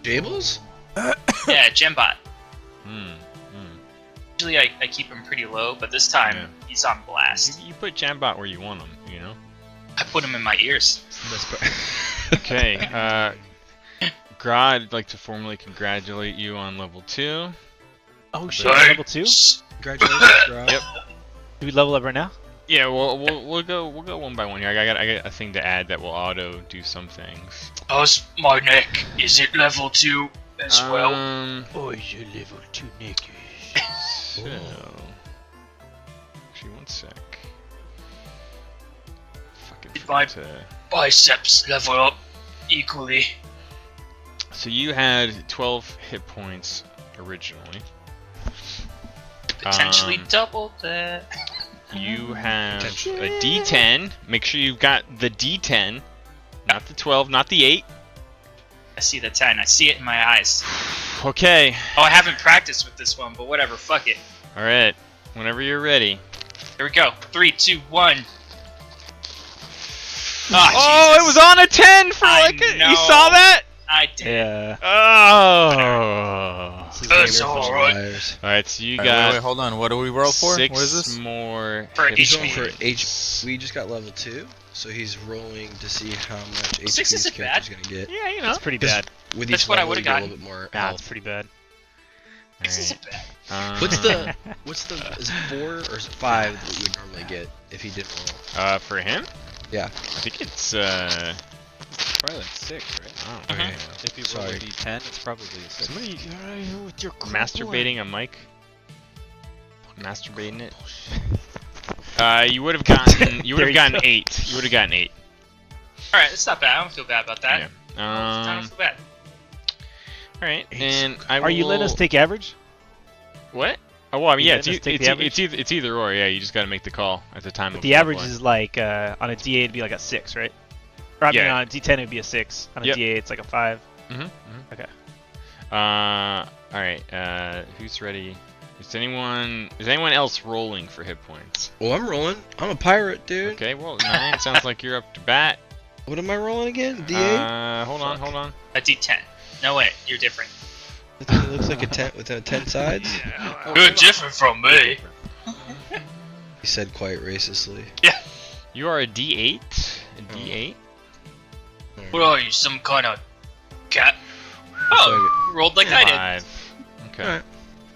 Jables? Yeah, Gembot. Hmm. Usually I keep him pretty low, but this time he's on blast. You put Jambot where you want him, you know? I put him in my ears. Okay, Grod, I'd like to formally congratulate you on level 2. Oh shit, level 2? Congratulations, bro. Yep. Do we level up right now? Yeah, we'll go one by one here. I got a thing to add that will auto do some things. How's my neck? Is it level 2 as well? Oh, you're level 2 naked. So, actually, one sec. Fucking Did my biceps level up equally? So you had 12 hit points originally. Potentially double that. You have a D10. Make sure you've got the D10, not the 12, not the 8. I see the 10. I see it in my eyes. Okay. Oh, I haven't practiced with this one, but whatever. Fuck it. All right. Whenever you're ready. Here we go. 3, 2, 1. Oh, it was on a 10 for like a... You saw that? I did. Yeah. Oh. That's alright. Alright, so you got... Wait, hold on. What do we roll for? 6 What is this? more... For hit He's going HP. for H. We just got level 2, so he's rolling to see how much HP 6 his isn't character's bad. gonna get. Yeah, you know. That's pretty 'Cause bad. With That's each what I level, would've you get a gotten. little bit more Nah, health. it's pretty bad. 6 isn't bad. What's the is it 4 or is it 5 that you would normally get if he didn't roll? For him? Yeah. I think it's, Probably like 6, right? Oh, Okay. If you roll a D10, it's probably a 6. Somebody with your masturbating a mic? Masturbating it? You would have gotten. You would have gotten 8. You would have gotten 8. All right, it's not bad. I don't feel bad about that. Yeah. I don't feel bad. All right. And I Are you letting us take average? What? Oh, well, I mean, You yeah, letting us take the average? it's either or. Yeah, you just got to make the call at the time. But of the average play. is like, on a D8 it'd be like a 6, right? Or I mean, Yeah. on a D10 it'd be a 6. On a Yep. D8 it's like a 5. Okay. All right. Who's ready? Is anyone else rolling for hit points? Well, I'm rolling. I'm a pirate, dude. Okay. Well, 9 sounds like you're up to bat. What am I rolling again? D8? Hold on. A D10. No way, you're different. It looks like a 10 with 10 sides. You're different from me. He said quite racistly. Yeah. You are a D8. A D8. What are you, some kind of cat? Oh, you rolled like I did. 5. Okay. Alright.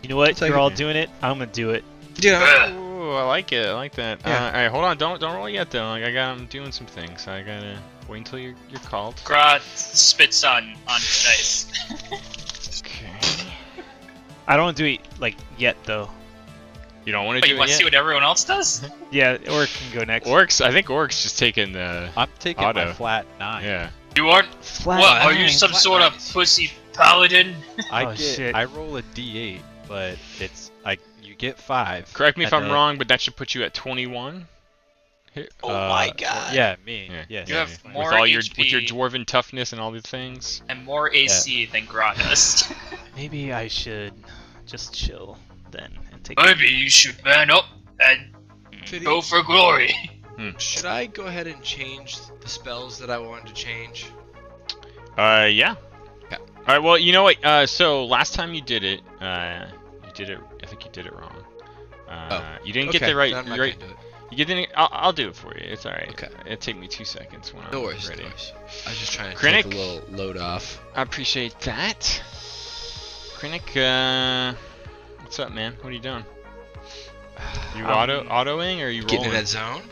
You know what? I'll take You're it. all doing it. I'm gonna do it. Dude, Ooh, I like it. I like that. Yeah. All right, hold on. Don't roll yet though. Like I'm doing some things. So I gotta wait until you're called. Grod spits on dice. Okay. I don't do it like yet though. You don't want to But do you it want to yet? see what everyone else does? Yeah, or it can go next. Orcs. I think Orcs just taking the. I'm taking Auto. my flat 9. Yeah. You aren't? Flat What, are nine. you some Flat sort of nines. pussy paladin? Oh, shit. I roll a D8, but it's like you get 5. Correct me if and I'm then- wrong, but that should put you at 21. Oh my god. Yeah, me. Yeah. Yes. You have With more all your HP with your dwarven toughness and all these things. and more AC than Grod does. Maybe I should just chill then and take. Maybe you should man up and go for glory. should I go ahead and change the spells that I wanted to change? Yeah. Yeah. All right. Well, you know what? So last time you did it, I think you did it wrong. You didn't get the right. then I'm not right gonna do it. You didn't. I'll do it for you. It's all right. Okay. It'll take me 2 seconds when No I'm worries, ready. no worries. I was just trying to Krennic? take a little load off. I appreciate that. Krennic, what's up, man? What are you doing? You autoing or are you Getting rolling? in that zone?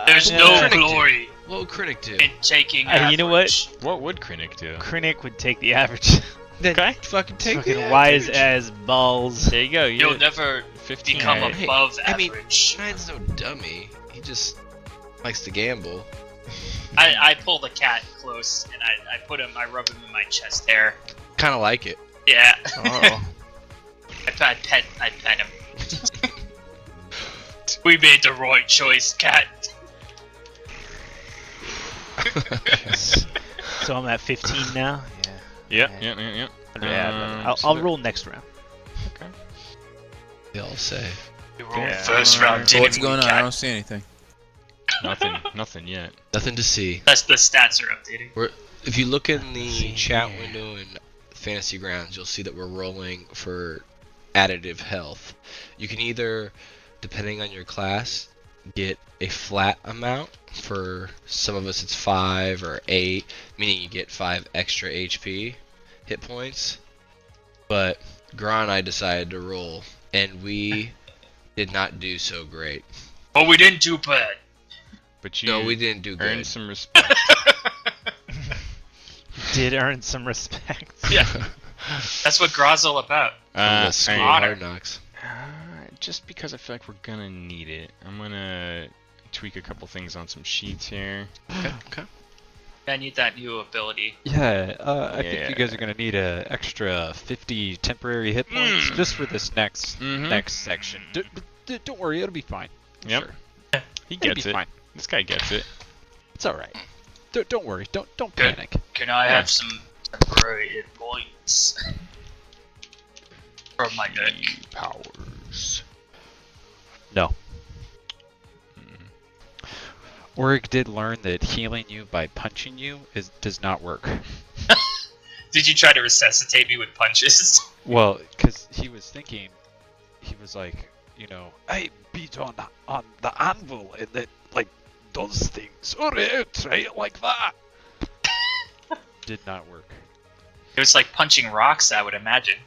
There's Yeah. no Critic did. glory What would Critic do? in taking Hey, you know what? average. What would Krennic do? Krennic would take the average. Then Okay. fucking take Fucking the wise average. as balls. There you go. You'll never 15. become Alright. Hey, above I mean, average. Shine's no dummy. He just likes to gamble. I pull the cat close and I rub him in my chest hair. Kind of like it. Yeah. Oh. I pet him. We made the right choice, cat. So I'm at 15 now. Yep. Yeah. I'll roll next round. They all say. You rolled Yeah. first round, So didn't what's we, going on? I cat? don't see anything. Nothing yet. Nothing to see. That's the stats are updating. if you look in the see chat here. window in Fantasy Grounds, you'll see that we're rolling for additive health. You can either, depending on your class, get a flat amount. For some of us it's 5 or 8, meaning you get 5 extra HP hit points. But Gra and I decided to roll, and we did not do so great. Oh, we didn't do bad. But you No, we didn't do earned good. some respect. Did earn some respect. Yeah. That's what Gra's all about. From the School of honor. Hard Knocks. Just because I feel like we're gonna need it, I'm gonna tweak a couple things on some sheets here. Okay. I need that new ability. Yeah, I think Yeah. you guys are gonna need a extra 50 temporary hit points just for this next section. Don't worry, it'll be fine. I'm Yep. sure. He It'll gets be it. fine. This guy gets it. It's all right. Don't worry. Don't Good. panic. Can I have some temporary hit points from my deck? Powers. No. Orig did learn that healing you by punching you does not work. Did you try to resuscitate me with punches? Well, because he was thinking, he was like, you know, I beat on the anvil and it like does things. Alright, try it like that. Did not work. It was like punching rocks, I would imagine.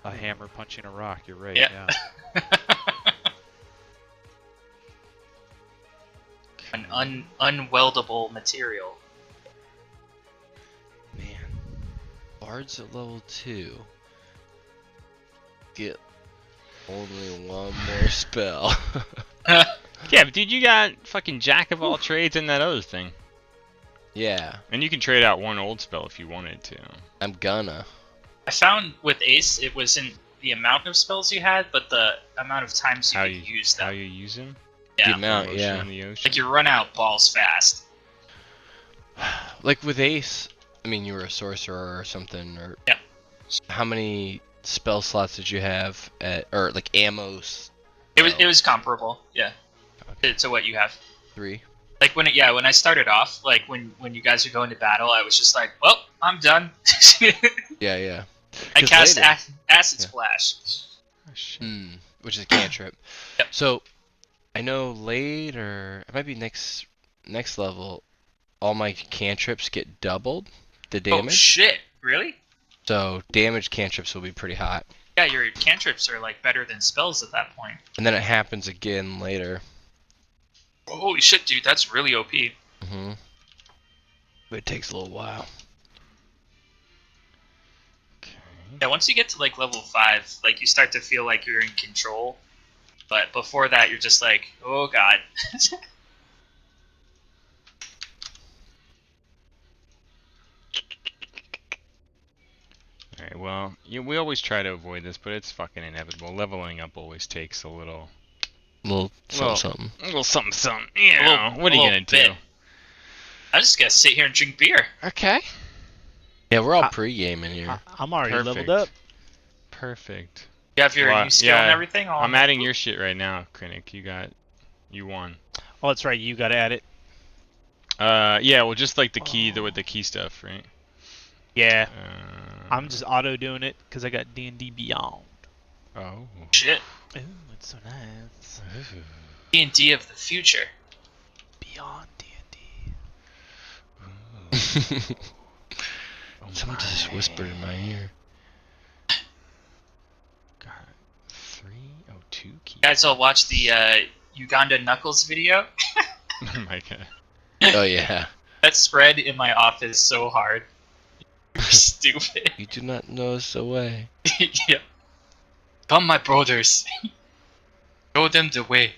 A hammer punching a rock. You're right. Yeah. Yeah. An unweldable material. Man. Bards at level 2 get only one more spell. Yeah, but dude, you got fucking jack of all trades and that other thing. Yeah, And you can trade out one old spell if you wanted to. I'm gonna. I found with Ace, it wasn't the amount of spells you had, but the amount of times you How could you use them. How you use them? The Yeah. amount, Ocean yeah. in the ocean. Like you run out balls fast. Like with Ace, I mean, you were a sorcerer or something, or Yeah. how many spell slots did you have at, or like ammos? It was comparable, yeah, to what you have. 3. Like when I started off, like when you guys were going to battle, I was just like, well, I'm done. Yeah, yeah. I 'Cause cast later- Acid Yeah. Splash. Oh, shit. Which is a cantrip. Yep. So, I know later, it might be next level, all my cantrips get doubled, the Oh damage. shit! Really? So, damage cantrips will be pretty hot. Yeah, your cantrips are like better than spells at that point. And then it happens again later. Holy shit, dude, that's really OP. But it takes a little while. Okay. Yeah, once you get to like level 5, like you start to feel like you're in control. But before that, you're just like, oh god. Alright, well, we always try to avoid this, but it's fucking inevitable. Leveling up always takes a little Little Well, something. something. You know, what are you little gonna bit. do? I'm just gonna sit here and drink beer. Okay. Yeah, we're all pre-gaming here. I'm already Perfect. leveled up. Perfect. You have your Well, new skill and yeah, everything. All I'm adding your shit right now, Krennic. You won. Oh, that's right. You gotta add it. Yeah, well, just like the key, with the key stuff, right? Yeah. Uh, I'm just auto doing it because I got D&D Beyond. Oh. shit. Ooh, it's so nice. D&D of the future. Beyond D&D. Someone just whispered in my ear. Got 302 key. You guys all watch the Uganda Knuckles video? Oh my god. Oh yeah. That spread in my office so hard. You're stupid. You do not know us away. Yeah. Come, my brothers. Show them the way.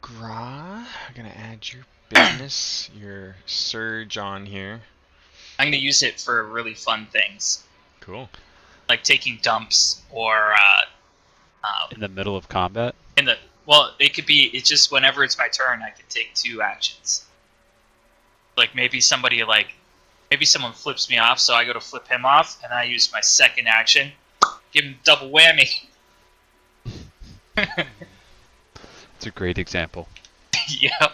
Gra, I'm gonna add your business, your surge on here. I'm gonna use it for really fun things, Cool. like taking dumps or In the middle of combat. it could be. It's just whenever it's my turn, I can take 2 actions. Like maybe someone flips me off, so I go to flip him off, and I use my second action, give him double whammy. It's a great example. Yep.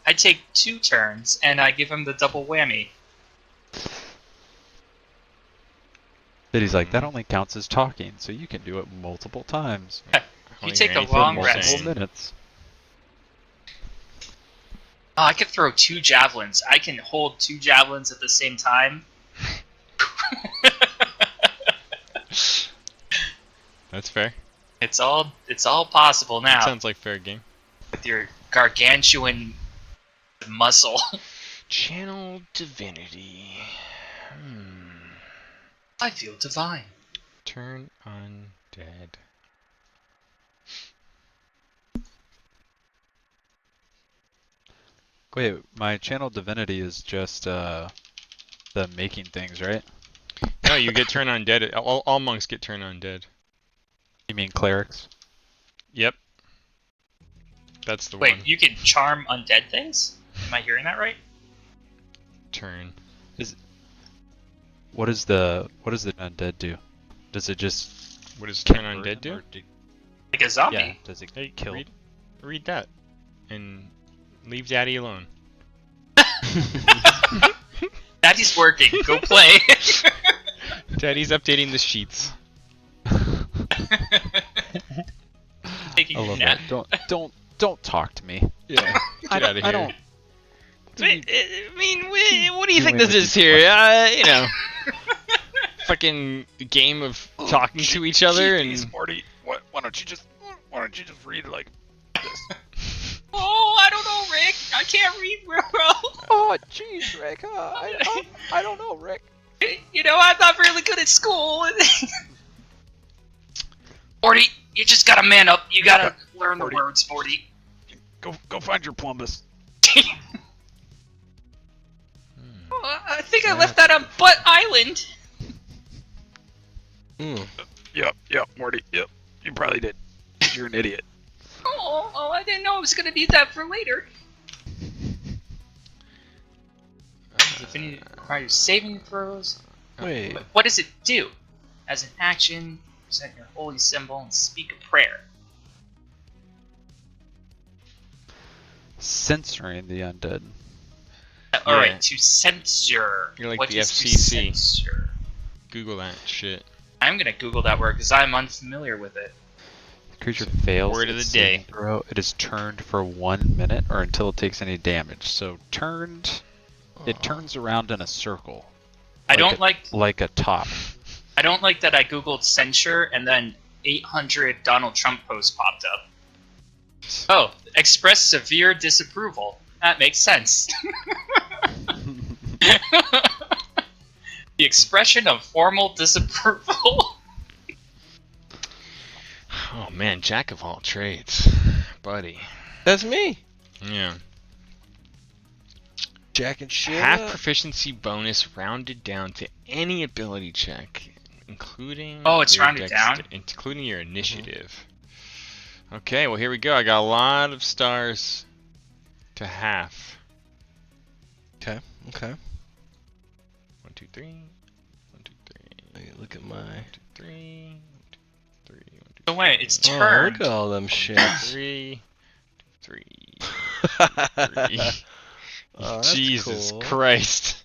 I take 2 turns, and I give him the double whammy. But he's like, that only counts as talking, so you can do it multiple times. You take a anything long you're rest. saying. Multiple minutes. Oh, I could throw 2 javelins. I can hold 2 javelins at the same time. That's fair. It's all possible That now sounds like fair game. with your gargantuan muscle. Channel divinity. I feel divine. Turn undead. Wait, my channel divinity is just the making things, right? No, you get turn undead. All monks get turn undead. You mean clerics? Yep. That's the Wait, one. you can charm undead things? Am I hearing that right? Turn. What does the undead do? Does it just What does turn convert undead them, do? or Like a zombie? Yeah, does it Hey, kill? read that, and leave Daddy alone. Daddy's working. Go play. Daddy's updating the sheets. Taking I a love nap. that. Don't talk to me. Yeah. I Get out of I here. don't. I mean, what do you think doing this with is these here? You know, fucking game of talking to each other and. Morty, why don't you just read like this? Oh, I don't know, Rick. I can't read real well. Oh, jeez, Rick. I don't know, Rick. You know, I'm not really good at school. Morty, you just gotta man up. You gotta learn the Morty. words, Morty. Go find your plumbus. I think I left that on Butt Island. Yep, Morty. Yep, you probably did. You're an idiot. Oh, I didn't know I was gonna need that for later. Divinity requires saving throws. Wait. What does it do? As an action, present your holy symbol and speak a prayer. Censoring the undead. Alright, to censor. You're like What the is to FCC. censor? Google that shit. I'm gonna Google that word because I'm unfamiliar with it. The creature fails Word of its the day. saving throw. It is turned for 1 minute or until it takes any damage. So turned. It turns around in a circle. I don't like a top. I don't like that I googled censure and then 800 Donald Trump posts popped up. Oh, express severe disapproval. That makes sense. The expression of formal disapproval. Oh man, jack of all trades, buddy. That's me. Yeah. Jack and shit. Half up. proficiency bonus rounded down to any ability check, including. Oh, it's your rounded down? including your initiative. Okay, well here we go. I got a lot of stars to half. Okay. 1, 2, 3. 1, 2, 3. Hey, look at my. 1, 2, 3. 1, 2, 3. 1, 2, So wait, it's Oh, turned. look at all them shits. 3. 3. 3. Oh, that's Jesus cool. Christ.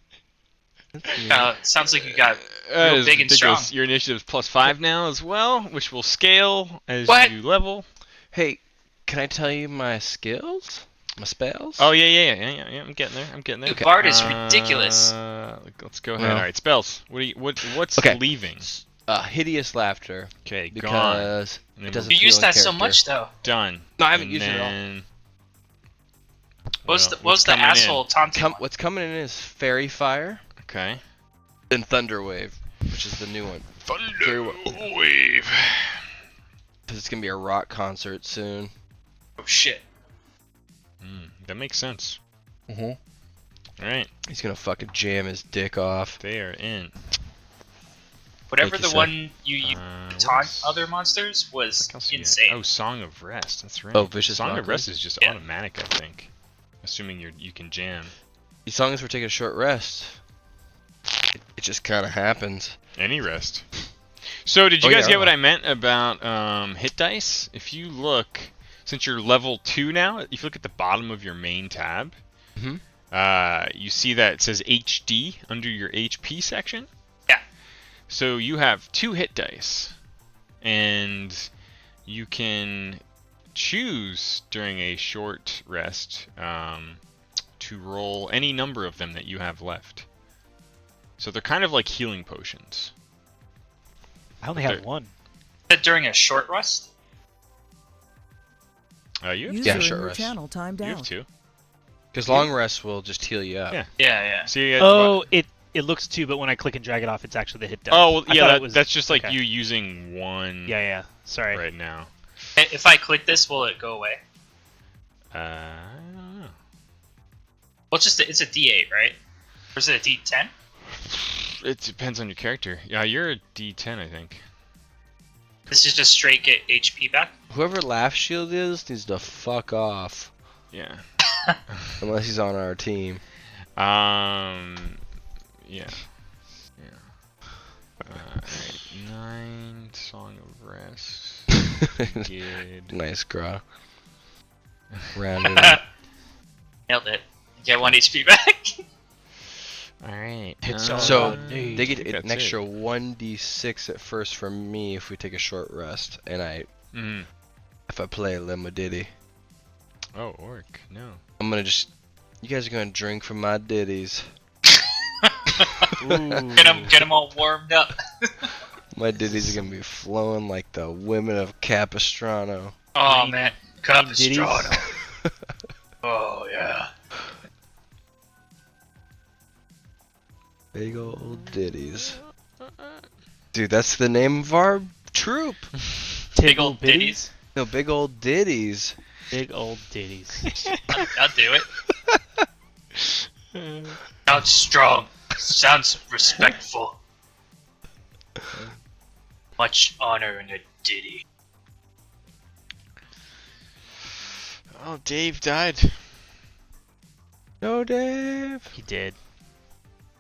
That's neat. Sounds like you got That real is big and strong. ridiculous. Your initiative's +5 now as well, which will scale as What? you level. Hey, can I tell you my skills? My spells? Oh yeah. I'm getting there. Dude, Bard is ridiculous. Let's go ahead. Well. All right, spells. What's Okay. leaving? Hideous laughter. Okay, gone. Because And then it we're doesn't You feel use in that so character. much though. done. No, I haven't And used it at all. then- What's what's the coming in? asshole taunting one? What's coming in is Fairy Fire Okay. and Thunder Wave, which is the new one. Very well. Wave. Because it's going to be a rock concert soon. Oh shit. That makes sense. Mm-hmm. All right, He's going to fucking jam his dick off. they are in. Whatever Thank you, the sir. one you What taunt else- other monsters was what else you got? insane. Oh, Song of Rest. That's right. Oh, Vicious Song of Mockery? Rest is just Yeah. automatic, I think. Assuming you can jam. As long as we're taking a short rest, it just kind of happens. Any rest. So did you Oh, guys yeah. get what I meant about hit dice? If you look, since you're level 2 now, if you look at the bottom of your main tab, you see that it says HD under your HP section. Yeah. So you have 2 hit dice, and you can choose during a short rest to roll any number of them that you have left. So they're kind of like healing potions. I only have one. That during a short rest? You have Yeah, User short in your rest. channel timed You out. have 2. Because long rest will just heal you up. Yeah. Yeah. See, Oh, it looks 2, but when I click and drag it off, it's actually the hit dice. oh, well, I yeah, thought it was- that's just like okay. you using 1 Yeah. Sorry. right now. If I click this, will it go away? I don't know. Well, it's a D8, right? Or is it a D10? It depends on your character. Yeah, you're a D10, I think. This is just straight get HP back? Whoever Laugh Shield is needs to fuck off. Yeah. Unless he's on our team. Yeah. Alright, 9 Song of Rest. Good. Nice, Gra. Rounded up. Nailed it. Get 1 HP back. Alright. So I they get think an that's extra it. 1d6 at first from me if we take a short rest, and Mhm. if I play Limo Diddy. Oh, orc. No. I'm gonna just. You guys are gonna drink from my ditties. Get them all warmed up. My ditties are gonna be flowing like the women of Capistrano. Oh Green- man, green ditties. Capistrano. Oh yeah. Big old ditties. Dude, that's the name of our troop. Big old ditties. No, big old ditties. Big old ditties. I'll do it. Sounds strong. Sounds respectful. Much honor in a ditty. Oh, Dave died. No, Dave. He did.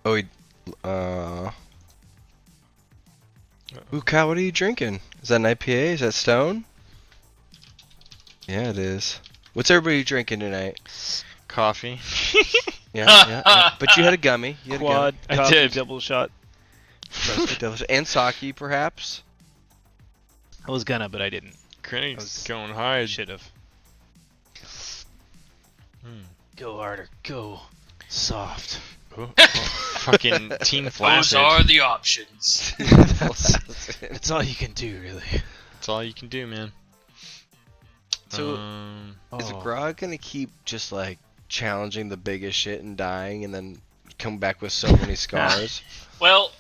Oh, Ooh, Kyle, what are you drinking? Is that an IPA? Is that Stone? Yeah, it is. What's everybody drinking tonight? Coffee. Yeah. But you had a gummy. You had Quad, I coffee, did. double shot. a gummy. And sake, perhaps? I was gonna, but I didn't. Krennic's going hard. Should have. Hmm. Go harder. Go soft. Oh, fucking Team Those Flaccid. are the options. It's all you can do, really. That's all you can do, man. So, Oh. is Grog gonna keep just like challenging the biggest shit and dying and then come back with so many scars? Well,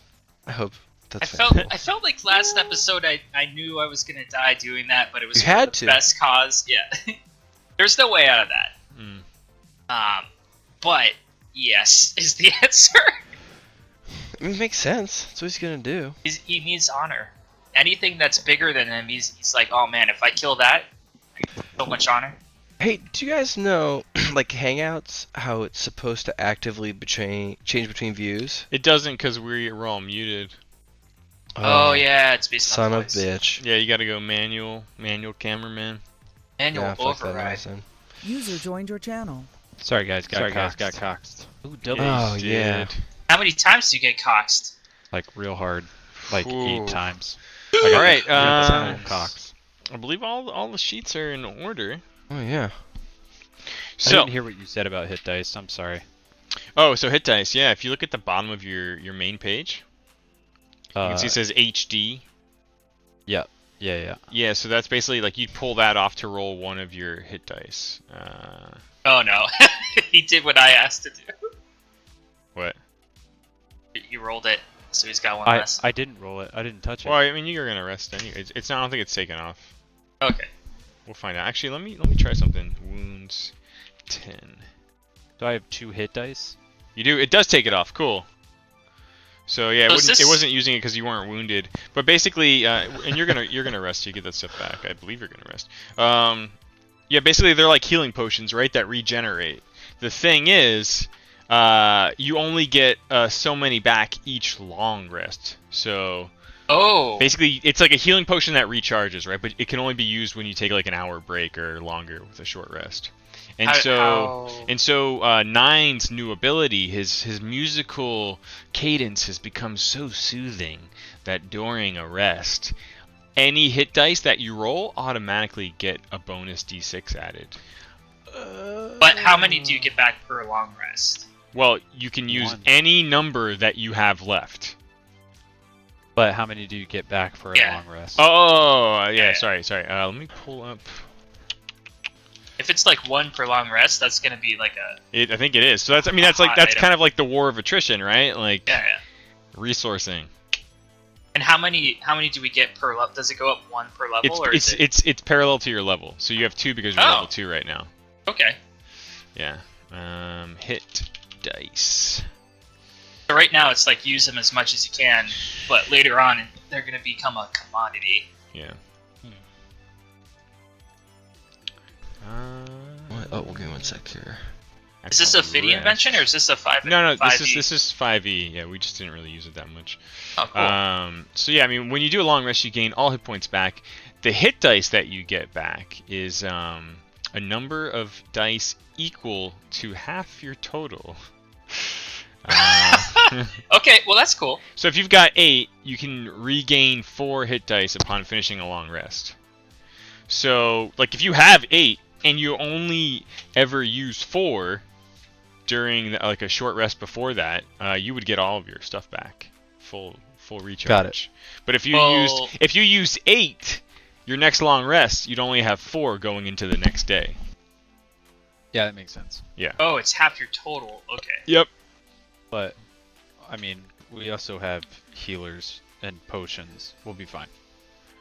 I hope that's I felt like last episode I knew I was gonna die doing that, but it was You for had the to. best cause. Yeah. There's no way out of that. Mm. But yes is the answer. I mean, it makes sense. That's what he's gonna do. He needs honor. Anything that's bigger than him, he's like, oh man, if I kill that, I get so much honor. Hey, do you guys know, like Hangouts, how it's supposed to actively change between views? It doesn't because we're all muted. Oh yeah, it's based Son on of a bitch. Yeah, you gotta go manual cameraman. manual Yeah, fuck that override. noise then. User joined your channel. Sorry guys, got Got coxed. Ooh, double. Oh, You yeah. did. How many times do you get coxed? Like real hard. Like Ooh. 8 times. All right. Cox. I believe all the sheets are in order. Oh, yeah. I So, didn't hear what you said about hit dice. I'm sorry. so hit dice. Yeah, if you look at the bottom of your main page, you can see it says HD. Yeah. Yeah, so that's basically like you'd pull that off to roll one of your hit dice. Oh no, he did what I asked to do. What? You rolled it, so he's got one I less. I didn't roll it. I didn't touch it. Well, I mean, you're gonna rest anyway. It's not. I don't think it's taken off. Okay. We'll find out. Actually, let me try something. Wounds, 10. Do I have 2 hit dice? You do. It does take it off. Cool. So yeah, So is it this- wasn't using it because you weren't wounded. But basically, and you're gonna rest. You get that stuff back. I believe you're gonna rest. Yeah, basically they're like healing potions, right? That regenerate. The thing is, you only get so many back each long rest. So Oh. Basically, it's like a healing potion that recharges, right? But it can only be used when you take like an hour break or longer with a short rest. And Nine's new ability, his musical cadence has become so soothing that during a rest, any hit dice that you roll automatically get a bonus d6 added. But how many do you get back per long rest? Well, you can use any number that you have left. But how many do you get back for a long rest? Oh, yeah, sorry. Let me pull up. If it's like 1 per long rest, that's gonna be like I think it is. So that's kind of like the war of attrition, right? Like resourcing. And how many do we get per level? Does it go up 1 per level, it's parallel to your level. So you have 2 because you're level 2 right now. Okay. Yeah. Hit dice. So right now it's like use them as much as you can, but later on they're gonna become a commodity. Yeah. Oh, give me one sec here. Is this a Fiddy invention or is this a 5? No, 5e? this is 5e. Yeah, we just didn't really use it that much. Oh, cool. So yeah, I mean, when you do a long rest, you gain all hit points back. The hit dice that you get back is a number of dice equal to half your total. Okay, well that's cool. So if you've got 8, you can regain 4 hit dice upon finishing a long rest. So, like, if you have 8 and you only ever use 4 during like a short rest before that, you would get all of your stuff back, full recharge. Got it. But if you use 8, your next long rest, you'd only have 4 going into the next day. Yeah, that makes sense. Yeah. Oh, it's half your total. Okay. Yep. But, I mean, we also have healers and potions. We'll be fine.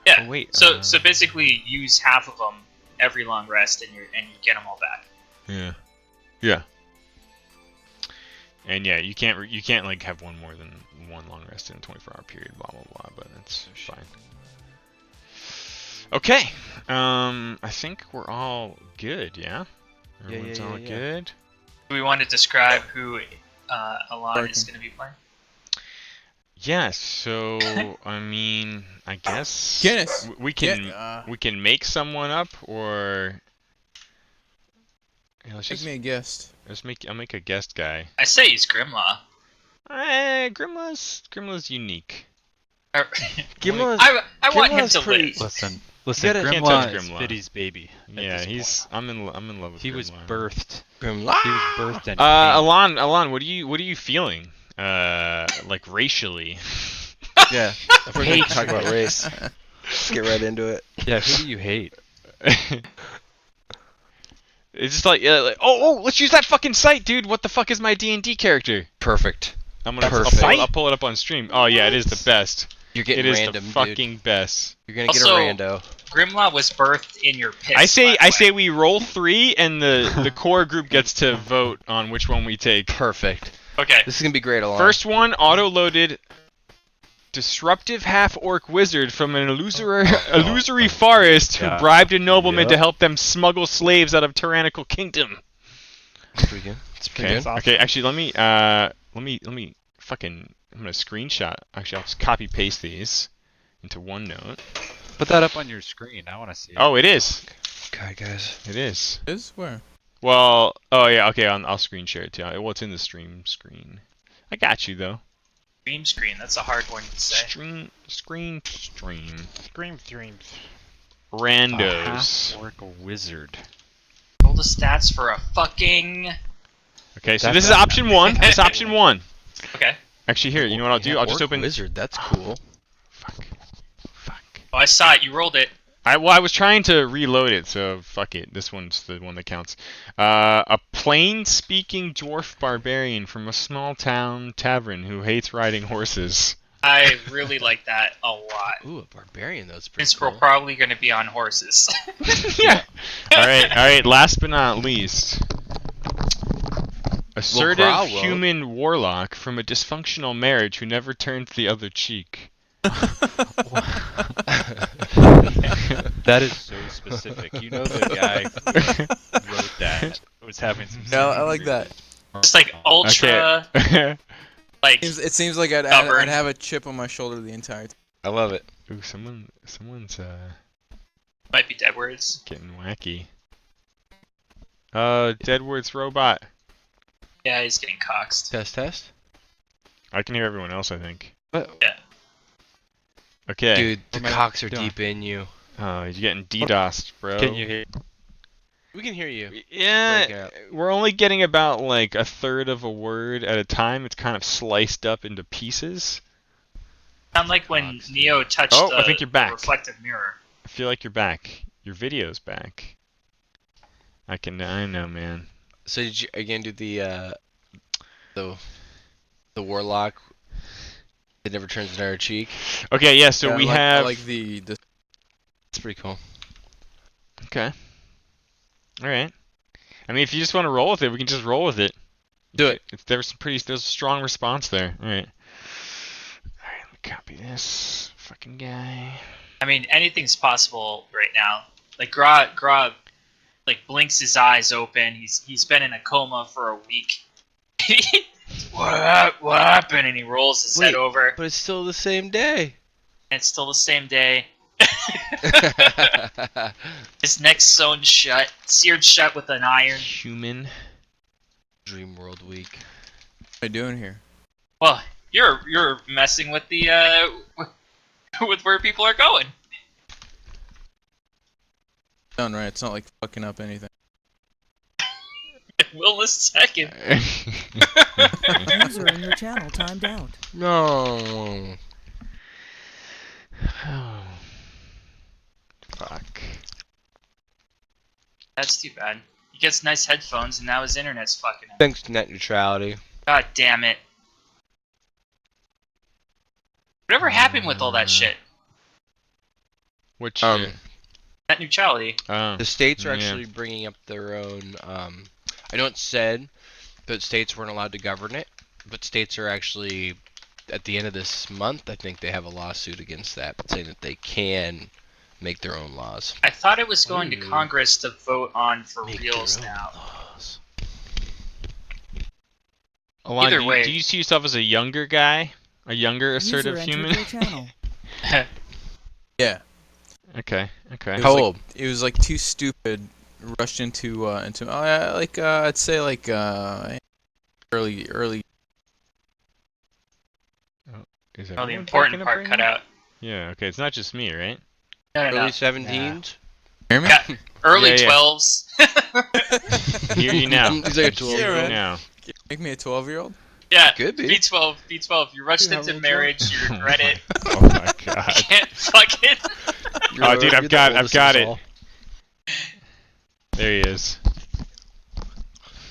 Yeah. Oh, wait. So basically, use half of them every long rest, and you get them all back. Yeah. Yeah. And yeah, you can't like have one more than one long rest in a 24-hour period. Blah blah blah. But that's fine. Okay. I think we're all good. Yeah. Everyone's all good. Do we want to describe who Alon is going to be playing? Yeah, so I mean, I guess Guinness. we can make someone up, or Make me a guest. I'll make a guest guy. I say he's Grimlaw. Grimlaw's unique. Grimlaw's, I want him to pretty- live. Listen, Can't touch Grimlaw is Grimlaw. Fiddy's baby. Yeah, I'm in love with He Grimlaw. was birthed. Grimlaw. He was birthed and Alon, what are you feeling? Like racially? Yeah, if we're going to talk about race, let's get right into it. Yeah, who do you hate? It's just like, let's use that fucking site, dude. What the fuck is my D&D character? Perfect. I'll pull it up on stream. Oh yeah, it is the best. You're getting it is random, the fucking best. You're gonna get a rando. Grimlaw was birthed in your pit. I say we roll 3, and the core group gets to vote on which one we take. Perfect. Okay. This is gonna be great, Alon. First one, auto-loaded disruptive half-orc wizard from an illusory forest who bribed a nobleman to help them smuggle slaves out of tyrannical kingdom. That's pretty good. That's pretty good. Okay, actually, let me fucking, I'm gonna screenshot. Actually, I'll just copy paste these into OneNote. Put that up on your screen. I want to see it. Oh, it is. God, guys. It is. Is where? Well, oh yeah, okay, I'll screen share it too. Well, it's in the stream screen. I got you though. Screen. That's a hard one to say. Stream. Scream. Randos. Half-orc wizard. Roll the stats for a fucking. Okay, so this is option 1. This is option 1. Okay. Actually, here, you know what I'll do? I'll just open. Wizard. That's cool. Fuck. Oh, I saw it. You rolled it. I was trying to reload it, so fuck it. This one's the one that counts. A plain-speaking dwarf barbarian from a small town tavern who hates riding horses. I really like that a lot. Ooh, a barbarian. That's pretty Since cool. we're probably going to be on horses. Yeah. All right. Last but not least, assertive Grau won't. human warlock from a dysfunctional marriage who never turns the other cheek. That is so specific. You know the guy who wrote that was having some. No, I like that. Just like ultra. Okay. Like. It seems like I'd Stubborn. have a chip on my shoulder the entire time. I love it. Ooh, someone's Might be dead words. getting wacky. Deadwood's robot. Yeah, he's getting coxed. Test. I can hear everyone else, I think. What? Yeah. Okay. Dude, the What am I cocks are doing? deep in you. Oh, you're getting DDoSed, bro. Can you hear? We can hear you. breaking Yeah, up. we're only getting about like a third of a word at a time. It's kind of sliced up into pieces. Sound like when Coxed. Neo touched Oh, the, I think you're back. the reflective mirror. I feel like you're back. Your video's back. I know, man. So did you again do the warlock that never turns another cheek? Okay, yeah, so Yeah, we I have... like the It's pretty cool. Okay. Alright. I mean, if you just want to roll with it, we can just roll with it. Do it. There's a strong response there. Alright. Alright, let me copy this. Fucking guy. I mean, anything's possible right now. Like Gra like blinks his eyes open. He's been in a coma for a week. What happened? And he rolls his head Wait, over. But it's still the same day. And it's still the same day. His neck's sewn shut, seared shut with an iron. Human. Dream World Week. What am I doing here? Well, you're messing with the with where people are going. Done right. It's not like fucking up anything. Will in a second. User in your channel timed out. No. Oh. Fuck. That's too bad. He gets nice headphones, and now his internet's fucking him. Thanks to net neutrality. God damn it. Whatever happened with all that shit? Which Um, shit? Net neutrality. Oh. The states are Yeah. actually bringing up their own. I know it's said that states weren't allowed to govern it, but states are actually, at the end of this month, I think they have a lawsuit against that, saying that they can make their own laws. I thought it was going to Ooh. Congress to vote on for Make reals their own now. laws. Alon, Either do way. you see yourself as a younger guy? A younger assertive User entered human? your channel. Yeah. Okay. It How was old? Like, it was like too stupid. Rushed into I'd say early. Is Oh, the everyone important talking up part right cut now? out. Yeah, okay, it's not just me, right? No. Early 17s? Hear me? Yeah. Early Yeah, yeah. 12s. Hear you now. He's like a 12 Yeah, Hear right. you now. Make me a 12-year-old. Yeah. Could be. B12. You rushed Dude, how into old's marriage, you regret it. Oh my You god. can't fuck it. Oh, dude, I've You're the got oldest of us it. all. There he is.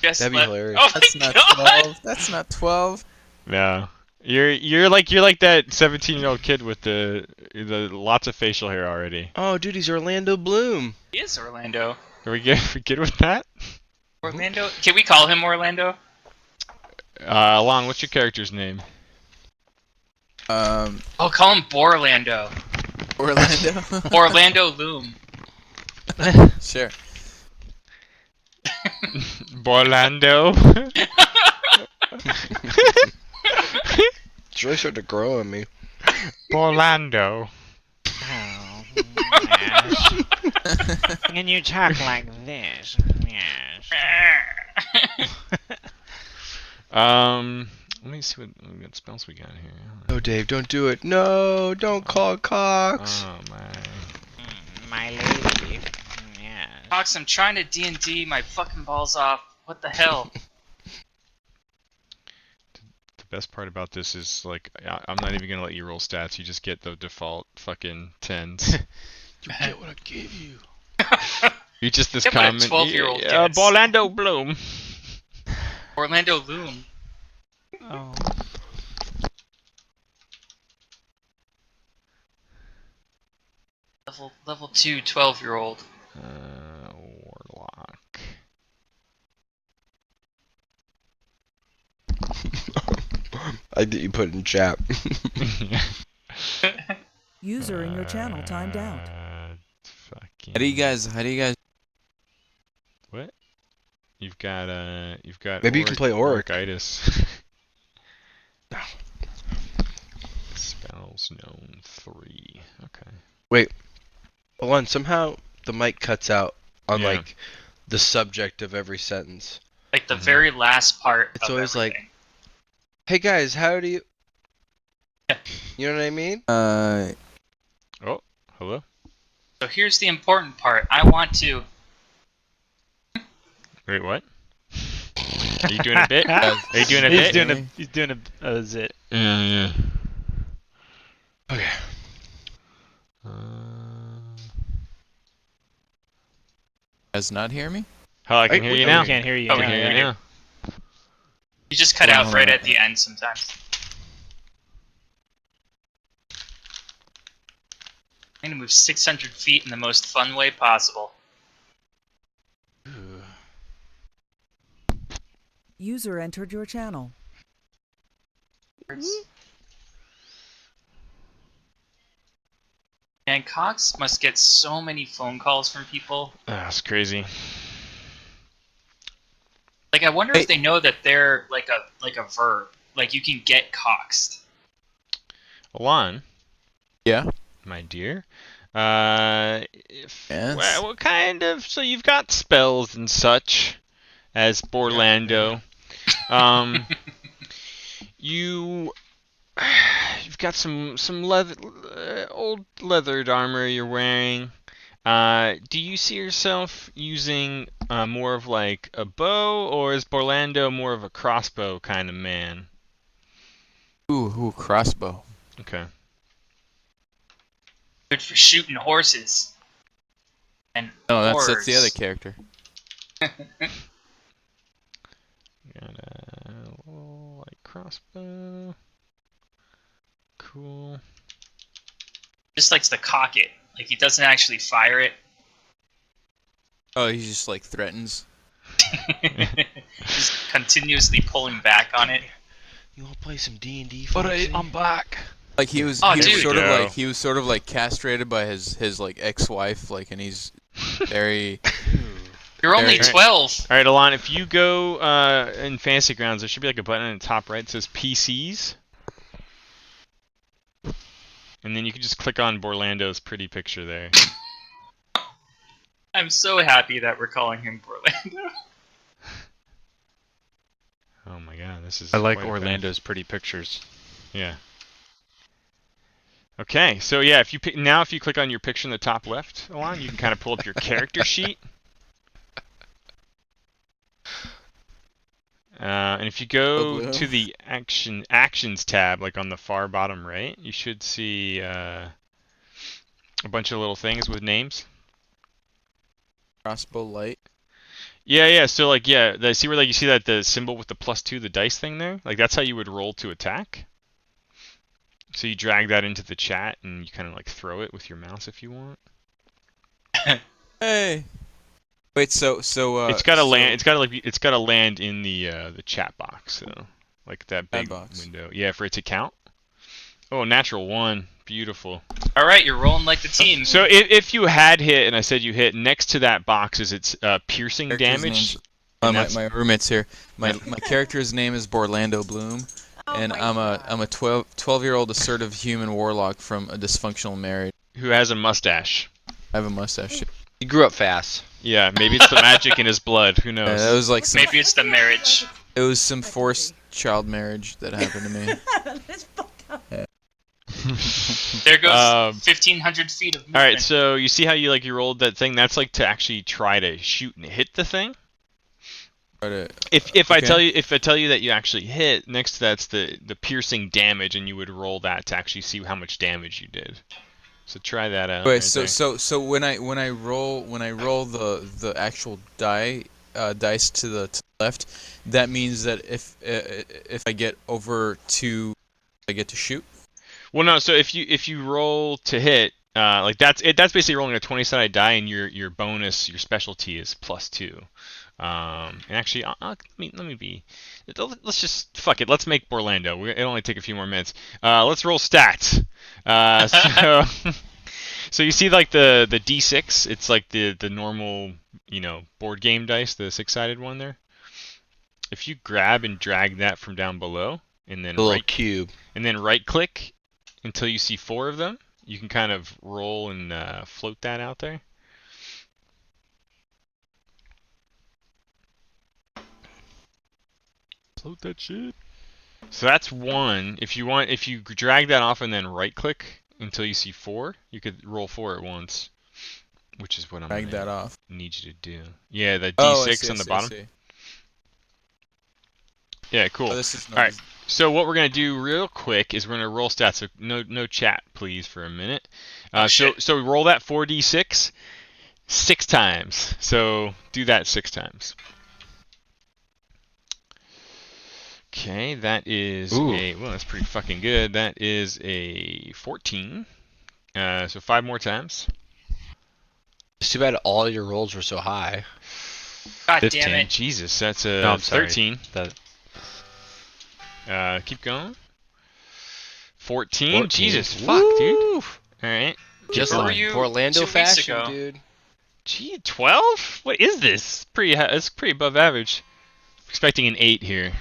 Just That'd be hilarious. Oh That's my not god. 12. That's not 12. No. You're like that 17-year-old kid with the lots of facial hair already. Oh, dude, he's Orlando Bloom. He is Orlando. Are we good with that? Orlando? Can we call him Orlando? Alon, what's your character's name? I'll call him Borlando. Orlando. Orlando Loom. Sure. Borlando. It's really starting to grow on me. Borlando. Oh, yes. Can you talk like this? Yes. Let me see what spells we got here. Oh, Dave, don't do it. No, don't call Cox. Oh my. My lady. Yes. Fox, I'm trying to D&D my fucking balls off. What the hell? The best part about this is like I'm not even gonna let you roll stats. You just get the default fucking tens. You get what I gave you. You just this Get what a comment. 12-year-old gets. Borlando Bloom. Orlando Loom. Oh. Level 2 12-year-old. Warlock. I think you put it in chat. User in your channel timed out. Fucking. How do you guys? What? You've got. Maybe you can play Auric. Auric-itis. Spells. animals known 3. Okay. Wait, hold on. Somehow the mic cuts out on Yeah. like the subject of every sentence. Like the Mhm. very last part It's of always everything. like, "Hey guys, how do you?" You know what I mean? Oh, hello. So here's the important part. I want to. Wait, what? Are you doing a bit? Are you doing a He's bit? doing a zit. Yeah, yeah. Okay. Guys not hear me? Oh, I can Hey, hear we you can- now. We can't hear you Oh, I we can now. hear you yeah. now. You just cut Hold on, out hold right on. at the end sometimes. I'm gonna move 600 feet in the most fun way possible. User entered your channel. And Cox must get so many phone calls from people. That's crazy. Like, I wonder Hey. if they know that they're like a verb. Like, you can get coxed. Alon, Yeah. my dear. If Yes. what kind of? So you've got spells and such, as Borlando. You you've got some leather, old leathered armor you're wearing. Do you see yourself using more of like a bow, or is Borlando more of a crossbow kind of man? Ooh, crossbow. Okay. Good for shooting horses. And No, that's the whores. other character. Got a little light crossbow. Cool. Just likes to cock it. Like, he doesn't actually fire it. Oh, he just like threatens. Just continuously pulling back on it. You want to play some D&D? Alright, I'm back. Like he was, Oh, he was dude. sort of Go. like sort of like castrated by his like ex-wife, like, and he's very. You're only Alright. 12. All right, Alon, if you go in Fantasy Grounds, there should be like a button in the top right that says PCs. And then you can just click on Borlando's pretty picture there. I'm so happy that we're calling him Orlando. Oh my god, this is I like quite a Orlando's pretty pictures. finish. Yeah. Okay, so yeah, if you click on your picture in the top left, Alon, you can kind of pull up your character sheet. And if you go blue. to the actions tab, like on the far bottom right, you should see a bunch of little things with names. Crossbow light. Yeah. So like, yeah, see where like you see that the symbol with the +2, the dice thing there. Like that's how you would roll to attack. So you drag that into the chat and you kind of like throw it with your mouse if you want. Hey. Wait, so It's got to land. It's got to land in the chat box. So like that big box. window. Yeah, for it to count. Oh, natural 1. Beautiful. Alright, you're rolling like the team. So if you had hit and I said you hit, next to that box is its piercing Character's damage. name's- and my that's- my roommate's here. My character's name is Borlando Bloom, and I'm a 12-year-old assertive human warlock from a dysfunctional marriage. Who has a mustache. I have a mustache. You grew up fast. Yeah, maybe it's the magic in his blood. Who knows? That was like some, Maybe it's the marriage. it was some forced child marriage that happened to me. There goes 1,500 feet of movement. All right, so you see how you rolled that thing? That's like to actually try to shoot and hit the thing. If I tell you that you actually hit, next to that's the piercing damage, and you would roll that to actually see how much damage you did. So try that out. Wait, right so when I roll the actual dice to the left, that means that if I get over 2, I get to shoot. Well, no. So if you roll to hit, like that's basically rolling a 20-sided die, and your bonus, your specialty is +2. And actually, let me be. Let's just fuck it. Let's make Borlando. It'll only take a few more minutes. Let's roll stats. So you see like the D6. It's like the normal board game dice, the 6-sided one there. If you grab and drag that from down below, and then The little cube. right click until you see 4 of them. You can kind of roll and float that out there. Float that shit. So that's 1. If you drag that off and then right click until you see 4, you could roll 4 at once, which is what I'm Drag gonna that off. need you to do. Yeah, the Oh, I D6 see, on I the see, I bottom. see. Yeah, cool. Oh, this is All right. nice. So what we're gonna do real quick is we're gonna roll stats. So no chat, please, for a minute. Oh, shit. So roll that 4d6 6 times. So do that 6 times. Okay, that is well, that's pretty fucking good. That is a 14. So 5 more times. It's too bad all your rolls were so high. God 15. damn it. Jesus, that's a No, I'm sorry. 13. Keep going. 14. Jesus, fuck, dude. All right. Just Where were like you Orlando 2 weeks fashion, ago? dude. Gee, 12? What is this? It's pretty above average. Expecting an 8 here.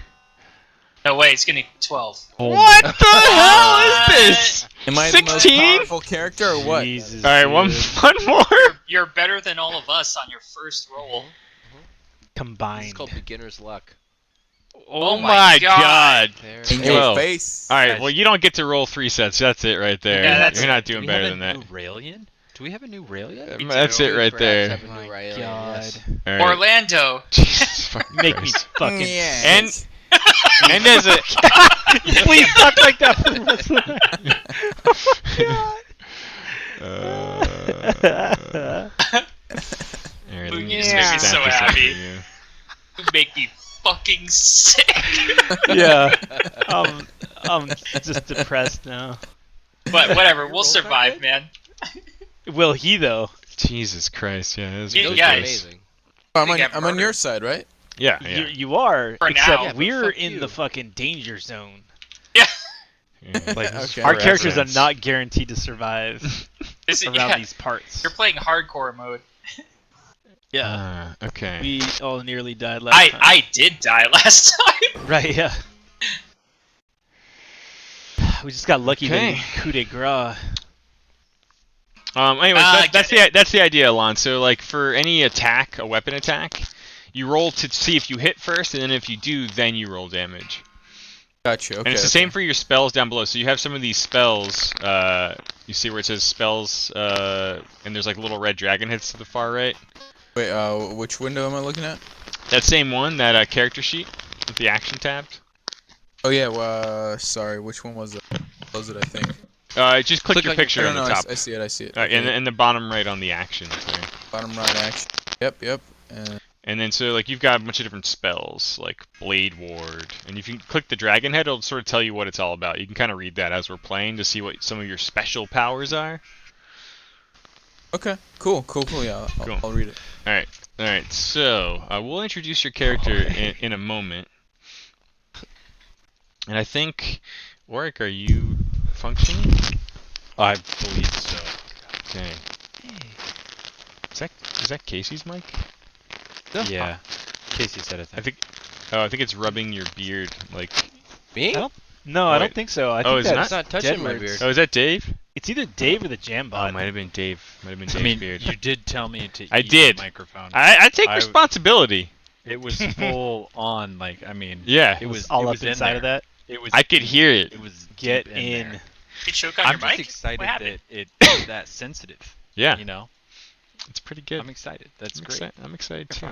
No way, it's gonna be 12. What the hell is this? Am I the most 16? powerful character or what? Jesus, All right, one dude. more. You're better than all of us on your first roll. It's Combined. called beginner's luck. Oh Oh my God. There In it your Whoa. face. All right, Guys. well, you don't get to roll 3 sets. That's it right there. Yeah, that's You're not Do doing we better have than a that. new railian? Do we have a new railian? We That's do. it right Perhaps there. have a Oh new my alien, God. yes. All right. Orlando. Jesus fucking Make me Christ. fucking. Yeah. And and as a Please talk like that for the rest of the all right, You let me just just make me stamp so this up happy. for you. You make me fucking sick. Yeah. I'm just depressed now. But whatever, we'll survive, man. Will he though? Jesus Christ, yeah, that's You Those ridiculous. are guys. amazing. I'm on, They got I'm on your murdered. side, right? Yeah, yeah. You are. For except now. Yeah, but we're fuck in you. the fucking danger zone. Yeah. Yeah. Like, Okay. Our Forever. characters are not guaranteed to survive This is, around yeah, these parts. you're playing hardcore mode. Yeah. Okay. We all nearly died last time. I did die last time. Right, yeah. We just got lucky Okay. that he coup de grace. Anyways, I that's get that's the idea, Alon. So like for any attack, a weapon attack, you roll to see if you hit first, and then if you do, then you roll damage. Gotcha. Okay. And it's the same for your spells down below. So you have some of these spells. You see where it says spells, and there's like little red dragon heads to the far right. Wait, which window am I looking at? That same one, that character sheet with the action tabs. Oh yeah. Sorry. Which one was it? Was it? I think. Just click your on your picture on no, the no, top. I see it. I see it. And Okay. in the bottom right on the actions there. Bottom right action. Yep. Yep. And then so like you've got a bunch of different spells like Blade Ward, and if you click the dragon head, it'll sort of tell you what it's all about. You can kind of read that as we're playing to see what some of your special powers are. Okay. Cool. Cool. Cool. Yeah. Cool. I'll read it. All right. So we'll introduce your character in a moment, and I think, Warwick, are you functioning? I believe so. Okay. Is that Casey's mic? Yeah. Casey said it. I think. Oh, I think it's rubbing your beard. Like. Me? I don't- No, I Wait. don't think so. I Oh, think is it that's It's not touching my Deadwood's. beard. Oh, is that Dave? It's either Dave or the Jam Oh, bot. it might have been Dave. Might have been I Dave's mean, beard. you did tell me to I eat did. the microphone. I take I- responsibility. It was full on, like, I mean, Yeah. it was all it up was in inside of there. that. It was. I could hear it. It was Get deep in. there. You choke on I'm your just mic? excited What that happened? it is that sensitive. Yeah, You know, it's pretty good. I'm excited. That's I'm great. I'm excited too.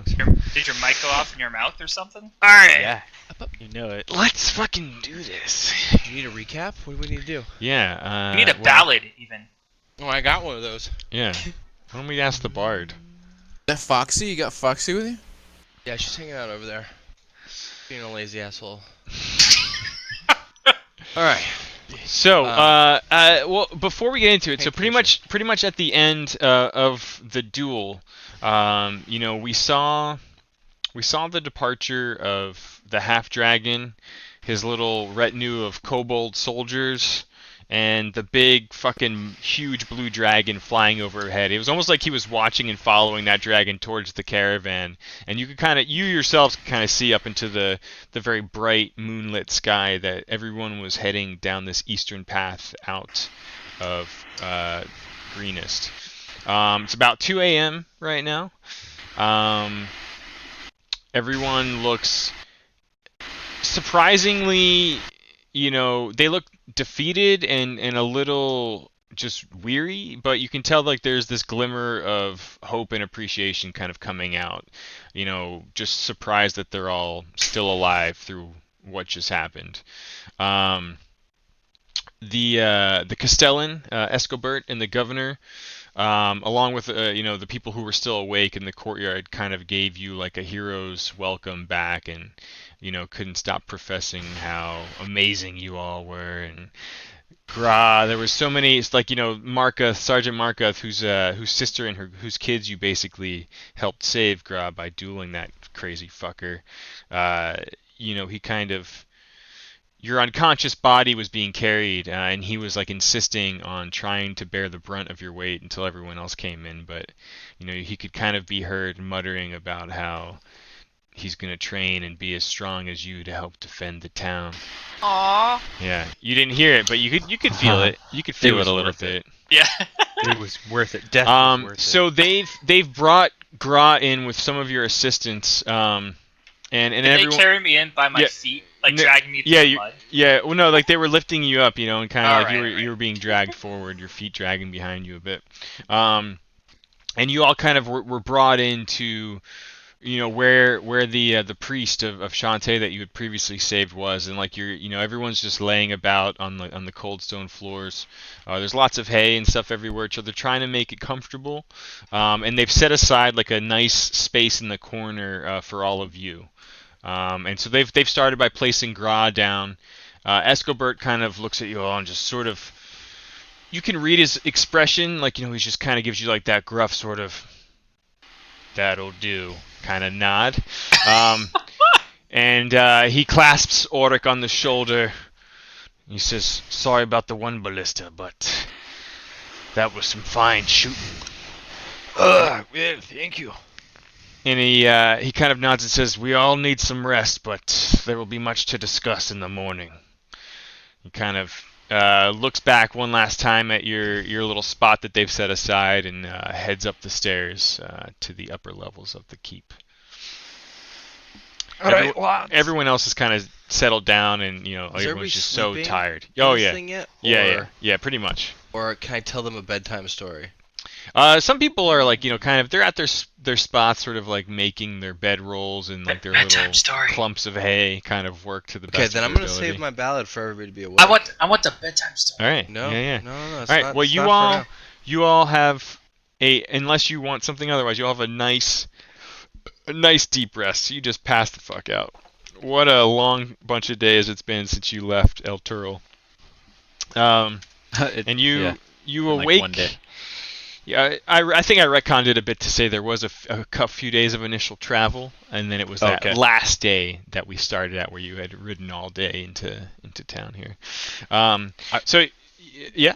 Did your mic go off in your mouth or something? All right. Yeah. You know it. Let's fucking do this. Do you need a recap? What do we need to do? Yeah. We need a well, ballad, even. Oh, I got one of those. Yeah. Why don't we ask the bard? That Foxy? You got Foxy with you? Yeah, she's hanging out over there. Being a lazy asshole. Alright. So, well, before we get into it, so Thank you, pretty much at the end of the duel, you know, we saw the departure of the half dragon, his little retinue of kobold soldiers, and the big fucking huge blue dragon flying overhead. It was almost like he was watching and following that dragon towards the caravan, and you yourselves could kind of see up into the very bright moonlit sky that everyone was heading down this eastern path out of Greenest. It's about 2 a.m. right now. Everyone looks surprisingly, they look defeated and a little just weary, but you can tell like there's this glimmer of hope and appreciation kind of coming out. Just surprised that they're all still alive through what just happened. The Castellan, Escobert, and the governor, along with the people who were still awake in the courtyard, kind of gave you like a hero's welcome back, and couldn't stop professing how amazing you all were. And there was so many. It's like Marka, Sergeant Marka, whose sister and whose kids you basically helped save, Gra, by dueling that crazy fucker. He kind of, your unconscious body was being carried, and he was like insisting on trying to bear the brunt of your weight until everyone else came in. But he could kind of be heard muttering about how he's gonna train and be as strong as you to help defend the town. Aww. Yeah, you didn't hear it, but you could feel it. You could feel it a little bit. Yeah. It was worth it. Death was worth it. So they've brought Gra in with some of your assistants, and Did everyone. they carry me in by my feet, like dragging me through the mud? Yeah. Well, no, like they were lifting you up, and kind of like Alright. you were being dragged forward, your feet dragging behind you a bit. And you all kind of were brought into, where the priest of Shantae that you had previously saved was, and like everyone's just laying about on the cold stone floors. There's lots of hay and stuff everywhere, so they're trying to make it comfortable. And they've set aside like a nice space in the corner for all of you. And so they've started by placing Gra down. Escobert kind of looks at you all and just sort of, you can read his expression, like he just kind of gives you like that gruff sort of, that'll do kind of nod. And he clasps Auric on the shoulder. He says, "Sorry about the one ballista, but that was some fine shooting." Well, thank you. And he kind of nods and says, "We all need some rest, but there will be much to discuss in the morning." He kind of looks back one last time at your little spot that they've set aside, and heads up the stairs to the upper levels of the keep. Everyone else is kind of settled down, and everyone's just so tired. Oh yeah, Yet? yeah, pretty much. Or can I tell them a bedtime story? Some people are like, kind of, they're at their spots, sort of like making their bed rolls and like their little clumps of hay kind of work to the best. Okay, then of I'm their gonna ability. save my ballad for everybody to be awake. I want the bedtime story. All right. No, Yeah. no, All right. Well, you all have unless you want something otherwise, you'll have a nice deep rest. So you just pass the fuck out. What a long bunch of days it's been since you left El Turil. And you awake. Like one day. Yeah, I think I retconned it a bit to say there was a few days of initial travel, and then it was that last day that we started at where you had ridden all day into town here. Yeah.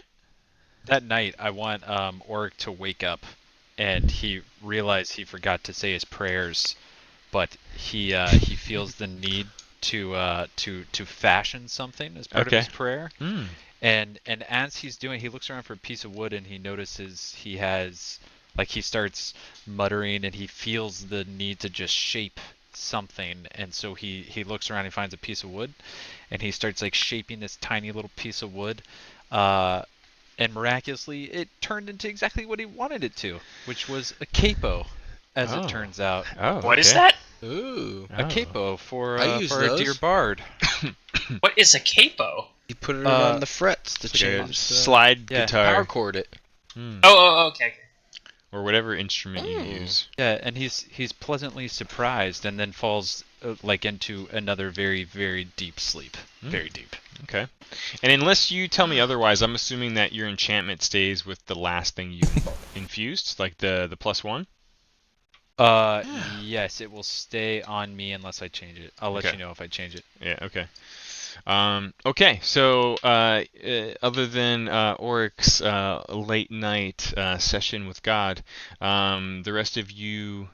That night, I want Auric to wake up, and he realized he forgot to say his prayers, but he feels the need to fashion something as part of his prayer. Mm. And as he's doing, he looks around for a piece of wood, and he notices he has, like, he starts muttering, and he feels the need to just shape something. And so he looks around and finds a piece of wood, and he starts like shaping this tiny little piece of wood. And miraculously, it turned into exactly what he wanted it to, which was a capo, as it turns out. Oh, What is that? Ooh. A capo for I use a those. dear bard. What is a capo? You put it on the frets to It's like a change the slide Yeah, guitar. power chord it. Oh, okay. Or whatever instrument you use. Yeah, and he's pleasantly surprised, and then falls like into another very, very deep sleep. Very deep. Okay. And unless you tell me otherwise, I'm assuming that your enchantment stays with the last thing you infused, like the +1? Yes, it will stay on me unless I change it. I'll let Okay. you know if I change it. Yeah, okay. Okay, so other than Oric's late night session with God, the rest of you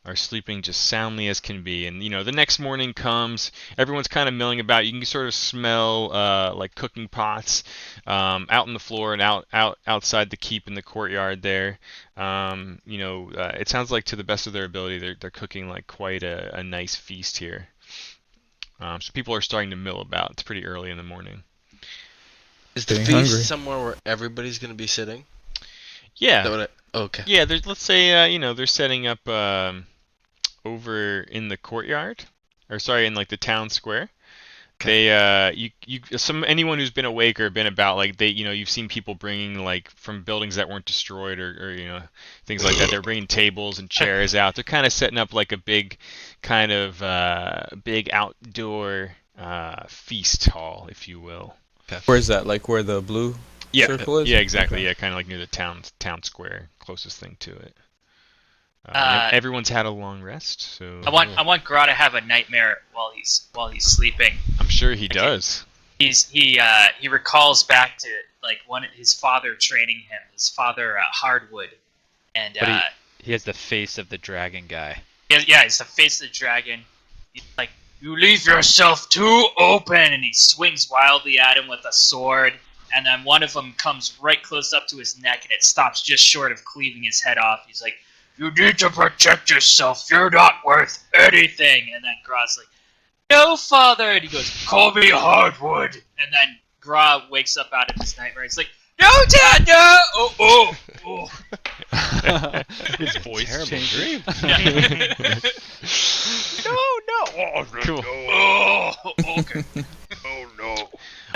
are sleeping just soundly as can be. And the next morning comes, everyone's kind of milling about. You can sort of smell like cooking pots out on the floor and outside the keep in the courtyard there. It sounds like to the best of their ability, they're cooking like quite a nice feast here. So people are starting to mill about. It's pretty early in the morning. Is the Getting feast hungry. somewhere where everybody's gonna be sitting? Yeah. Is that what okay. Yeah, let's say they're setting up over in the courtyard, or sorry, in like the town square. Okay. They anyone who's been awake or been about, like, you've seen people bringing, like, from buildings that weren't destroyed or things like that. They're bringing tables and chairs out. They're kind of setting up like a big kind of big outdoor feast hall, if you will. Where's that? Like where the blue Yeah, circle is? yeah, exactly. Okay. Yeah, kind of like near the town square, closest thing to it. And everyone's had a long rest, so I want Gra to have a nightmare while he's sleeping. I'm sure he does. He recalls back to like his father training him, his father Hardwood, and But he has the face of the dragon guy. yeah, he's the face of the dragon. He's like, "You leave yourself too open," and he swings wildly at him with a sword. And then one of them comes right close up to his neck, and it stops just short of cleaving his head off. He's like, "You need to protect yourself. You're not worth anything." And then Gra's like, "No, father." And he goes, "Call me Hardwood." And then Gra wakes up out of his nightmare. He's like, "No, Dad, no!" Oh. His voice Terrible changes. dream. Cool. Oh, okay. Oh no.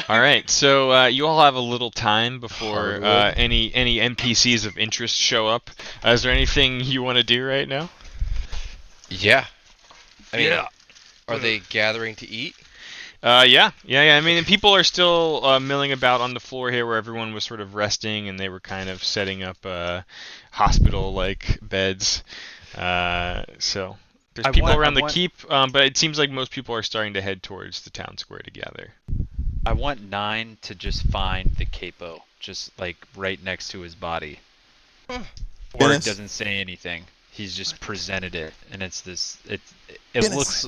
All right, so you all have a little time before Hardwood. any NPCs of interest show up. Is there anything you want to do right now? Yeah. I mean, Yeah. are they gathering to eat? Yeah. I mean, people are still milling about on the floor here, where everyone was sort of resting, and they were kind of setting up hospital-like beds. So there's people around the keep, but it seems like most people are starting to head towards the town square to gather. I want 9 to just find the capo, just like right next to his body. Or Greenest. doesn't say anything. He's just presented it, and it's this. It Greenest. looks.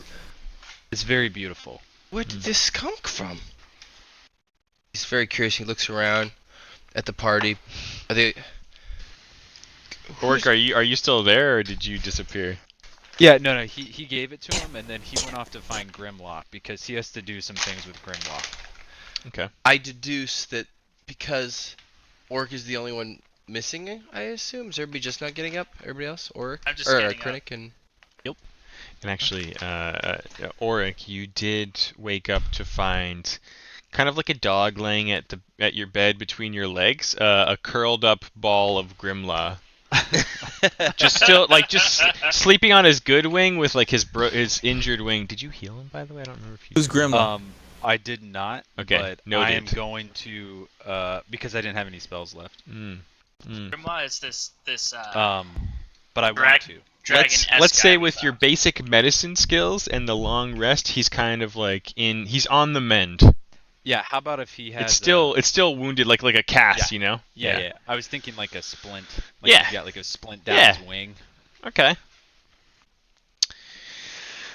It's very beautiful. Where did this skunk from? He's very curious. He looks around at the party. Are they? Orc, are you still there, or did you disappear? Yeah, no. He gave it to him, and then he went off to find Grimlock because he has to do some things with Grimlock. Okay. I deduce that because Orc is the only one missing it, I assume. Is everybody just not getting up? Everybody else? Orc? I'm just or getting up. Krennic and... And actually, Auric, you did wake up to find kind of like a dog laying at your bed between your legs, a curled up ball of Grimlaw. just sleeping on his good wing with like his injured wing. Did you heal him, by the way? I don't remember if you Who's did. Grimlock? I did not. Okay, But noted. I am going to because I didn't have any spells left. Grimlaw is this But I want to. dragon-esque Let's say guy we with your found. basic medicine skills and the long rest, he's kind of like he's on the mend. Yeah. How about if he has? It's still wounded, like a cast, Yeah. you know? Yeah. I was thinking like a splint. Like Yeah. He's got like a splint down Yeah. his wing. Okay.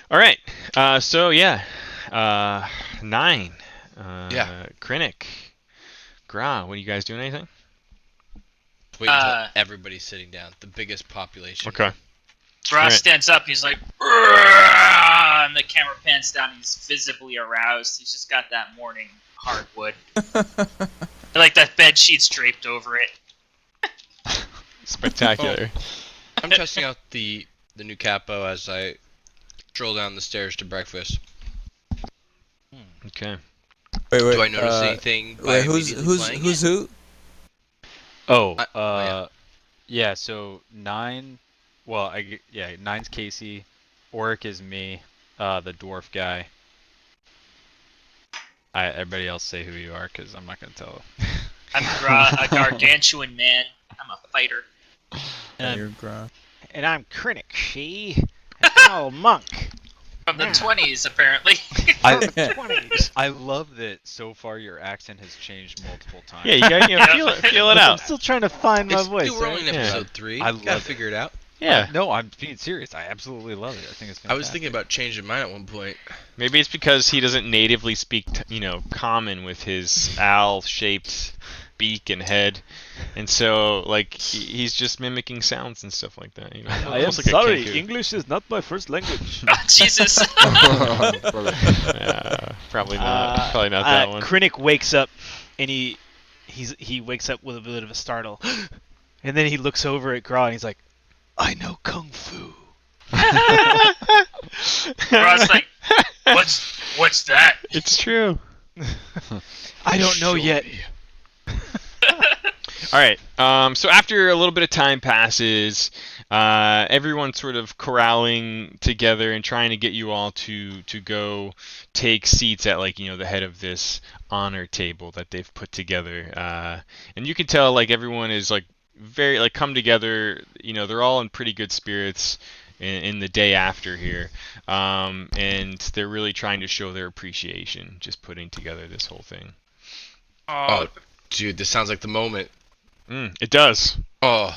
All right. So yeah, 9. Yeah. Krennic, Gra, what are you guys doing? Anything? Wait until everybody's sitting down. The biggest population. Okay. Gra Alright. stands up and he's like, "Rrrr!" And the camera pans down and he's visibly aroused. He's just got that morning hardwood. Like that bed sheet's draped over it. Spectacular. I'm testing out the new capo as I stroll down the stairs to breakfast. Okay. Wait. Do I notice anything by Wait, who's immediately playing who's it? who? Yeah. So 9. Well, 9's Casey. Oric is me. The dwarf guy. Everybody else say who you are, because I'm not gonna tell. I'm Gra, a gargantuan man. I'm a fighter. You're Gra. And I'm Krennic, she. Oh, monk. From the 20s, apparently. I love that so far your accent has changed multiple times. Yeah, you got feel it I'm out. still trying to find my voice. We're only in right? episode 3. I Gotta love figure it out. Yeah. No, I'm being serious. I absolutely love it. I think it's fantastic. I was thinking about changing mine at one point. Maybe it's because he doesn't natively speak, common with his owl-shaped beak and head, and so like he's just mimicking sounds and stuff like that. I am almost like a sorry, Kenku. English is not my first language. Oh, Jesus. Probably not. Probably not that one. Krennic wakes up, and he wakes up with a bit of a startle, and then he looks over at Gra and he's like, "I know kung fu." Rod's like, what's that? It's true. I don't know yet. All right. So after a little bit of time passes, everyone's sort of corralling together and trying to get you all to go take seats at the head of this honor table that they've put together. And you can tell everyone is very come together. They're all in pretty good spirits in the day after here, and they're really trying to show their appreciation, just putting together this whole thing. Oh, dude, this sounds like the moment. It does. Oh,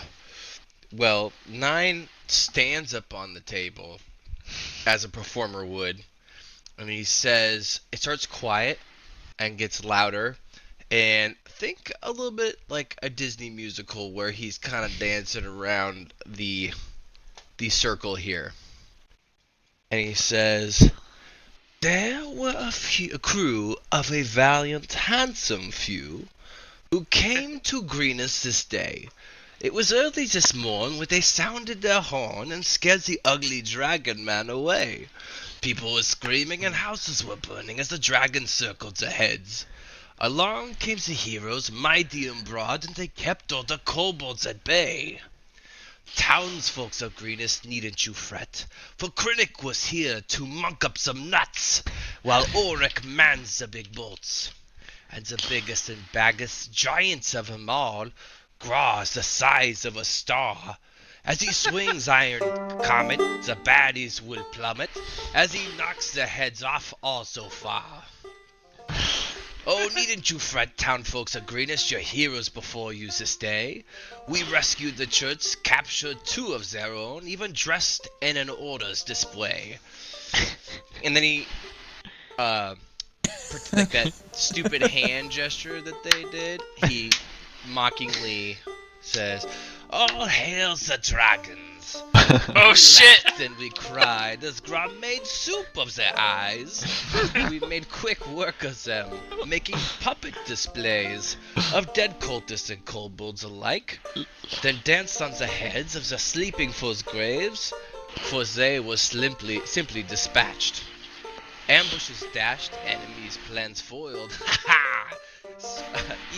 well, 9 stands up on the table, as a performer would, and he says, it starts quiet and gets louder, and think a little bit like a Disney musical where he's kind of dancing around the circle here. And he says, there were a crew of a valiant, handsome few who came to Greenest this day. It was early this morn when they sounded their horn and scared the ugly dragon man away. People were screaming and houses were burning as the dragon circled their heads. Along came the heroes, mighty and broad, and they kept all the kobolds at bay. Townsfolks of Greenest, needn't you fret, for Krennic was here to monk up some nuts, while Ulrich mans the big bolts. And the biggest and baggest giants of 'em all, Gra's the size of a star. As he swings iron comet, the baddies will plummet, as he knocks their heads off all so far. Oh, needn't you fret, townfolks of Greenest, your heroes before you this day. We rescued the church, captured 2 of their own, even dressed in an orders display. And then he, like that stupid hand gesture that they did, he mockingly says, all hail the dragons. Oh, shit. We laughed and we cried as Gra made soup of their eyes. We made quick work of them, making puppet displays of dead cultists and kobolds alike, then danced on the heads of the sleeping foes' graves, for they were simply dispatched. Ambushes dashed, enemies' plans foiled. Ha ha!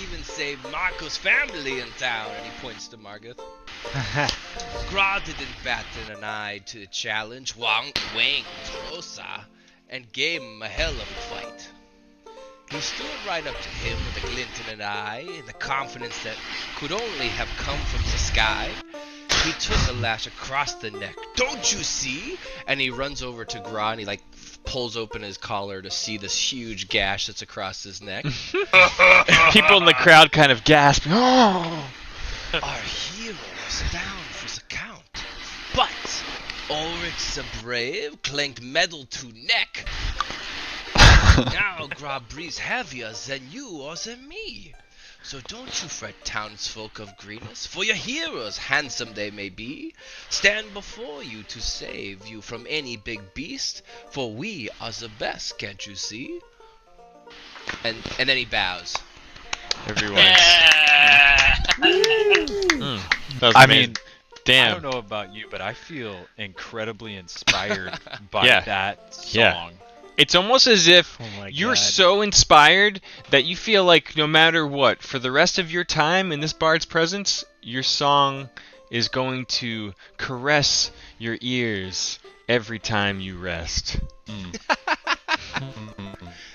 Even saved Marco's family in town, and he points to Margith. Gra didn't bat an eye to the challenge, wanged closer, and gave him a hell of a fight. He stood right up to him with a glint in an eye, and the confidence that could only have come from the sky. He took a lash across the neck. Don't you see? And he runs over to Gra, and he pulls open his collar to see this huge gash that's across his neck. People in the crowd kind of gasp. Oh! Our hero was down for the count, but Ulrich the Brave clanked metal to neck. Now Gra breathes heavier than you or than me. So don't you fret, townsfolk of Greenest, for your heroes, handsome they may be, stand before you to save you from any big beast, for we are the best, can't you see? And then he bows. Everyone. Yeah. That was I amazing. mean, Damn. I don't know about you, but I feel incredibly inspired by Yeah. that song. Yeah. It's almost as if Oh my you're God. so inspired that you feel like no matter what, for the rest of your time in this bard's presence, your song is going to caress your ears every time you rest.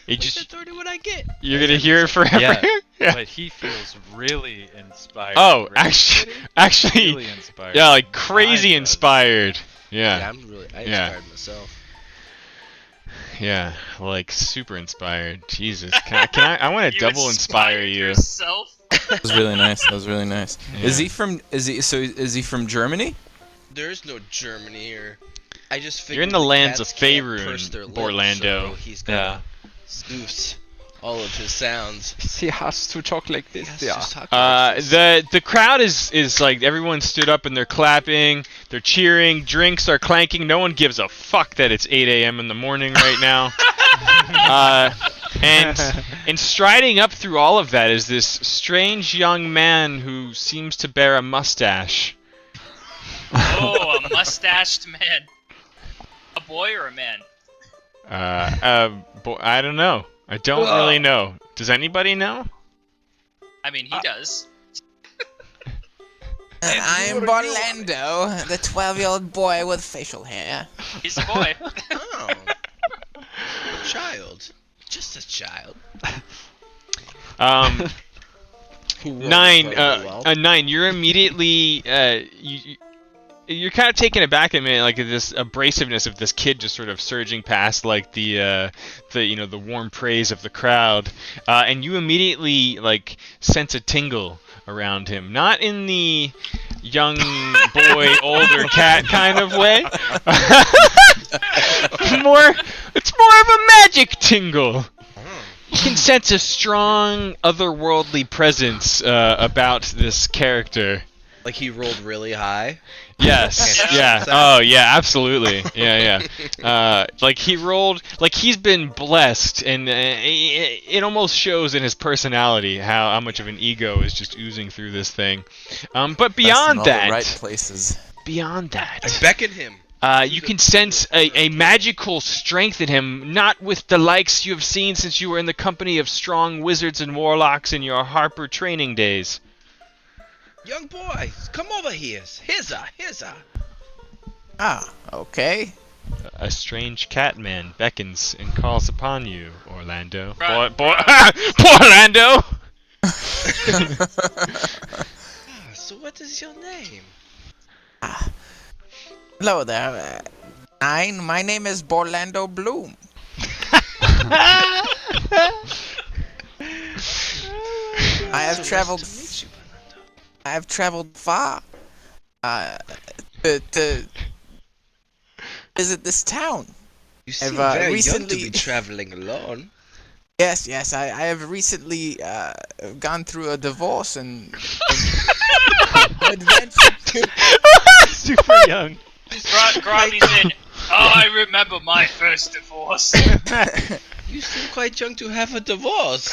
It That's just already what I get. you're gonna hear it forever. Yeah. Yeah. But he feels really inspired. Oh, really, actually, really inspired. yeah, like crazy Mine does. inspired. Yeah, Yeah. I Yeah. inspired myself. Yeah, like super inspired. Jesus, can I? I want to You double inspire inspired you. yourself? That was really nice. That was really nice. Yeah. Is he from Germany? There's no Germany or. I just figured You're in the lands of cats can't purse Faerun, their lips, Orlando. so he's gonna Zeus all of his sounds. He has to talk like He this. has to Yeah. just talk like this. The crowd is like everyone stood up and they're clapping, they're cheering, drinks are clanking. No one gives a fuck that it's 8 a.m. in the morning right now. And striding up through all of that is this strange young man who seems to bear a mustache. Oh, a mustached man. A boy or a man? I don't know. I don't really know. Does anybody know? I mean, he does. I'm Orlando, the 12-year-old boy with facial hair. He's a boy. Oh, a child, just a child. Who rolled Nine. incredibly well. 9. You're immediately. You're kind of taken aback a minute, like this abrasiveness of this kid just sort of surging past, like the warm praise of the crowd, and you immediately like sense a tingle around him, not in the young boy, older cat kind of way. It's more of a magic tingle. You can sense a strong, otherworldly presence about this character. Like he rolled really high. Yes. Okay. Yeah. Oh, yeah. Absolutely. Yeah. Like he rolled. Like he's been blessed, and it almost shows in his personality how much of an ego is just oozing through this thing. But beyond that, the right places. beyond I that, beckon him. you can sense a magical strength in him, not with the likes you have seen since you were in the company of strong wizards and warlocks in your Harper training days. Young boy, come over here. Here's a. Ah, okay. A strange cat man beckons and calls upon you, Orlando. Right. Boy, Orlando! So what is your name? Hello there. My name is Orlando Bloom. I have traveled. Nice to meet you, Orlando. I have traveled far. To visit this town. You seem I've, very young to recently- be traveling alone. Yes. I have recently gone through a divorce and adventure. Super young. Groggy's in. Oh, I remember my first divorce. You seem quite young to have a divorce.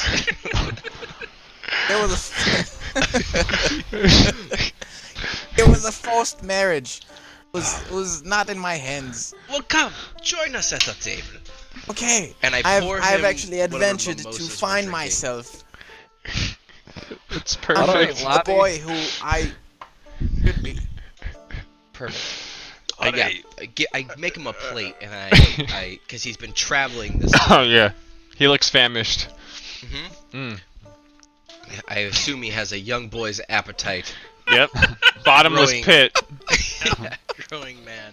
It was a forced marriage. It was not in my hands. Well, come, join us at the table. Okay. And I pour I've him actually whatever adventured to mimosas we're find drinking. myself It's a perfect. a boy who I should be. Perfect. Alright. I make him a plate, and I, because he's been traveling this. Oh, yeah. He looks famished. Mhm. I assume he has a young boy's appetite. Yep. Bottomless Growing. pit. Yeah, growing man.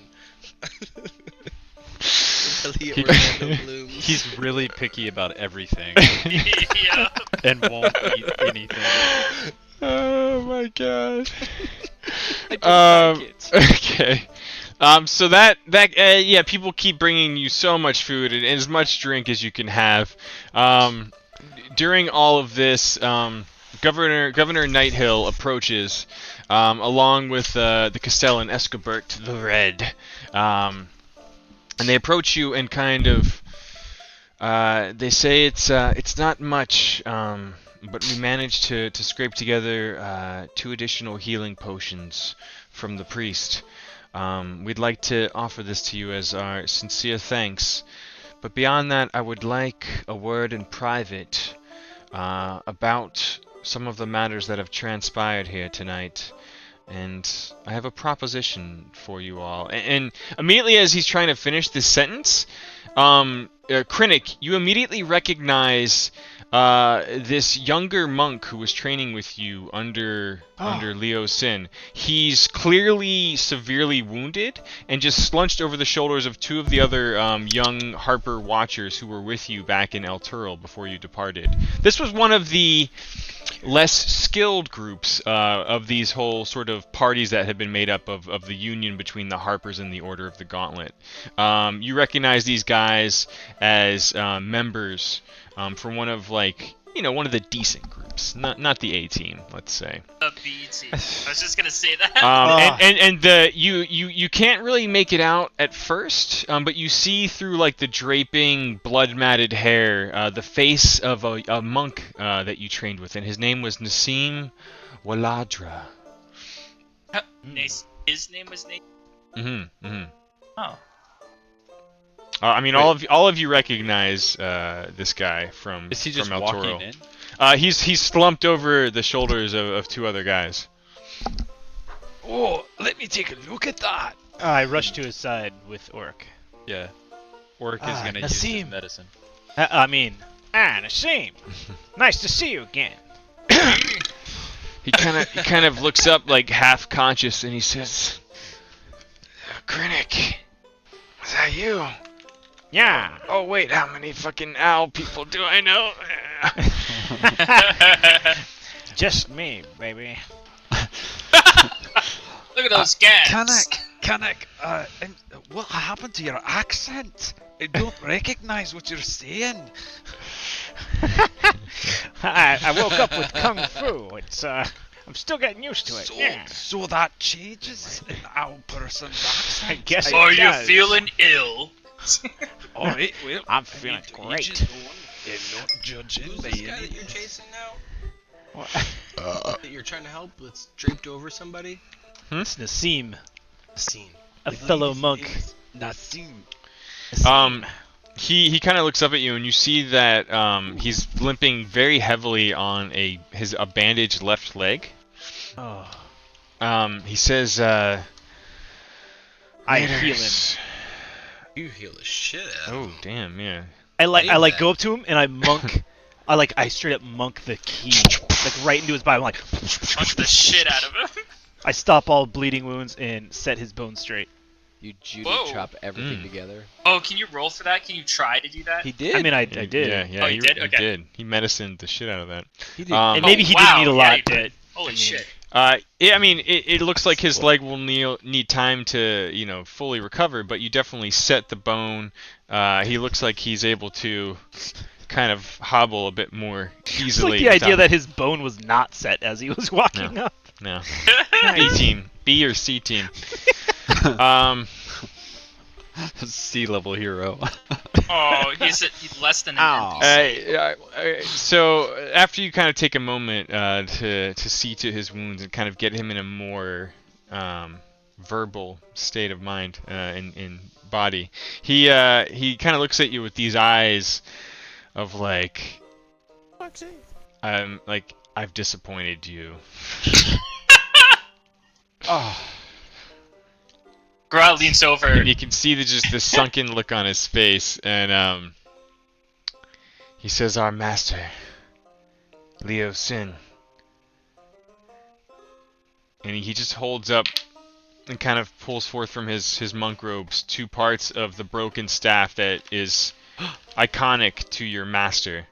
Until he Orlando blooms. He's really picky about everything Yeah. and won't eat anything. Oh my god. I don't like it. Okay. So yeah, people keep bringing you so much food and as much drink as you can have. During all of this, Governor Nighthill approaches, along with the Castellan Escobert the Red, and they approach you and kind of, they say it's not much, but we managed to scrape together 2 additional healing potions from the priest. We'd like to offer this to you as our sincere thanks. But beyond that, I would like a word in private about some of the matters that have transpired here tonight. And I have a proposition for you all. And immediately as he's trying to finish this sentence, Krennic, you immediately recognize this younger monk who was training with you under Leo Sin. He's clearly severely wounded and just slunched over the shoulders of two of the other young Harper Watchers who were with you back in El Turil before you departed. This was one of the less skilled groups of these whole sort of parties that had been made up of the union between the Harpers and the Order of the Gauntlet. You recognize these guys as members from one of one of the decent groups, not the A team, let's say. The B team. I was just gonna say that. And you can't really make it out at first, but you see through like the draping, blood-matted hair, the face of a monk that you trained with, and his name was Nassim Waladra. His name was Nate. Oh. I mean, all of you recognize this guy from Is he just from El walking Toro. in? He's slumped over the shoulders of two other guys. Oh, let me take a look at that. I rush to his side with Orc. Yeah. Orc is gonna use his Nassim. medicine. Nassim. Nice to see you again. He kind of looks up like half conscious and he says, "Krennic, is that you?" Yeah. Oh wait, how many fucking owl people do I know? Just me, baby. Look at those guys. Canuck, what happened to your accent? I don't recognize what you're saying. I woke up with Kung Fu. It's I'm still getting used to it. So that changes an owl person's accent. I guess Are it you does. feeling ill? Alright, well, I'm feeling great. You're not judging Who's by this guy any... that you're chasing now? What? That you're trying to help that's draped over somebody? It's Nassim, Scene. a fellow monk. Nassim. He kind of looks up at you and you see that he's limping very heavily on a bandaged left leg. Oh, He says, I heal him. You heal the shit out of Oh him. damn, yeah. I go up to him and I monk. I straight up monk the key, like right into his body. I'm like, Punch the shit out of him. I stop all bleeding wounds and set his bones straight. You judo Whoa. chop everything Mm. together. Oh, can you roll for that? Can you try to do that? He did. I mean, I did. Yeah, Oh, you he did? he Okay. did. He medicined the shit out of that. He did. And maybe he wow, didn't need a yeah, lot, he did. but Holy I mean, shit. Yeah, I mean, it looks like his leg will need time to, fully recover, but you definitely set the bone. He looks like he's able to kind of hobble a bit more it's easily. like the idea without- that his bone was not set as he was walking up. No. B team. B or C team. Sea level hero. Oh, he's less than an Ow. NPC. So after you kind of take a moment to see to his wounds and kind of get him in a more verbal state of mind in body, he kind of looks at you with these eyes of like I've disappointed you. Grot leans over. And you can see just the sunken look on his face, and he says, "Our master, Leo Sin." And he just holds up and kind of pulls forth from his monk robes two parts of the broken staff that is iconic to your master.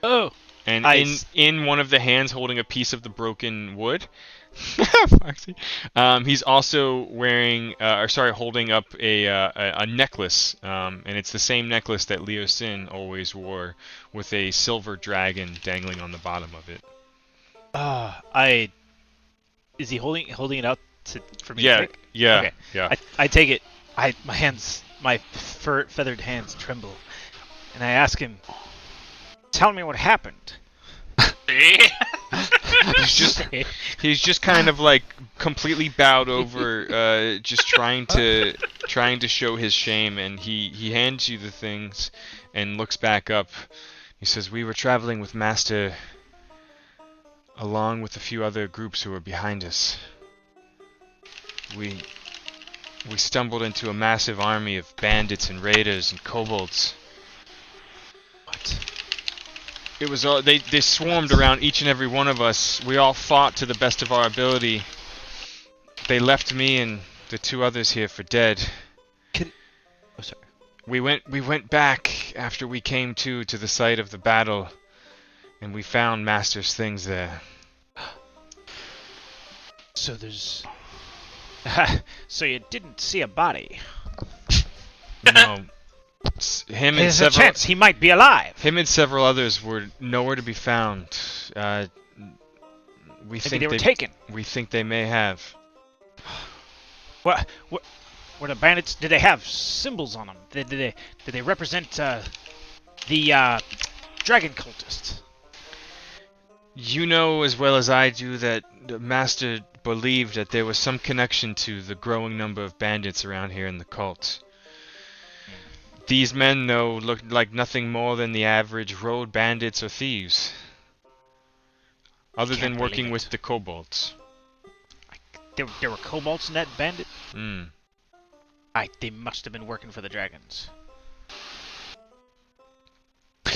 Oh, And Nice. in one of the hands holding a piece of the broken wood, Foxy, he's also wearing, holding up a necklace, and it's the same necklace that Leo Sin always wore, with a silver dragon dangling on the bottom of it. Is he holding it out for me to Yeah, take? yeah, Okay. yeah. I take it. My feathered hands tremble, and I ask him, "Tell me what happened." See? He's just kind of like completely bowed over, just trying to show his shame, and he hands you the things and looks back up. He says, "We were traveling with Master along with a few other groups who were behind us. We stumbled into a massive army of bandits and raiders and kobolds. What? it was all they swarmed around each and every one of us. We all fought to the best of our ability. They left me and the 2 others here for dead. Oh, sorry. We went back after we came to the site of the battle, and we found Master's things there. So there's. So you didn't see a body. No, him and There's a several chance he might be alive. him and several others were nowhere to be found. We Maybe think they were taken. We think they may have. What? Were the bandits? Did they have symbols on them? Did they represent the dragon cultists? You know as well as I do that the Master believed that there was some connection to the growing number of bandits around here in the cult. These men, though, looked like nothing more than the average road bandits or thieves. Other than working with the kobolds. There were kobolds in that bandit? Hmm. They must have been working for the dragons.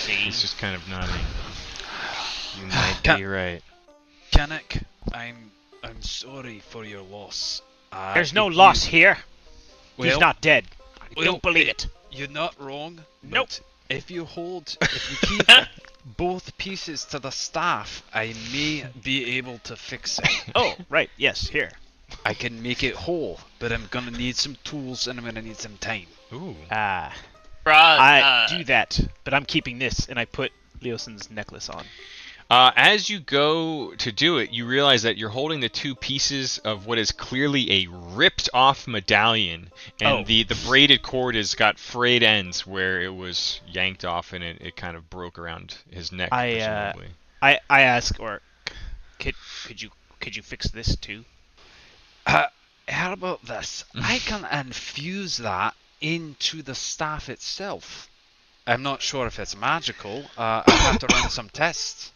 He's just kind of nodding. You might be right. Kanik, I'm sorry for your loss. There's no if loss you- here. He's Well- not dead. I well, don't believe it. You're not wrong. Nope. But if you keep both pieces to the staff, I may be able to fix it. Oh, right. Yes, here. I can make it whole, but I'm gonna need some tools and I'm gonna need some time. Ooh. I do that, but I'm keeping this, and I put Leoson's necklace on. As you go to do it, you realize that you're holding the 2 pieces of what is clearly a ripped-off medallion, and the braided cord has got frayed ends where it was yanked off, and it kind of broke around his neck. Presumably. I ask, or could you fix this too? How about this? I can infuse that into the staff itself. I'm not sure if it's magical. I have to run some tests.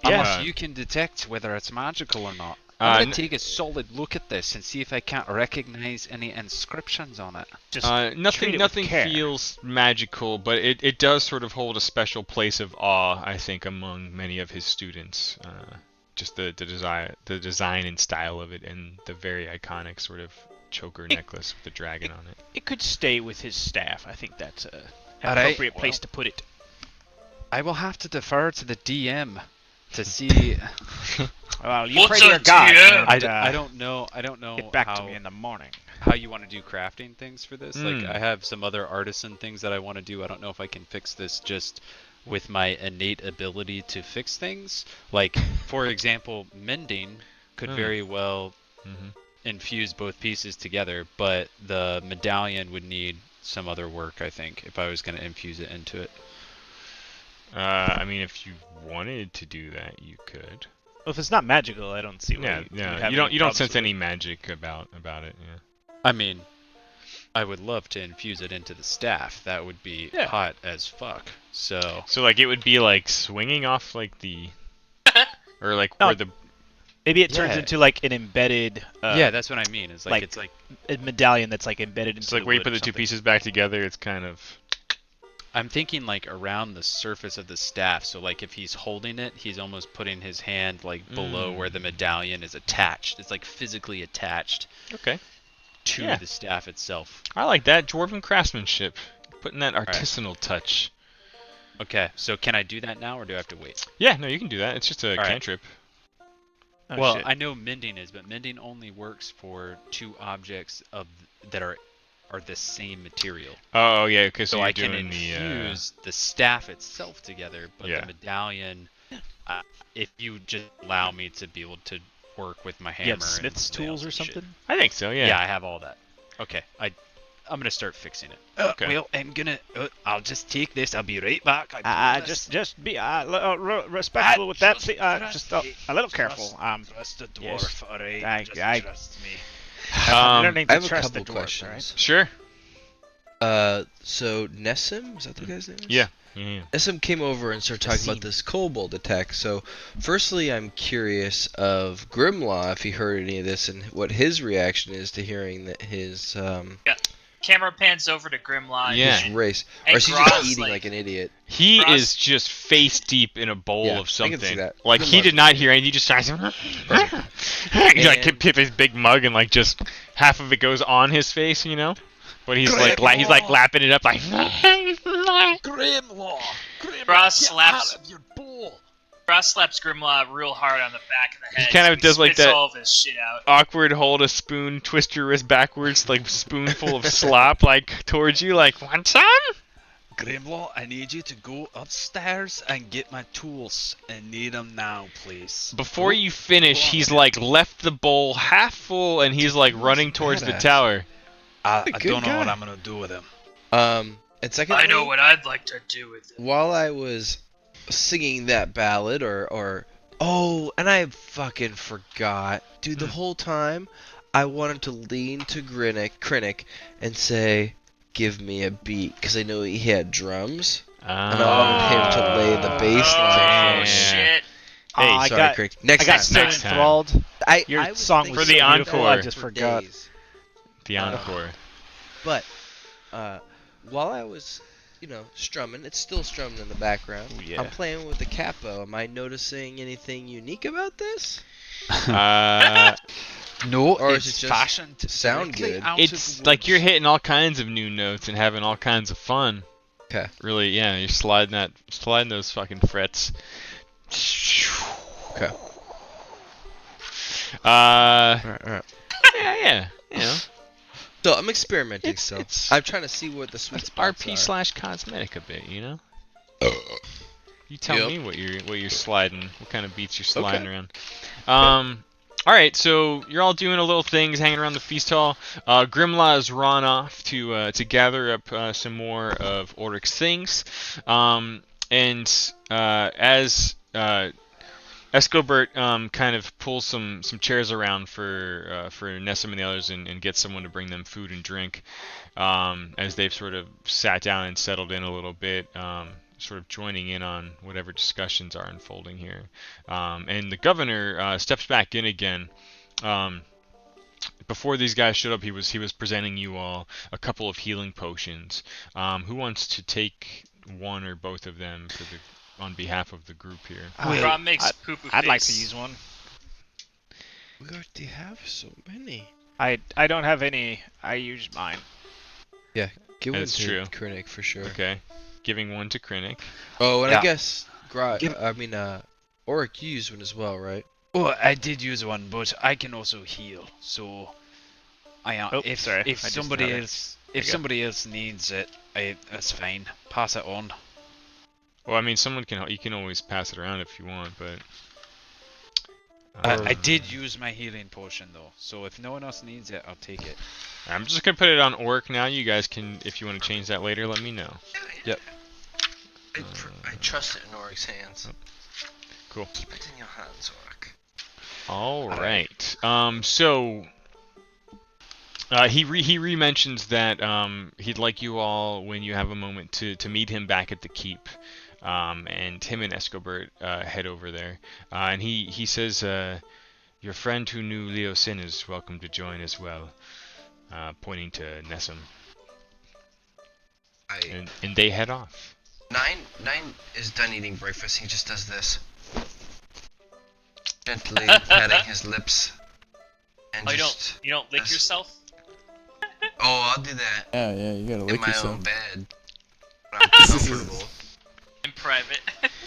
Unless you can detect whether it's magical or not. I'm gonna take a solid look at this and see if I can't recognize any inscriptions on it. Just nothing feels magical, but it does sort of hold a special place of awe, I think, among many of his students. Just the design and style of it, and the very iconic sort of choker necklace with the dragon on it. It could stay with his staff. I think that's an Alright, appropriate place to put it. I will have to defer to the DM to see. Well, you What's pray to your a god. DM? And, I don't know. I don't know get back how, to me in the morning. how you want to do crafting things for this. Like, Mm. I have some other artisan things that I want to do. I don't know if I can fix this just with my innate ability to fix things. Like, for example, mending could very well infuse both pieces together, but the medallion would need some other work, I think, if I was going to infuse it into it. I mean, if you wanted to do that, you could. Well, if it's not magical, I don't see why. Yeah. You don't sense any magic about it. Yeah. I mean, I would love to infuse it into the staff. That would be hot as fuck. So like it would be like swinging off like the, or like No. where the. Maybe it turns Yeah. into like an embedded. yeah, that's what I mean. It's like, like- it's like a medallion that's like embedded into. It's like the where you wood put or the 2 something. pieces back together. It's kind of. I'm thinking like around the surface of the staff. So like if he's holding it, he's almost putting his hand like below where the medallion is attached. It's like physically attached Okay. to Yeah. the staff itself. I like that dwarven craftsmanship, putting that artisanal touch. Okay, so can I do that now or do I have to wait? Yeah, no, you can do that. It's just a Alright. cantrip. Oh, well, shit. I know mending is, but mending only works for 2 objects that are the same material. Oh yeah, okay. So So you're I can doing the. infuse the staff itself together, but Yeah. the medallion, if you just allow me to be able to work with my hammer You have and Smith's nails tools or and shit. something? I think so. Yeah. Yeah, I have all that. Okay, I'm gonna start fixing it. Okay. Well, I'm gonna. I'll just take this. I'll be right back. I promise. just be respectful with that. Trust Just me. a little careful. Trust the yes. dwarf, alright? I- Trust me. I'm learning I to have a trust couple the dwarves, questions. Sure. So Nessim, is that the guy's name? Yeah. Yeah. Nessim came over and started talking about this kobold attack. So, firstly, I'm curious of Grimlaw if he heard any of this and what his reaction is to hearing that his camera pans over to Grimlaw. Yeah. Just race. And Or is he just Groz, eating like- like an idiot? He Frost- is just face deep in a bowl Yeah, of I can see something. that. Like he Grimlaw's did not just- hear anything. He just starts. He like And- tip his big mug and like just half of it goes on his face, you know. But he's like he's like lapping it up like. Grimlaw! Frost get slaps- out of your bowl! Frost slaps Grimlaw real hard on the back of the head. kind of so does like spits that- all of his shit out. Awkward, hold a spoon, twist your wrist backwards, like spoonful of slop, like towards you, like want some? Grimlaw, I need you to go upstairs and get my tools. I need them now, please. Before Go- you finish, go on he's ahead. like left the bowl half full, and he's like running towards the badass. tower. I good don't know what guy. I'm gonna do with him. And secondly, I know what I'd like to do with it. while I was singing that ballad, oh, and I fucking forgot, dude. The whole time, I wanted to lean to Krennic and say, "Give me a beat," because I knew he had drums, and I wanted him to lay the bass Oh line. shit! Hey, I Sorry, got, Krennic. I Next got time. so Next time. enthralled. Your I was song thinking For the so beautiful, I encore. just for forgot. days. The encore. But while I was, strumming, it's still strumming in the background. Ooh, yeah. I'm playing with the capo. Am I noticing anything unique about this? No, Or is it's it just fashioned to sound directly good? out It's of like you're woods. hitting all kinds of new notes and having all kinds of fun. Okay. Really, yeah, you're sliding those fucking frets. Okay. Uh, All right. yeah, you know, So I'm experimenting. It's- So it's- I'm trying to see what the sweet it's spots RP are. slash cosmetic a bit, you know. You tell Yep. me what you're sliding, what kind of beats you're sliding around. All right, so you're all doing a little things, hanging around the feast hall. Grimlaw has run off to gather up some more of Oric's things, and as Escobert kind of pulls some chairs around for Nessim and the others and gets someone to bring them food and drink, as they've sort of sat down and settled in a little bit. Sort of joining in on whatever discussions are unfolding here. And the governor steps back in again. Before these guys showed up, he was presenting you all a couple of healing potions. Who wants to take one or both of them on behalf of the group here? Rob makes poo-poo I'd like to face. use one. We already have so many. I don't have any. I use mine. Give one That's to true. Krennic for sure. Okay, giving one to Krennic. Oh, and Yeah. I guess Oric, you used one as well, right? Oh, I did use one, but I can also heal. So, Oh, if sorry, I if just somebody had it. else There you go. somebody else needs it, that's fine. Pass it on. Well, I mean, you can always pass it around if you want, but. I did use my healing potion though, so if no one else needs it, I'll take it. I'm just gonna put it on Oric now. You guys can, if you want to change that later, let me know. I trust it in Oric's hands. Cool. Keep it in your hands, Oric. All right. So he re-mentions that he'd like you all, when you have a moment, to meet him back at the keep. And him and Escobert head over there. And he says, your friend who knew Leo Sin is welcome to join as well. Pointing to Nessim. And they head off. Nine is done eating breakfast. He just does this, gently patting his lips, and Oh, just. you don't lick Yes. yourself? Oh, I'll do that Yeah, you gotta in lick my yourself. own bed. When I'm comfortable. In private.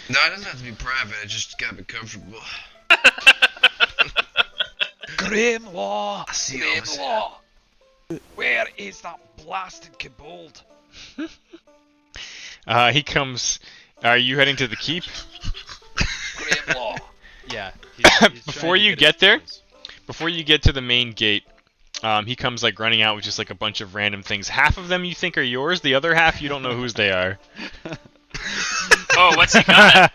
No, it doesn't have to be private. I just gotta be comfortable. Grimlaw! I see all this. Grimlaw! Where is that blasted kobold? He comes. Are you heading to the keep? Grimlaw! Yeah. Before you get there, before you get to the main gate, he comes like running out with just like a bunch of random things. Half of them you think are yours, the other half you don't know whose they are. Oh, what's he got?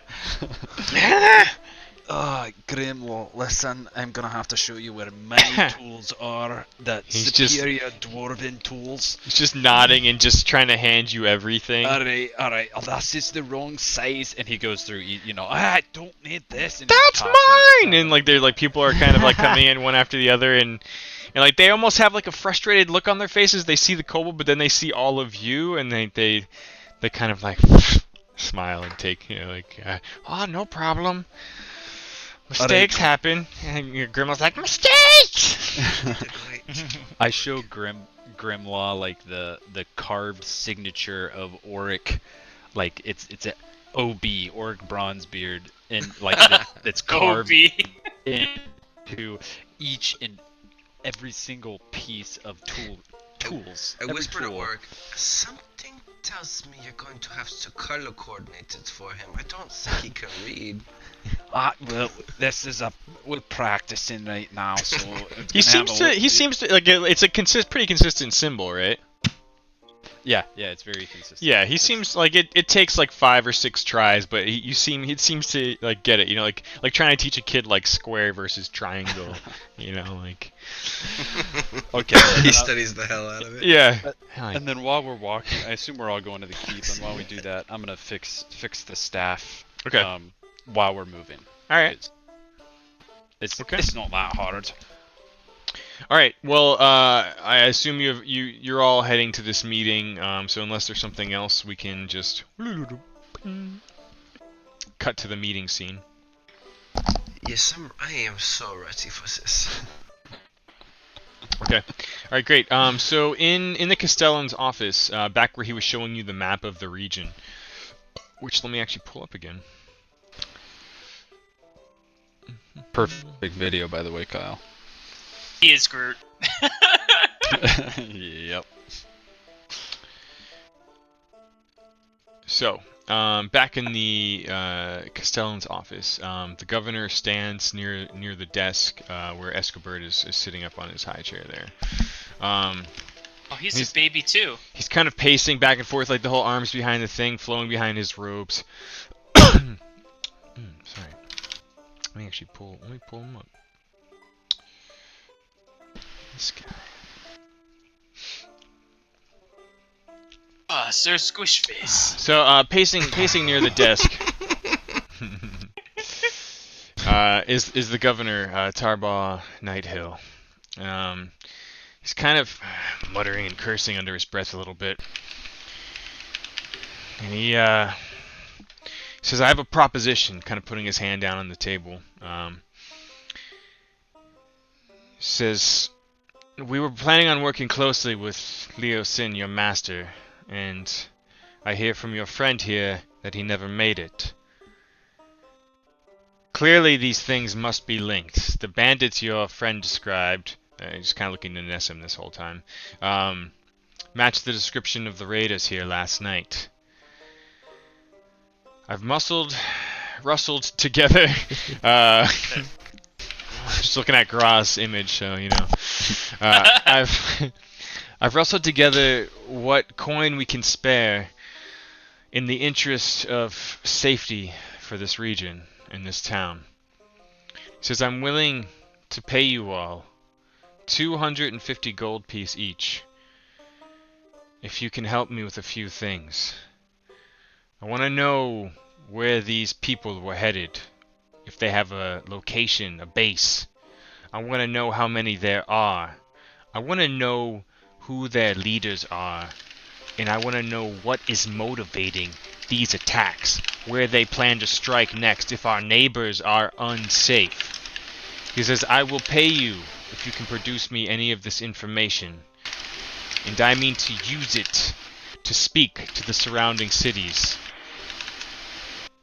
Grimlaw, listen, I'm gonna have to show you where my tools are. The He's just- superior dwarven tools. He's just nodding and just trying to hand you everything. Alright, oh, this is the wrong size. And he goes through, I don't need this. And That's he passes mine! And like they're like people are kind of like coming in one after the other, and and like they almost have like a frustrated look on their faces. They see the kobold, but then they see all of you, and they kind of like smile and take, like, oh, no problem. Mistakes happen. And your Grimlaw's like, mistakes! I show Grimlaw like the carved signature of Auric, like it's a OB, Auric Bronzebeard, and like that's carved into each and every single piece of tools. I every whisper to tool. Orc, something tells me you're going to have to color coordinate it for him. I don't think he can read. Well, we're practicing right now, so He seems to like it's a pretty consistent symbol, right? Yeah, it's very consistent. Yeah, he seems like it takes like 5 or 6 tries, but he seems to like get it, like trying to teach a kid like square versus triangle, like. Okay. He studies the hell out of it. Yeah. And then while we're walking, I assume we're all going to the keep, and while we do that, I'm gonna fix the staff. Okay. While we're moving. All right. It's it's not that hard. All right. Well, I assume you're all heading to this meeting. So unless there's something else, we can just cut to the meeting scene. Yes, I am so ready for this. Okay. All right. Great. So in the Castellan's office, back where he was showing you the map of the region, which let me actually pull up again. Perfect video, by the way, Kyle. He is Groot. Yep. So, back in the Castellan's office, the governor stands near the desk where Escobert is sitting up on his high chair there. Oh, he's a baby too. He's kind of pacing back and forth, like the whole arms behind the thing, flowing behind his robes. Sorry. Let me pull him up. This guy. Sir Squishface. So, pacing near the desk is the governor, Tarbaugh Nighthill. He's kind of muttering and cursing under his breath a little bit, and he says, "I have a proposition." Kind of putting his hand down on the table. Says, "We were planning on working closely with Leo Sin, your master, and I hear from your friend here that he never made it. Clearly these things must be linked. The bandits your friend described," he's kind of looking at Nessim this whole time, "match the description of the raiders here last night. I've rustled together, just looking at Gra's image, so, I've rustled together what coin we can spare in the interest of safety for this region and this town. He says, I'm willing to pay you all 250 gold piece each if you can help me with a few things. I want to know where these people were headed, if they have a location, a base. I want to know how many there are. I want to know who their leaders are, and I want to know what is motivating these attacks, where they plan to strike next if our neighbors are unsafe. He says, I will pay you if you can produce me any of this information, and I mean to use it to speak to the surrounding cities.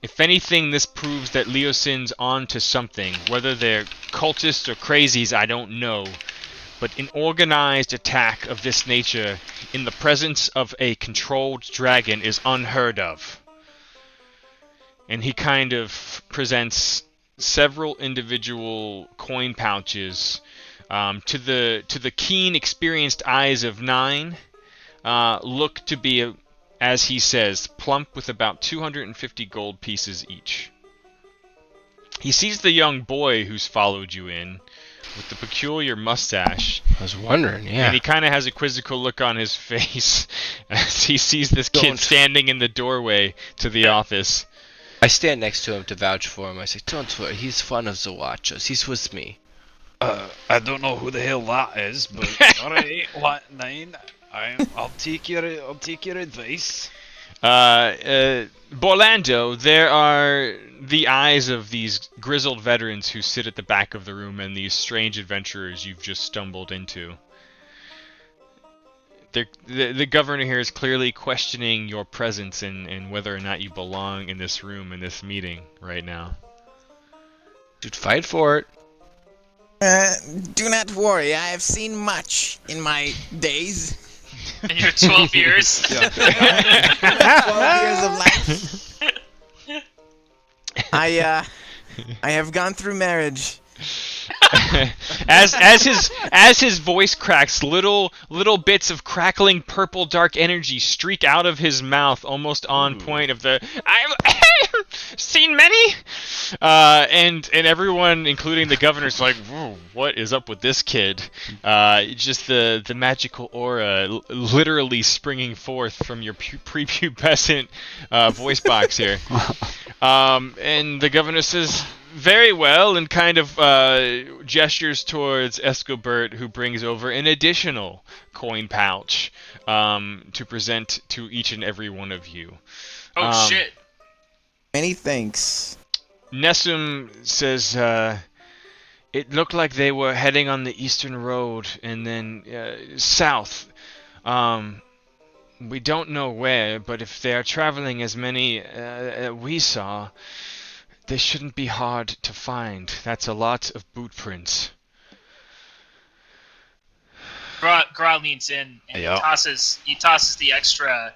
If anything, this proves that Leosin's on to something. Whether they're cultists or crazies, I don't know. But an organized attack of this nature in the presence of a controlled dragon is unheard of. And he kind of presents several individual coin pouches to the keen, experienced eyes of 9. Look to be, as he says, plump with about 250 gold pieces each. He sees the young boy who's followed you in, with the peculiar mustache. I was wondering, yeah. And he kind of has a quizzical look on his face as he sees this kid standing in the doorway to the office. I stand next to him to vouch for him. I say, don't worry, he's one of the Watchers. He's with me. I don't know who the hell that is, but alright, 9. I'll take your advice. Borlando, there are the eyes of these grizzled veterans who sit at the back of the room and these strange adventurers you've just stumbled into. The governor here is clearly questioning your presence and whether or not you belong in this room, in this meeting right now. Dude, fight for it. Do not worry, I have seen much in my days. In your 12 years. 12 years of life. I have gone through marriage. as his voice cracks, little bits of crackling purple dark energy streak out of his mouth, almost on point of the I've seen many, and everyone, including the governor's like, whoa, what is up with this kid? Just the magical aura literally springing forth from your prepubescent voice box here, and the governor says, very well, and kind of gestures towards Escobert, who brings over an additional coin pouch to present to each and every one of you. Oh shit. Many thanks. Nessum says, it looked like they were heading on the eastern road and then south. We don't know where, but if they are traveling as many we saw, they shouldn't be hard to find. That's a lot of boot prints. Gra leans in and he tosses the extra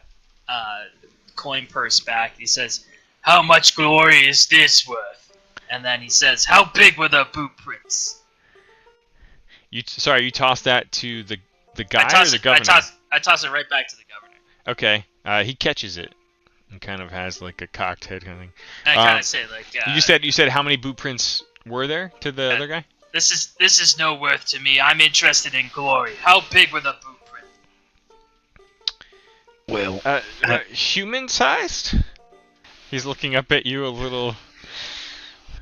coin purse back. He says, "How much glory is this worth?" And then he says, "How big were the boot prints?" You tossed that to the guy or the governor? I toss it right back to the governor. Okay. He catches it and kind of has like a cocked head kind of thing. And I kind of say like, you said how many boot prints were there to the other guy? This is no worth to me. I'm interested in glory. How big were the boot prints? Well, human sized? He's looking up at you a little.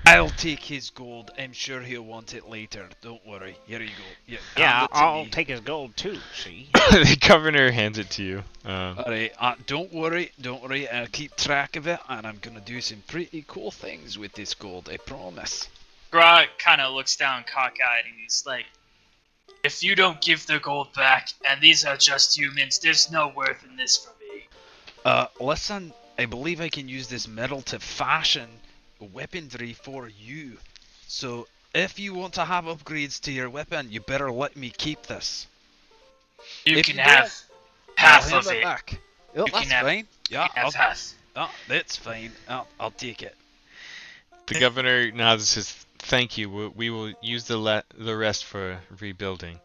I'll take his gold. I'm sure he'll want it later. Don't worry. Here you go. Yeah, I'll take his gold too, see? The governor hands it to you. Alright, don't worry. I'll keep track of it, and I'm gonna do some pretty cool things with this gold, I promise. Gra kind of looks down cockeyed and he's like, "If you don't give the gold back, and these are just humans, there's no worth in this for me." Listen, I believe I can use this metal to fashion weaponry for you. So, if you want to have upgrades to your weapon, you better let me keep this. You If can you have half of it. Back. Oh, You that's can have- fine. Yeah, Have half. that's fine. I'll take it. The governor nods and says, "Thank you. We will use the rest for rebuilding.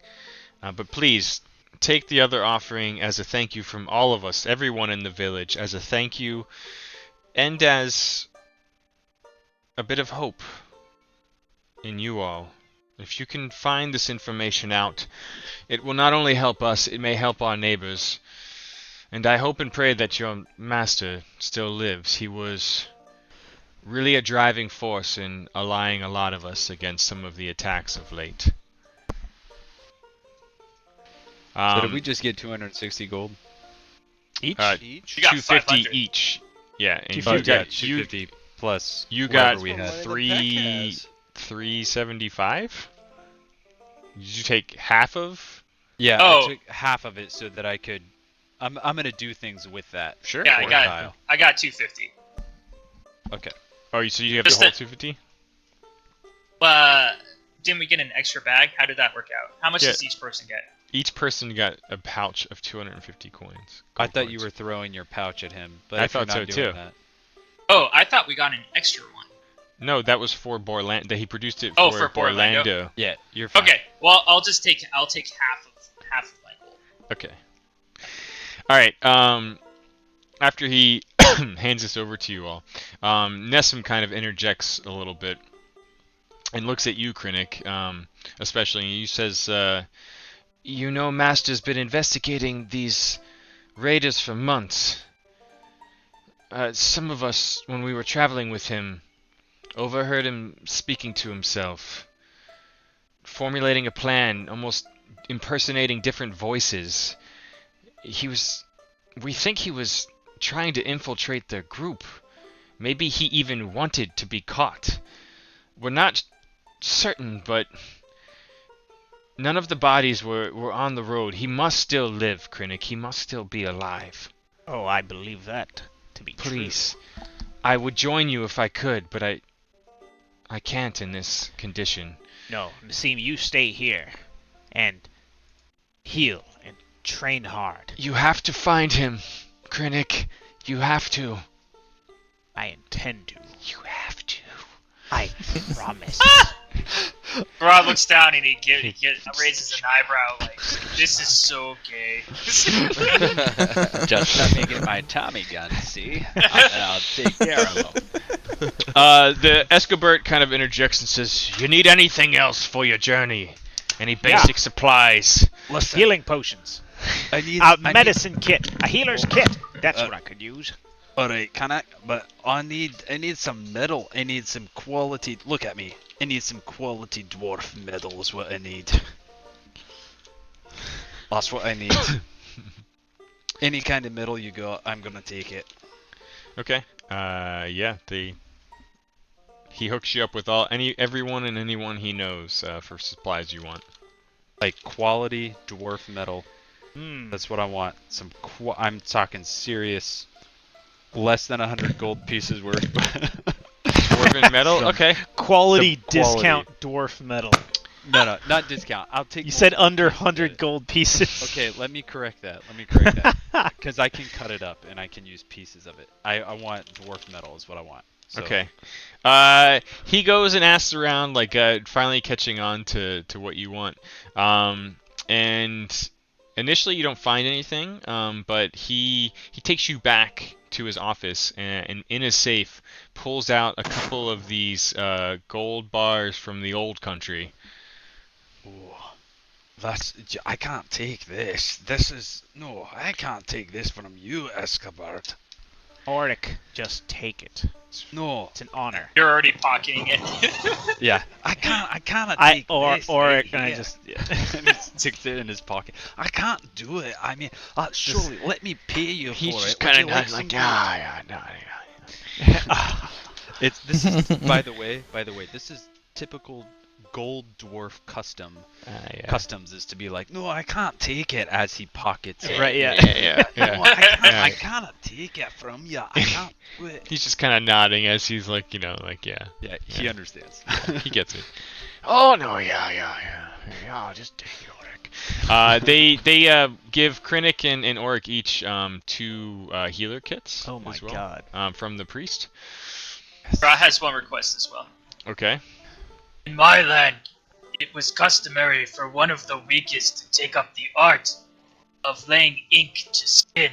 But please, take the other offering as a thank you from all of us, everyone in the village, as a thank you, and as a bit of hope in you all. If you can find this information out, it will not only help us, it may help our neighbors. And I hope and pray that your master still lives. He was really a driving force in allying a lot of us against some of the attacks of late." So did we just get 260 gold? Each? Each? You got 250 500. each. Yeah, and you 250, got 250 plus you whatever got we had. 375. Did you take half of? Yeah, Oh. I took half of it so that I could. I'm gonna do things with that. Sure. Yeah, Or- I got 250. Okay. Oh, so you have Just the whole that- 250? Didn't we get an extra bag? How did that work out? How much Yeah. does each person get? Each person got a pouch of 250 coins. I gold thought you coins. were throwing your pouch at him, but I if you're thought not so, doing too. that, Oh, I thought we got an extra one. No, that was for Borland. That he produced it Oh, for for Borlando. Borlando. yeah, you're fine. Okay, well I'll take half of my gold. Okay. All right. After he hands this over to you all, Nessum kind of interjects a little bit and looks at you, Krennic, especially. He says, "You know, Master's been investigating these raiders for months. Some of us, when we were traveling with him, overheard him speaking to himself. formulating a plan, almost impersonating different voices. We think he was trying to infiltrate the group. Maybe he even wanted to be caught. We're not certain, but none of the bodies were on the road. He must still live, Krennic. He must still be alive. Oh, I believe that to be Please. I would join you if I could, but I can't in this condition. true. No, Nassim, you stay here and heal and train hard. You have to find him, Krennic. You have to. I intend to. You have to. I promise. Rod looks down and he raises an eyebrow like, "This is so gay." Just let me get my Tommy gun, see? I'll take care of him. The Escobert kind of interjects and says, "You need anything else for your journey? Any basic supplies?" Listen. Healing potions. I need A medicine kit. A healer's kit. That's what I could use. Alright, but I need some metal. I need some quality. Look at me. I need some quality dwarf metal is what I need. That's what I need. Any kind of metal you got, I'm gonna take it. Okay. Yeah. He hooks you up with everyone and anyone he knows for supplies you want. Like quality dwarf metal. Hmm. That's what I want. I'm talking serious. Less than 100 gold pieces worth. Dwarven metal. Okay. Quality Some discount dwarf metal. No, not discount. I'll take. You said multiple under pieces of 100 it. gold pieces. Okay, let me correct that. Because I can cut it up and I can use pieces of it. I want dwarf metal is what I want. So. Okay. He goes and asks around, like finally catching on to what you want. And initially you don't find anything. But he takes you back to his office and in his safe pulls out a couple of these gold bars from the old country. Ooh, I can't take this. I can't take this from you, Escobar. Auric, just take it. No, It's an honor. You're already pocketing it. Yeah. I cannot take this. Auric, right and I here. just. And he sticks it in his pocket. I can't do it. I mean, surely let me pay you He's for just it. kind of Would you like nods some like, gold? yeah. This is by the way, this is typical gold dwarf custom. Yeah. Customs is to be like, no, I can't take it as he pockets it. Right, yeah. No, I Yeah. cannot take it from you. I can't do it. He's just kind of nodding as he's like, yeah. Yeah, he understands. He gets it. Oh no, yeah. Just take it, Auric. They give Krennic and Auric each 2 healer kits. Oh my as well, god. from the priest. Rod has one request as well. Okay. In my land, it was customary for one of the weakest to take up the art of laying ink to skin.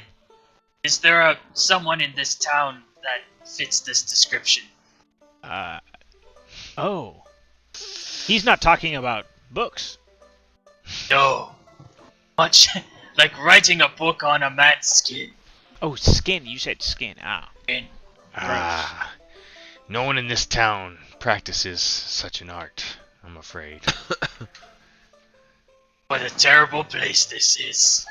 Is there someone in this town that fits this description? Oh. He's not talking about books. No. Much like writing a book on a man's skin. Oh, skin. You said skin. Ah. And No one in this town practices such an art, I'm afraid. what a terrible place this is.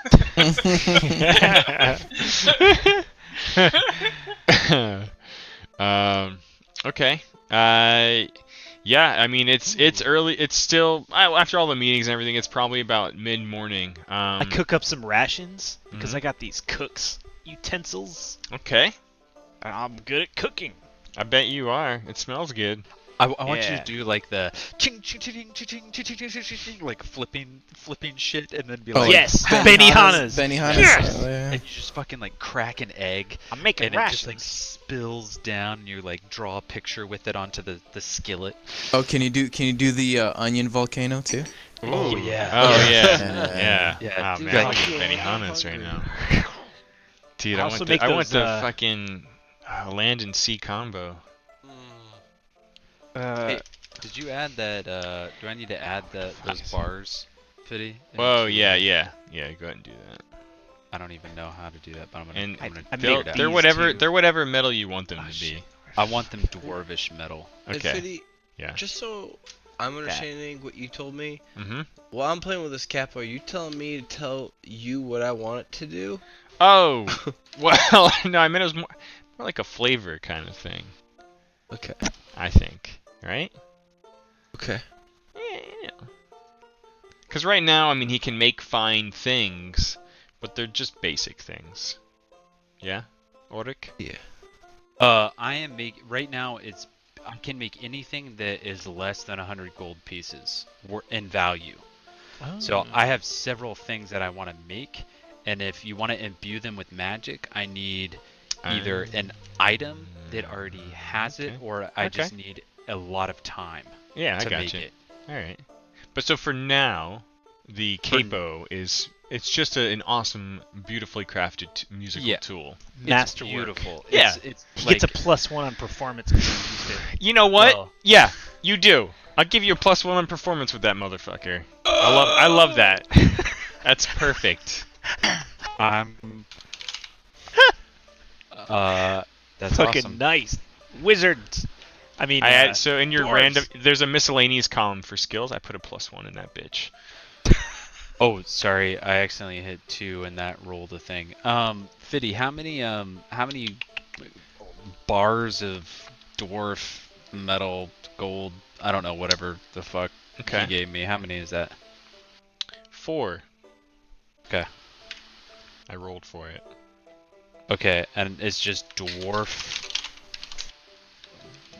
Okay. Yeah, I mean it's early. It's still after all the meetings and everything. It's probably about mid-morning. I cook up some rations because Mhm. I got these cooks utensils. Okay. And I'm good at cooking. I bet you are. It smells good. I want you Yeah. to do like the ching ching ching ching ching ching ching ching ching like flipping shit and then be Oh, like, like Yes, Benihana's. Benihana's. Yes! style, yeah. and you just fucking like crack an egg I'm making and it rations. just like spills down and you like draw a picture with it onto the skillet. Oh, can you do the onion volcano too? Oh, Ooh. yeah. Oh Yeah. yeah. Yeah, Oh dude, man, like- I'm getting Benihana's right now. Dude, I I also want make I want those, the fucking land and sea combo. Hey, did you add that? Do I need to add those bars, Fitty? Whoa, into- yeah. Go ahead and do that. I don't even know how to do that, but I'm gonna. And I'm gonna I figure made it out. they're whatever metal you want them Oh, to be. I want them dwarvish metal. Okay. Fitty, Yeah. just so I'm understanding what you told me. Mm-hmm. While I'm playing with this cap, are you telling me to tell you what I want it to do? Oh, well, no, I meant it was more like a flavor kind of thing. Okay. I think, right? Okay. Yeah. Because right now, I mean, he can make fine things, but they're just basic things. Yeah, Oric? Yeah. I am right now. I can make anything that is less than 100 gold pieces in value. So I have several things that I want to make, and if you want to imbue them with magic, I need either an item that already has it, or I just need a lot of time to make it. All right. But so for now, the capo it's just an awesome, beautifully crafted musical tool. Masterwork. Beautiful. Yeah. It's He like, gets a +1 on performance. 'Cause he used it. You know what? Well. Yeah, you do. I'll give you a +1 on performance with that motherfucker. I love that. That's perfect. that's Fucking awesome. nice. Wizards. I mean, So in your dwarves. random, there's a miscellaneous column for skills. I put a +1 in that bitch. Oh, sorry, I accidentally hit 2 and that rolled a thing. Fiddy, how many bars of dwarf metal gold? I don't know, whatever the fuck he gave me. How many is that? 4. Okay. I rolled for it. Okay, and it's just dwarf.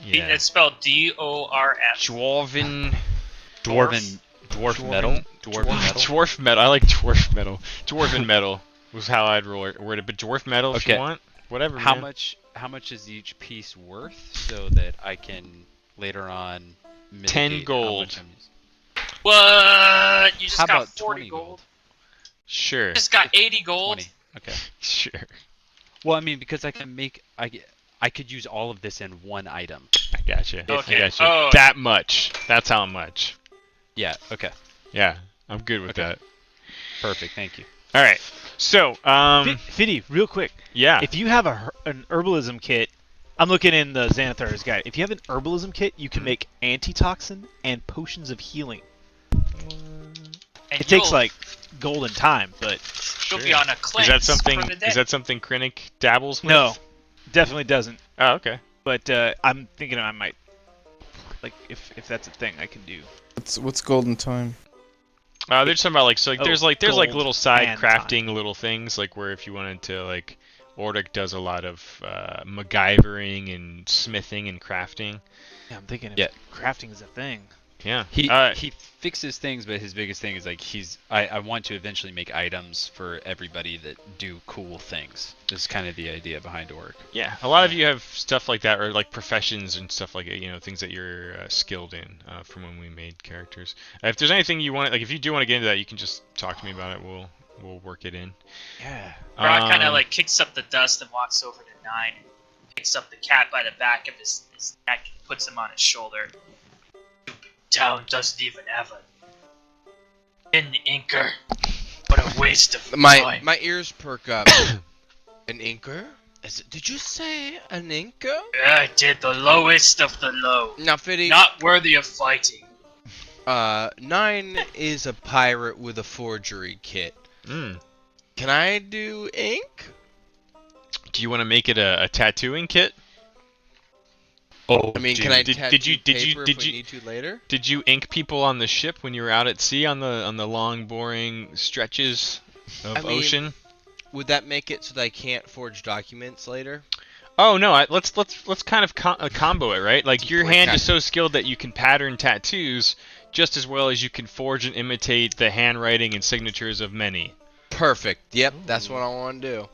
Yeah. It's spelled D-O-R-F. Dwarven. Dwarf metal. Dwarf metal. I like dwarf metal. Dwarven metal was how I'd word it. But dwarf metal, if you want, whatever. How man. much is each piece worth, so that I can later on mitigate 10 gold. how much I'm using? What? You just How got about 40 20 gold. Sure. You just got 80 gold. 20. Okay. Sure. Well, I mean, because I could use all of this in one item. I gotcha. Okay. I gotcha. Oh. That much. That's how much. Yeah. Okay. Yeah, I'm good with that. Perfect. Thank you. All right. So, Fiddy, real quick. yeah. If you have an herbalism kit, I'm looking in the Xanathar's guide. If you have an herbalism kit, you can make antitoxin and potions of healing. And It takes you'll- like golden time, but You'll be on a cleanse Is that something? for the day. Is that something Krennic dabbles with? no, definitely doesn't. Oh, okay. But I'm thinking I might, like, if that's a thing I can do. What's golden time? They're just talking about there's gold little side and crafting little things like where if you wanted to Ordic does a lot of MacGyvering and smithing and crafting. Yeah, I'm thinking Yeah. if crafting is a thing. Yeah. He fixes things, but his biggest thing is like I want to eventually make items for everybody that do cool things. This is kind of the idea behind Orc. Yeah, a lot of you have stuff like that, or like professions and stuff like that, things that you're skilled in from when we made characters. If there's anything you want, like if you do want to get into that, you can just talk to me about it. We'll work it in. Yeah. Brock kind of like kicks up the dust and walks over to Nine, picks up the cat by the back of his neck, and puts him on his shoulder. Town doesn't even have in the inker. What a waste of time. My ears perk up. An inker? Did you say an inker? I did the lowest of the low. Now, Fiddy. Not worthy of fighting. 9 is a pirate with a forgery kit. Mm. Can I do ink? Do you want to make it a tattooing kit? Oh, I mean, can I did tattoo you paper if we need to later? Did you ink people on the ship when you were out at sea on the long, boring stretches of ocean? Would that make it so that I can't forge documents later? Oh no! Let's kind of combo it, right? Like your hand is so skilled that you can pattern tattoos just as well as you can forge and imitate the handwriting and signatures of many. Perfect. Yep, that's what I want to do.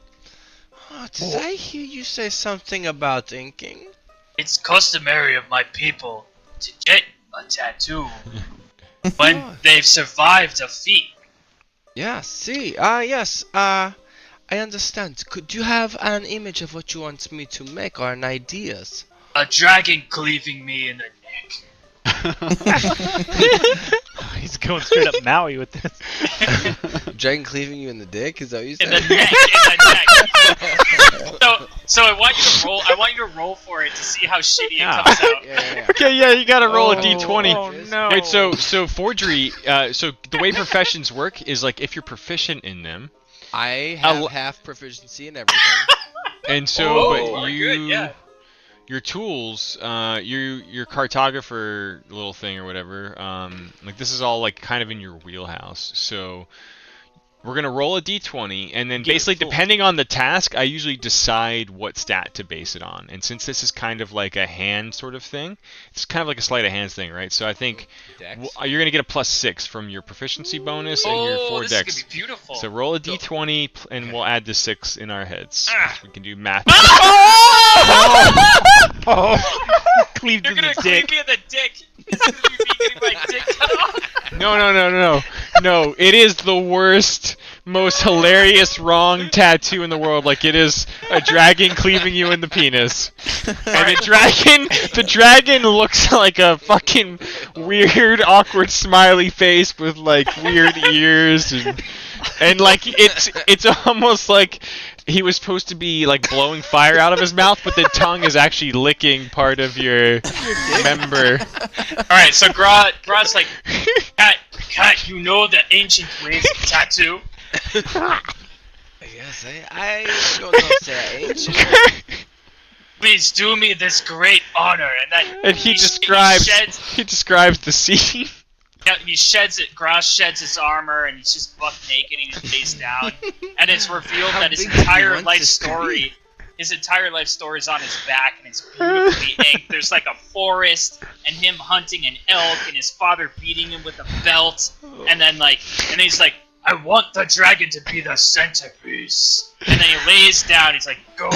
Oh, did I hear you say something about inking? It's customary of my people to get a tattoo when they've survived a feat. Yeah, see. Yes. I understand. Could you have an image of what you want me to make or an ideas? A dragon cleaving me in the neck. He's going straight up Maui with this. Dragon cleaving you in the dick? Is that what you said? In the neck. In the neck. So So I want you to roll. I want you to roll for it to see how shitty Yeah. it comes out. Yeah. Okay, yeah, you gotta roll a Oh, d20. Oh no! Wait, so forgery. So the way professions work is like if you're proficient in them, I I'll- have half proficiency in everything. and so Oh, but very you. good, yeah. Your tools, your cartographer little thing or whatever, like this is all like kind of in your wheelhouse. So we're gonna roll a d20, and then Get basically full. depending on the task, I usually decide what stat to base it on. And since this is kind of like a hand sort of thing, it's kind of like a sleight of hands thing, right? So I think Dex. you're gonna get a +6 from your proficiency bonus and your Oh, 4 this is dex. gonna be beautiful. So roll a d20, and we'll add the 6 in our heads. Ah. We can do math. Cleaved You're in the gonna cleave dick. me in the dick. It's gonna be me getting my dick cut off. No. It is the worst, most hilarious, wrong tattoo in the world. Like it is a dragon cleaving you in the penis, and the dragon looks like a fucking weird, awkward, smiley face with like weird ears, and like it's almost like he was supposed to be like blowing fire out of his mouth, but the tongue is actually licking part of your member. All right, so Grad's like, Cat, you know the ancient ways of tattoo. Yes, I don't know if they're ancient. Please do me this great honor, And he describes the scene. Yeah, he sheds it. Gross sheds his armor, and he's just buck naked. He's face down, and it's revealed How that his big do you entire want life this to story, his entire life story is on his back, and it's beautifully inked. There's like a forest, and him hunting an elk, and his father beating him with a belt, and then he's like, I want the dragon to be the centerpiece, and then he lays down. He's like, go.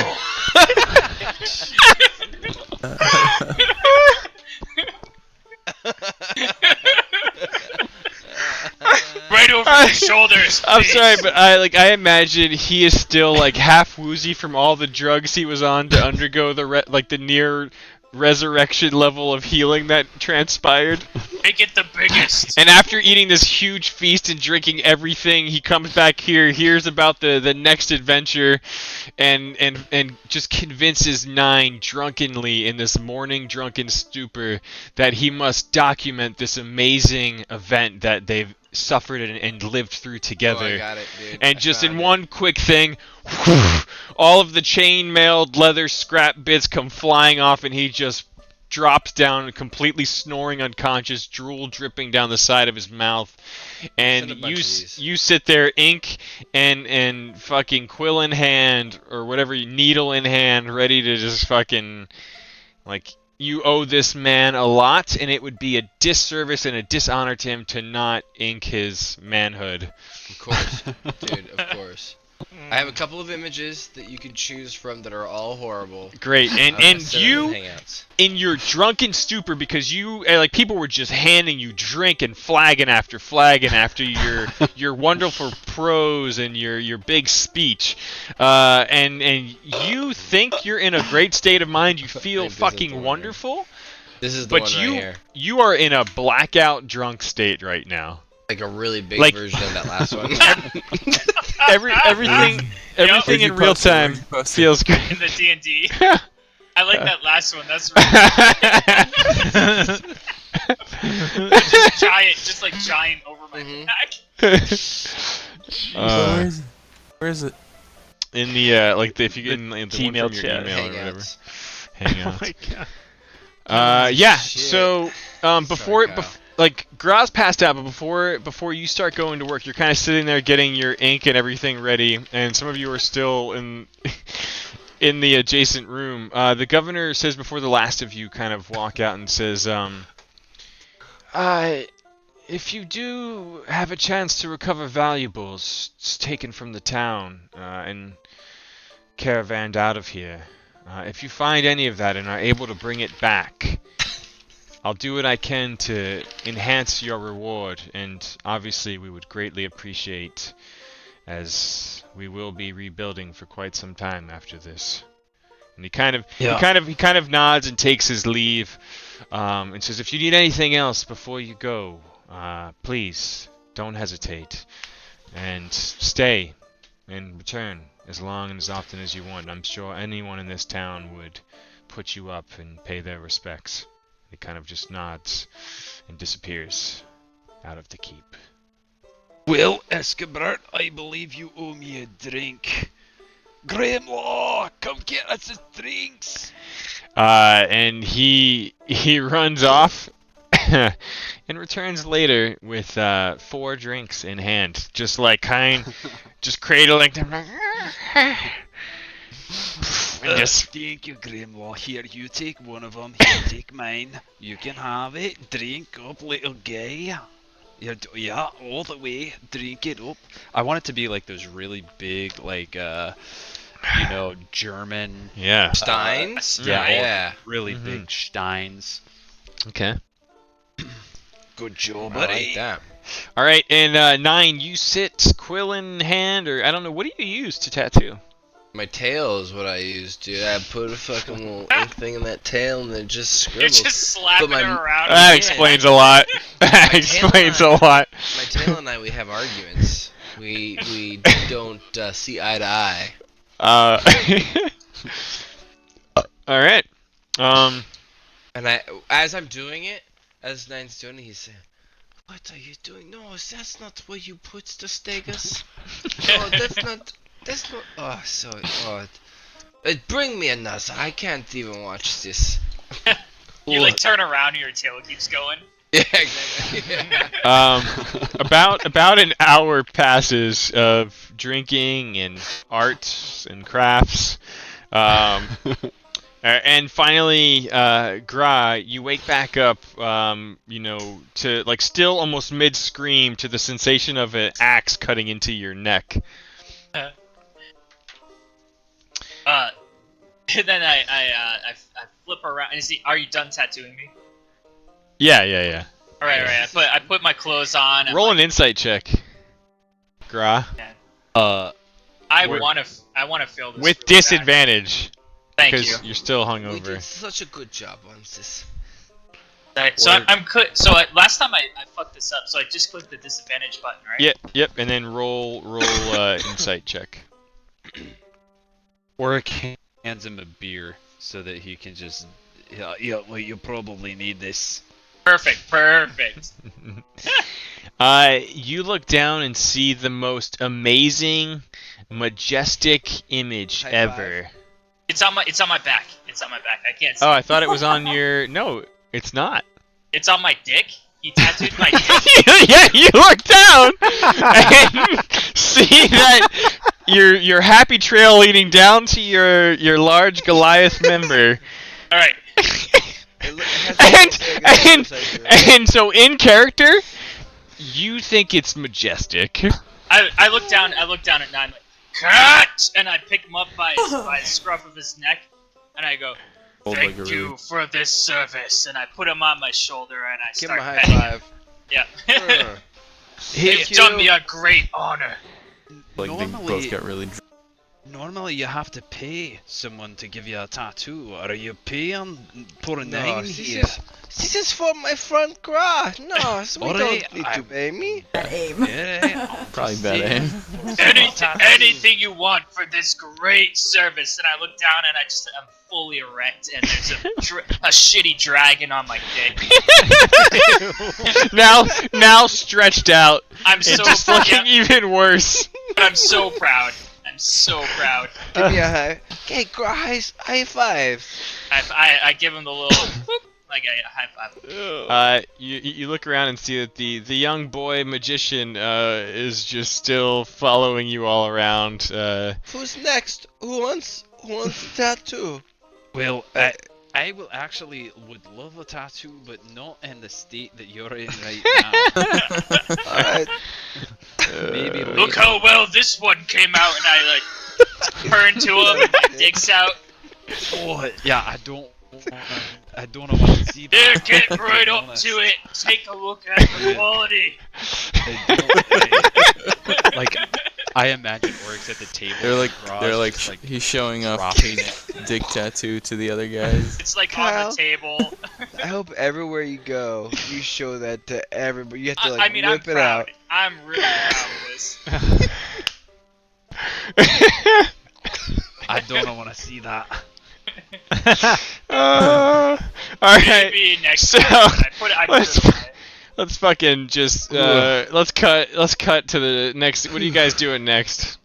Right over his shoulders. I'm please. sorry, but I imagine he is still like half woozy from all the drugs he was on to undergo the near resurrection level of healing that transpired. Make it the biggest. And after eating this huge feast and drinking everything, he comes back here, hears about the next adventure, and just convinces Nine drunkenly in this morning drunken stupor that he must document this amazing event that they've suffered and lived through together. Oh, I got it, dude. And I just in found it. one quick thing, all of the chain-mailed leather scrap bits come flying off, and he just drops down, completely snoring unconscious, drool dripping down the side of his mouth. And Send a bunch of these. you sit there, ink and fucking quill in hand, or whatever, needle in hand, ready to just fucking, like, you owe this man a lot, and it would be a disservice and a dishonor to him to not ink his manhood. Of course, dude, of course. I have a couple of images that you can choose from that are all horrible. Great, I'm gonna and send them you, in Hangouts. in your drunken stupor, because you like people were just handing you drink and flagon after your wonderful prose and your big speech, and you think you're in a great state of mind. You feel This is the one fucking here. wonderful, This is the but one right here. you are in a blackout drunk state right now. Like a really big Like- version of that last one. Everything Where'd you in real post it? time Where'd you post it? feels great. In the D&D. I like that last one. That's really just like giant over my Mhm. back. Where is it? In the if you get in the one from Gmail your chat. email or whatever. Hangouts. Hangouts. Oh my god. Yeah. Shit. So before Sorry, Kyle. like Graz passed out, but before you start going to work, you're kind of sitting there getting your ink and everything ready, and some of you are still in in the adjacent room. The governor says before the last of you kind of walk out and says, if you do have a chance to recover valuables taken from the town and caravanned out of here, if you find any of that and are able to bring it back, I'll do what I can to enhance your reward, and obviously we would greatly appreciate, as we will be rebuilding for quite some time after this. And he kind of nods and takes his leave, and says, if you need anything else before you go, please don't hesitate, and stay and return as long and as often as you want. I'm sure anyone in this town would put you up and pay their respects. He kind of just nods and disappears out of the keep. Well, Escobar, I believe you owe me a drink. Grimlaw, come get us his drinks. And he runs off and returns later with 4 drinks in hand, just like just cradling them. Thank you, Grimlaw. Here, you take one of them. Here, take mine. You can have it. Drink up, little guy. Yeah, all the way. Drink it up. I want it to be like those really big, like, German. Yeah. Steins? Yeah. Yeah. Really big steins. Okay. Good job, I buddy. like that. All right, and 9, you sit quill in hand, or I don't know. What do you use to tattoo? My tail is what I use, dude. I put a fucking little ink thing in that tail and it just You're scribbles. just slapping But her around. That Yeah. explains a lot. That explains a lot. My tail and I, we have arguments. We don't see eye to eye. All right. And as I'm doing it, as Nine's doing it, he's saying, "What are you doing? No, that's not where you put the stegas. No, that's not. Oh, sorry. Oh, bring me another. I can't even watch this." You like turn around and your tail keeps going. Yeah, exactly. About an hour passes of drinking and arts and crafts. And finally, Gra, you wake back up, to like still almost mid-scream to the sensation of an axe cutting into your neck. And then I flip around. Are you done tattooing me? Yeah. All right. I put my clothes on. and, Roll like, an insight check, Gra, I want to fail this with really bad. disadvantage Thank you. because you're still We hungover. did such a good job on this. So last time I fucked this up. So I just clicked the disadvantage button, right? Yep, and then roll insight check. Or hands him a beer so that he can just. Yeah, well, you probably need this. Perfect. You look down and see the most amazing, majestic image High ever. five. It's on my back. I can't see. Oh, I thought it was on your. No, it's not. It's on my dick. He tattooed my dick. Yeah, you look down and see that your happy trail leading down to your large Goliath member. All right. And so in character, you think it's majestic. I look down at Nine, like, cut, and I pick him up by the scruff of his neck, and I go, "Thank you for this service," and I put him on my shoulder and I Give him start a high petting him. five. Yeah. Hey, You've done me a great honor. Like they both got really drunk. Normally you have to pay someone to give you a tattoo. Are you paying for a No, nine this here? this is for my front Gra. No, so we Alright, don't need to pay me. Yeah, Probably bad aim. Anything you want for this great service. And I look down and I'm fully erect, and there's a shitty dragon on my dick. now stretched out. I'm and so just looking even worse. I'm so proud. Give me a high. Okay, Gra, high five. I give him the little like a high five. You look around and see that the young boy magician is just still following you all around. Who's next? Who wants a tattoo? Well, I will would love a tattoo, but not in the state that you're in right now. Alright. Maybe Look later. how well this one came out, and I like turn to him and my dick's out. Oh, yeah, I don't want to see There, that. get to be right up honest. to it. Take a look at the quality. Like, I imagine Oryx at the table. They're like just, he's showing off dropping his dick tattoo to the other guys. It's like Kyle? on the table. I hope everywhere you go, you show that to everybody. You have to I mean, I'm whip it proud. out. I'm really proud of this. I don't want to see that. All right. Maybe next So, time. I put let's- it away. Let's fucking just let's cut to the next. What are you guys doing next?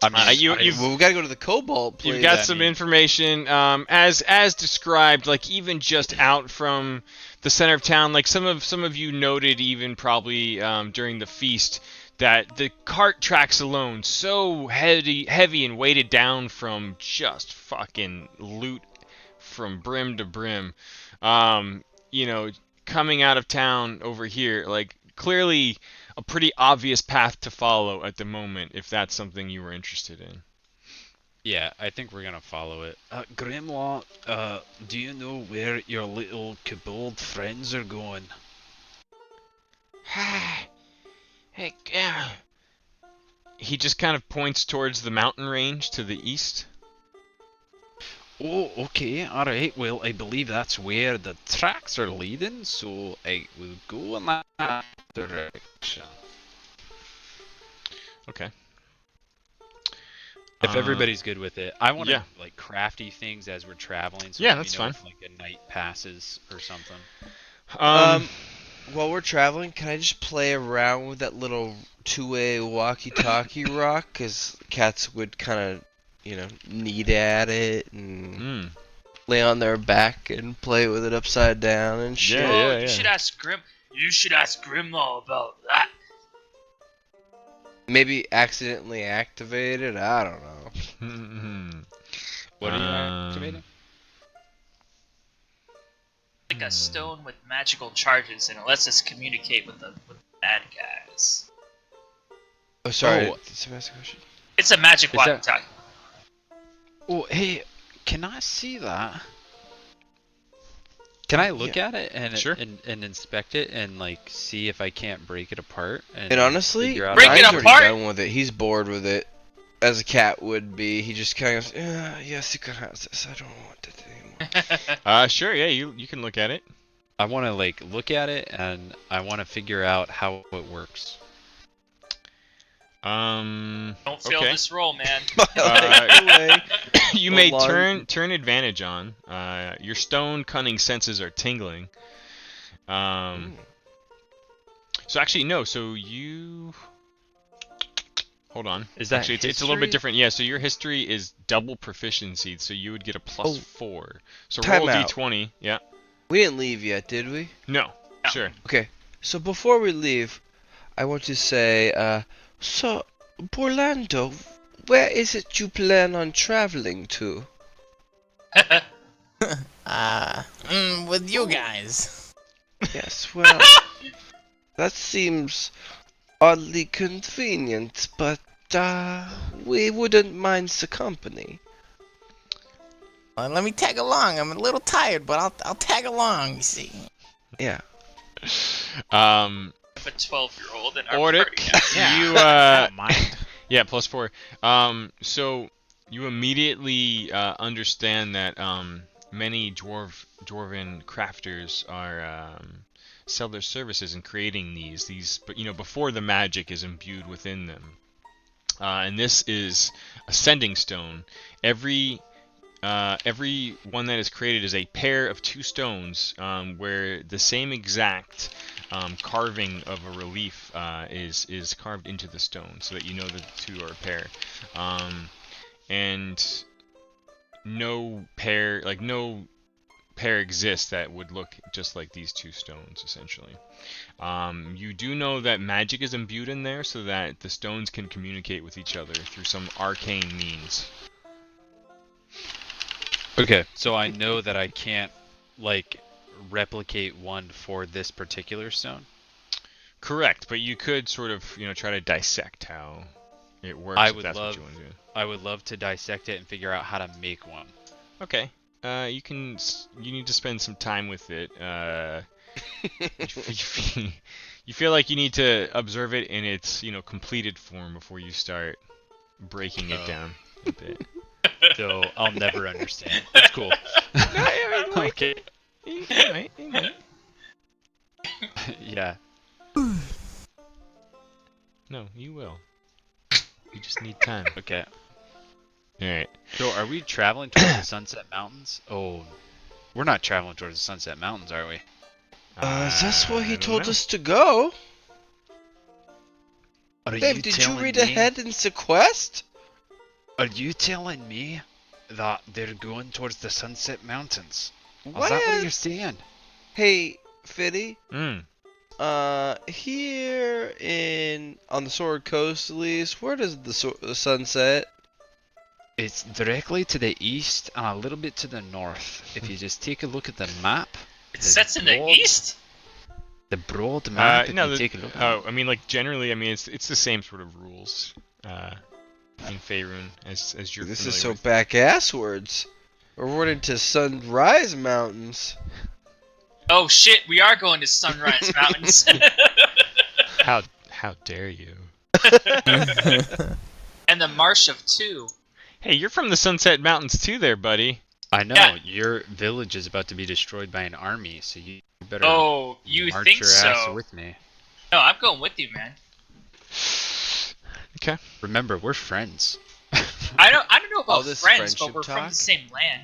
I mean, Well, we gotta go to the Cobalt place. You've got I some mean- information, as described, like even just out from the center of town. Like some of you noted, even probably during the feast, that the cart tracks alone so heavy and weighted down from just fucking loot from brim to brim. You know, coming out of town over here, like clearly a pretty obvious path to follow at the moment, if that's something you were interested in. Yeah, I think we're gonna follow it. Grimlaw, do you know where your little kobold friends are going? Hey, he just kind of points towards the mountain range to the east. Oh, okay, alright, well, I believe that's where the tracks are leading, so I will go in that direction. Okay. If everybody's good with it, I want to yeah. like crafty things as we're traveling. So Yeah, let me that's know fine. If, like a night passes or something. While we're traveling, can I just play around with that little two-way walkie-talkie rock? Because cats would kind of, knead at it and lay on their back and play with it upside down and shit. Yeah. You should ask Grimlaw about that. Maybe accidentally activate it? I don't know. What are you activating? Like a stone with magical charges, and it lets us communicate with the bad guys. Oh, sorry. Oh. Did someone ask a question? It's a magic Is that- walkie-talkie. Oh, hey, can I see that? Can I look at it and Sure. and inspect it and like see if I can't break it apart? And honestly, figure out Break Ryan's it already apart? done with it. He's bored with it, as a cat would be. He just kind of goes, yes, you can have this. I don't want it anymore. Sure, yeah, you can look at it. I want to like look at it and I want to figure out how it works. Don't fail okay. this roll, man. You may turn advantage on. Your stone cunning senses are tingling. So actually no. So you hold on. Is that actually it's a little bit history? different. Yeah. So your history is double proficiency. So you would get a plus 4. So Time roll a out. d20. Yeah. We didn't leave yet, did we? No. Sure. Okay, so before we leave, I want to say, so, Orlando, where is it you plan on traveling to? With you guys. Yes, well, that seems oddly convenient, but, we wouldn't mind the company. Well, let me tag along. I'm a little tired, but I'll tag along, you see. Yeah. A 12-year-old in our Ordic, party. you I don't mind. yeah, plus 4. So you immediately understand that many dwarven crafters are sell their services in creating these, but before the magic is imbued within them. And this is a sending stone. Every one that is created is a pair of 2 stones, where the same exact carving of a relief is carved into the stone, so that you know that the 2 are a pair. And no pair exists that would look just like these 2 stones, essentially. You do know that magic is imbued in there, so that the stones can communicate with each other through some arcane means. Okay, so I know that I can't like replicate one for this particular stone. Correct, but you could sort of, try to dissect how it works. I if would that's love- what you want to do. I would love to dissect it and figure out how to make one. Okay. You need to spend some time with it. You feel like you need to observe it in its, completed form before you start breaking it down a bit. So I'll never understand. It's cool. Okay. You might. Yeah. No, you will. You just need time. Okay. All right. So, are we traveling towards the Sunset Mountains? Oh, we're not traveling towards the Sunset Mountains, are we? That's where he I don't told know. us to go. Are Dave, did you read ahead in the quest? Are you telling me that they're going towards the Sunset Mountains? What? Is that what you're saying? Hey, Fitty. Mm. Here on the Sword Coast, at least, where does the sun set? It's directly to the east and a little bit to the north. If you just take a look at the map, It sets in the east? the broad map. If No, you take a look. I mean, like generally, I mean, it's the same sort of rules in Faerun as you're This familiar is so with. back-asswards. We're running to Sunrise Mountains. Oh shit, we are going to Sunrise Mountains. How dare you? And the Marsh of Two. Hey, you're from the Sunset Mountains too, there, buddy. I know Yeah. your village is about to be destroyed by an army, so you better Oh, you march think your ass so? with me. No, I'm going with you, man. Okay. Remember, we're friends. I don't know All about this friends, but friendship we're from talk? the same land.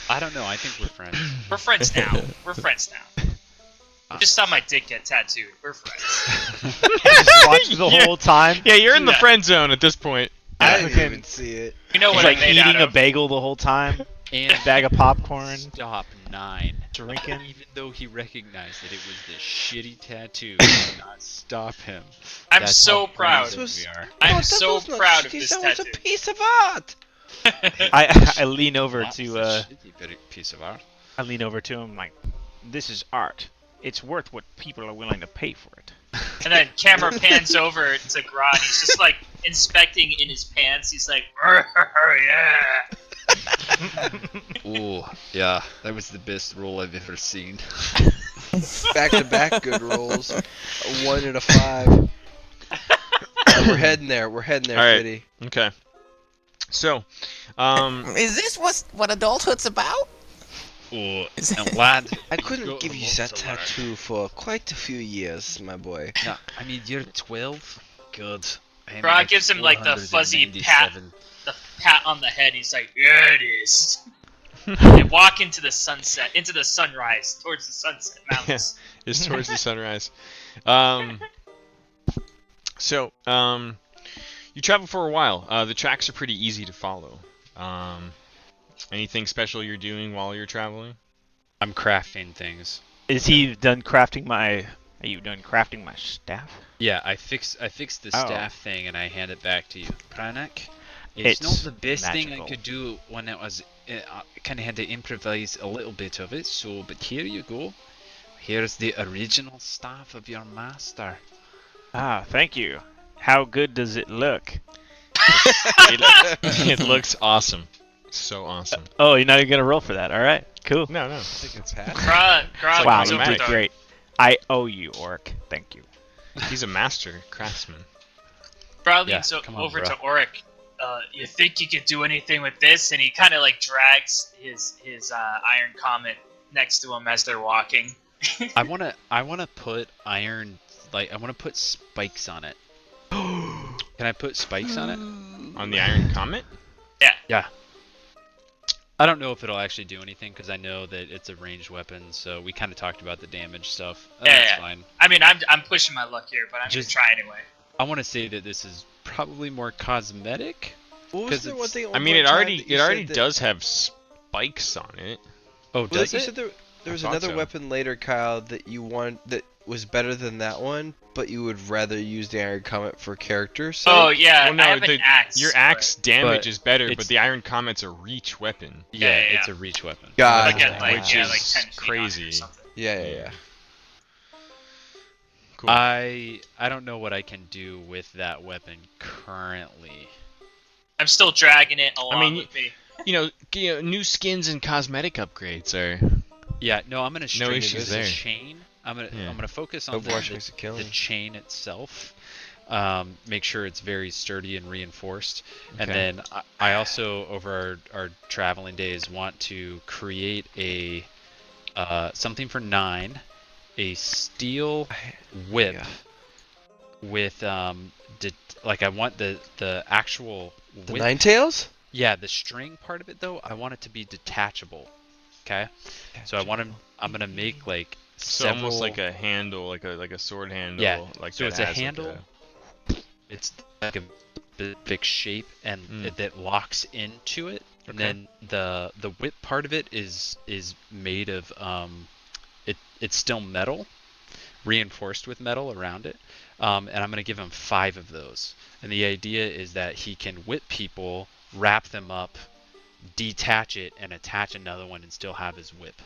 I don't know. I think we're friends. We're friends now. We're friends now. I just saw my dick get tattooed. We're friends. Just watch the Yeah. whole time. Yeah, you're in the Yeah. friend zone at this point. I Yeah. didn't even see it. You know He's what like I'm made out eating a of. bagel the whole time, And bag of popcorn, stop 9. drinking. Even though he recognized that it was the shitty tattoo, did not stop him. I'm That's so how proud. brazen we are. I'm that so was not proud of shitty, this that was a tattoo. piece of art. I lean over That's to a shitty piece of art. I lean over to him like, this is art. It's worth what people are willing to pay for it. And then camera pans over to Grod. He's just like inspecting in his pants. He's like, yeah. Ooh, yeah, that was the best roll I've ever seen. Back-to-back good rolls. A 1 and a 5. We're heading there. We're heading there, All right. Fitty. Okay. So, Is this what adulthood's about? Oh, and lad, I you've couldn't got give a you lot that to learn. tattoo for quite a few years, my boy. Yeah, I mean, you're 12. Good. I'm Grod like gives him like the fuzzy pat, 497. the pat on the head. He's like, yeah, it is. And walk into the sunset, into the sunrise, towards the sunset mountains. it's towards the sunrise. So, you travel for a while. The tracks are pretty easy to follow. Anything special you're doing while you're traveling? I'm crafting things. Is he done crafting my? Are you done crafting my staff? Yeah, I fixed the Oh. staff thing and I hand it back to you. Pranak, it's not It's the best thing I magical. could do when it was. I kind of had to improvise a little bit of it. So, but here you go. Here's the original staff of your master. Ah, thank you. How good does it look? It looks awesome. So awesome. Oh, you're not even gonna roll for that. All right, cool. No. I think it's hat. Grod Wow, comes you over did automatic. to great. I owe you, Orc. Thank you. He's a master craftsman. Grod Yeah, leans come on, over bro. to Auric. You think you could do anything with this? And he kind of like drags his iron comet next to him as they're walking. I wanna put iron, like I wanna put spikes on it. Can I put spikes on it? On the Iron Comet? Yeah. I don't know if it'll actually do anything because I know that it's a ranged weapon. So we kind of talked about the damage stuff. That's Yeah. fine. I mean, I'm pushing my luck here, but I'm Just- just try anyway. I want to say that this is probably more cosmetic. What 'Cause was the one it's- thing? I mean, it already does have spikes on it. Oh, Well, does you it? said there was thought another so. weapon later, Kyle, that you want that was better than that one, but you would rather use the Iron Comet for characters. Oh yeah, Well, no, I have an axe. your but- axe damage but is better, but it's- the Iron Comet's a reach weapon. Yeah, Yeah. it's a reach weapon. God, Like at like which yeah, is like 10 feet on it or crazy. something. yeah. Cool. I don't know what I can do with that weapon currently. I'm still dragging it along mean, with me. you know, new skins and cosmetic upgrades are. Yeah, no, I'm gonna string issues this there. chain. I'm gonna focus on Overwatch the makes it killing. chain itself. Make sure it's very sturdy and reinforced. And Okay. then I also, over our traveling days, want to create a something for 9, a steel whip Yeah. with like I want the actual The whip. Ninetales? Yeah, the string part of it though, I want it to be detachable. Okay, so I'm gonna make like So several. almost like a handle, like a sword handle. Yeah. Like So that it's a has handle. It's like a specific shape and that locks into it. And then the whip part of it is made of it's still metal, reinforced with metal around it. And I'm gonna give him 5 of those. And the idea is that he can whip people, wrap them up, detach it, and attach another one and still have his whip.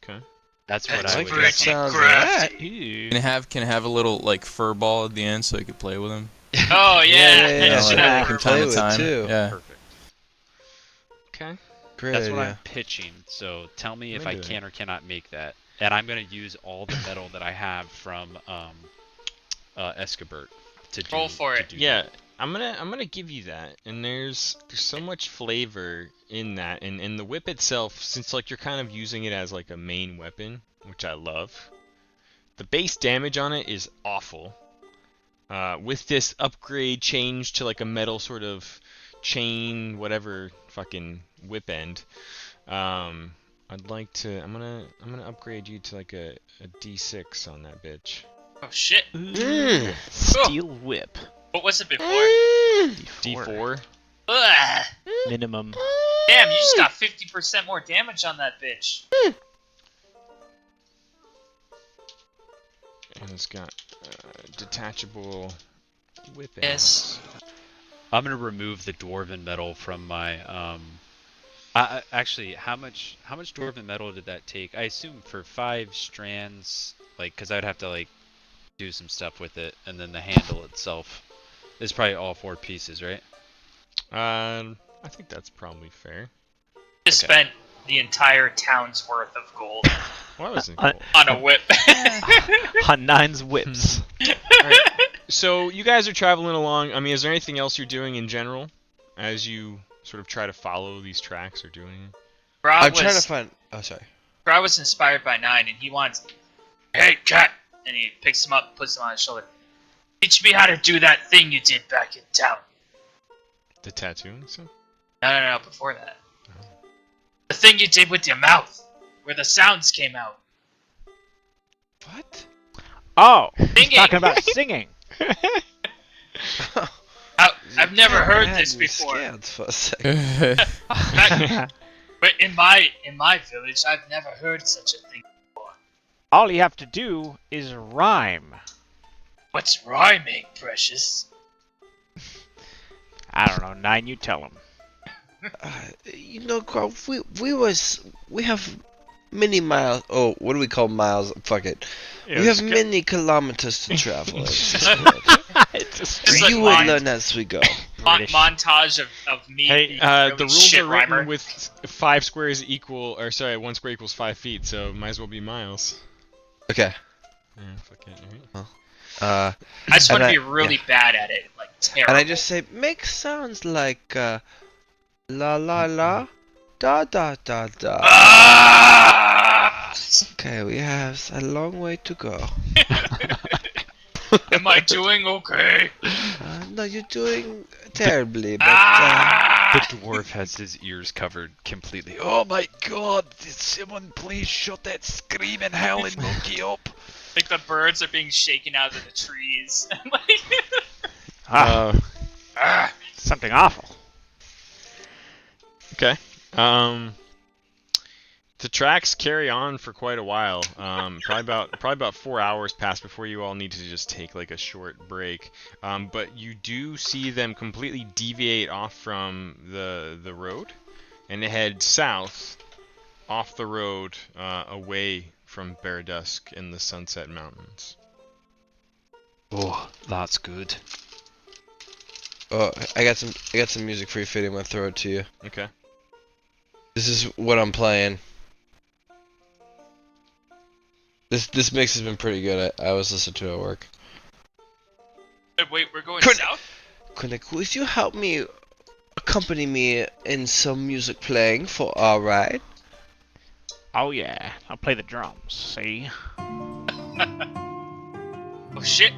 Okay. That's what That's I would pretty sounds crafty. Ew. Can have a little like fur ball at the end so you can play with him. Oh yeah, yeah, you should like, have can a play purple. with time. too. Yeah. Perfect. Okay. Great That's what idea. I'm pitching. So tell me I'm if I into can or cannot make that. And I'm gonna use all the metal that I have from Escabert to do. Roll for to it. do Yeah, that. I'm gonna give you that. And there's so much flavor in that, and the whip itself, since like you're kind of using it as like a main weapon, which I love. The base damage on it is awful. With this upgrade change to like a metal sort of chain, whatever fucking whip end, I'd like to. I'm gonna upgrade you to like a D6 on that bitch. Oh shit. Ooh, steel whip. What was it before? D4. Ugh. Minimum. Damn, you just got 50% more damage on that bitch. And it's got detachable whip Yes. ends. I'm gonna remove the dwarven metal from my actually, how much dwarven metal did that take? I assume for 5 strands, like, because I'd have to like do some stuff with it, and then the handle itself is probably all 4 pieces, right? I think that's probably fair. Just spent the entire town's worth of gold Why wasn't Uh, cool? on a whip. On 9's whips. Alright, so you guys are traveling along. I mean, is there anything else you're doing in general as you sort of try to follow these tracks or doing? I'm trying to find. Oh, sorry. Gra was inspired by 9, and he wants, hey, cat! And he picks him up, puts him on his shoulder. Teach me how to do that thing you did back in town. The tattooing stuff? No, before that. The thing you did with your mouth, where the sounds came out. What? Oh, he's Singing. talking about singing. I've never heard Had this me before. scared for a second. But in my village, I've never heard such a thing before. All you have to do is rhyme. What's rhyming, precious? I don't know, 9, you tell him. You know, Carl, we have many miles. Oh, what do we call miles? Fuck it. We have many kilometers to travel. It's a Just strange like You will mine. learn as we go. British. Montage of me Hey, being the really rules shit are written rhymer. with 5 squares equal, or sorry, 1 square equals 5 feet, so might as well be miles. Okay. Yeah, fuck it. Alright. Uh, I just want and to be really bad at it, like terrible. and I just say, make sounds like la la la, da da da da. Ah! Okay, we have a long way to go. Am I doing okay? No, you're doing terribly, but The dwarf has his ears covered completely. Oh my god, did someone please shut that screaming howling monkey up? Like the birds are being shaken out of the trees. Something awful. Okay. The tracks carry on for quite a while. Probably about 4 hours pass before you all need to just take like a short break. But you do see them completely deviate off from the road, and they head south off the road away from Baradusk in the Sunset Mountains. Oh, that's good. oh, I got some music for you, Fitty. I'm gonna throw it to you. Okay. This is what I'm playing. This mix has been pretty good. I was listening to it at work. Wait, we're going Could- south? Could you help me accompany me in some music playing for our ride? Oh yeah, I'll play the drums, see? Oh shit!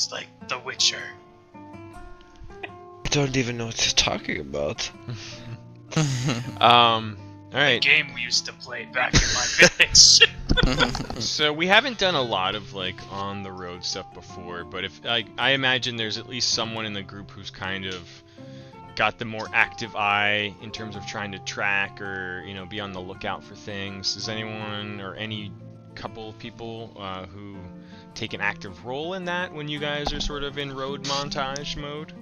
just like The Witcher. I don't even know what you're talking about. All The right. game we used to play back in my village. So we haven't done a lot of like on the road stuff before, but if I imagine there's at least someone in the group who's kind of got the more active eye in terms of trying to track or be on the lookout for things. Is anyone or any couple of people who take an active role in that when you guys are sort of in road montage mode?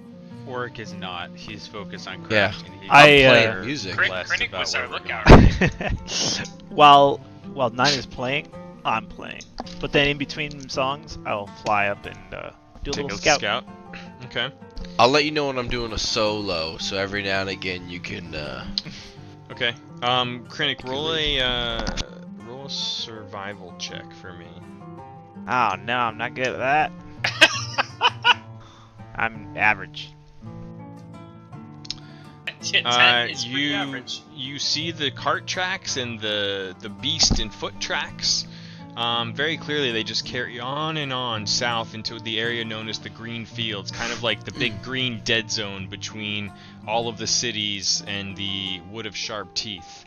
Oric is not. He's focused on crafting. Yeah. He's I'm playing more music. blessed Krennic about was where our we're lookout, going. right? While Nine is playing, I'm playing. But then in between songs, I'll fly up and do a Take little a scout. Okay. I'll let you know when I'm doing a solo, so every now and again you can. Okay. Krennic, roll a survival check for me. Oh no, I'm not good at that. I'm average. 10 is pretty you average. you see the cart tracks and the beast and foot tracks. Very clearly, they just carry on and on south into the area known as the Green Fields, kind of like the big green dead zone between all of the cities and the Wood of Sharp Teeth,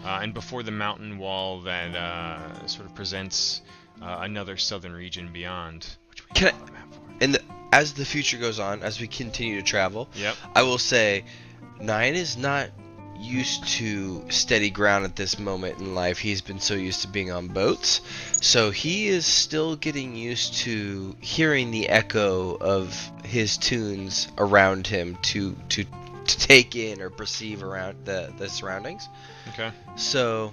and before the mountain wall that sort of presents another southern region beyond. Which we Can don't have a map for. And as the future goes on, as we continue to travel, Yep. I will say, Nine is not used to steady ground at this moment in life. He's been so used to being on boats, so he is still getting used to hearing the echo of his tunes around him to take in or perceive around the surroundings. Okay. So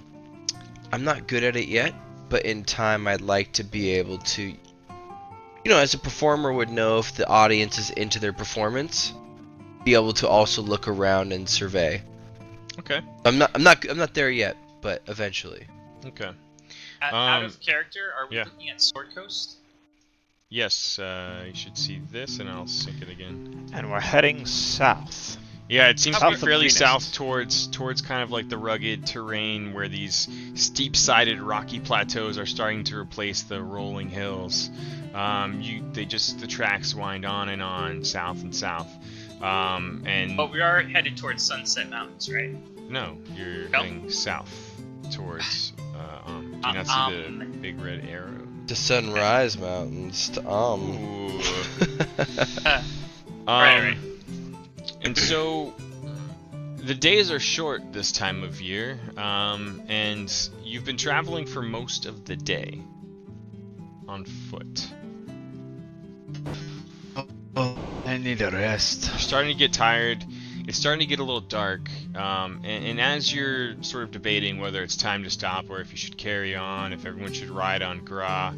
I'm not good at it yet, but in time I'd like to be able to, as a performer would know if the audience is into their performance, be able to also look around and survey. Okay. I'm not there yet, but eventually. Okay. Out of character, are we yeah. looking at Sword Coast? Yes, you should see this, and I'll sync it again. And we're heading south. Yeah, it seems to South be of fairly Greenest. south towards kind of like the rugged terrain where these steep-sided rocky plateaus are starting to replace the rolling hills. The tracks wind on and on, south and south. And But we are headed towards Sunset Mountains, right? no, you're No? heading south towards. Do you not see the big red arrow? To Sunrise Mountains. Ooh. Right. And so the days are short this time of year, and you've been traveling for most of the day on foot. Oh, I need a rest. You're starting to get tired. It's starting to get a little dark, and as you're sort of debating whether it's time to stop or if you should carry on, if everyone should ride on Gra,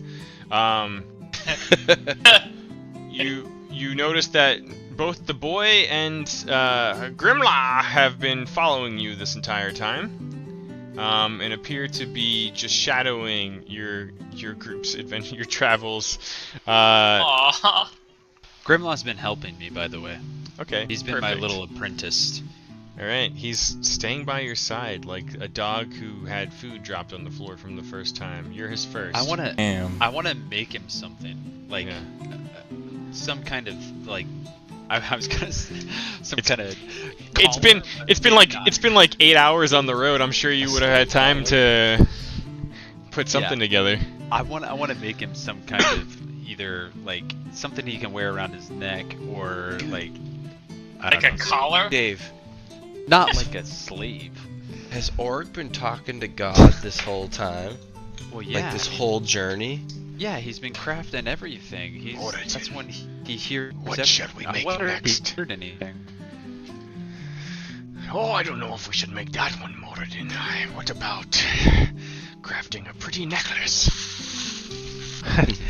you notice that both the boy and Grimla have been following you this entire time, and appear to be just shadowing your group's adventure, your travels. Aww. Grimlaw's been helping me, by the way. Okay, He's been my perfect. little apprentice. All right, he's staying by your side like a dog who had food dropped on the floor from the first time. You're his first. I wanna Damn. make him something like Yeah. some kind of like. I was gonna say some kind of. It's been like 8 hours on the road. I'm sure you would have had time to put something together. I want to make him some kind of either like something he can wear around his neck or like I Like don't a know, collar? Dave, not like a slave. has Org been talking to God this whole time? Well, yeah. Like this whole journey? Yeah, he's been crafting everything. That's when he hears. What shall we make next? He heard anything. Oh, I don't know if we should make that one, Moradin. What about crafting a pretty necklace?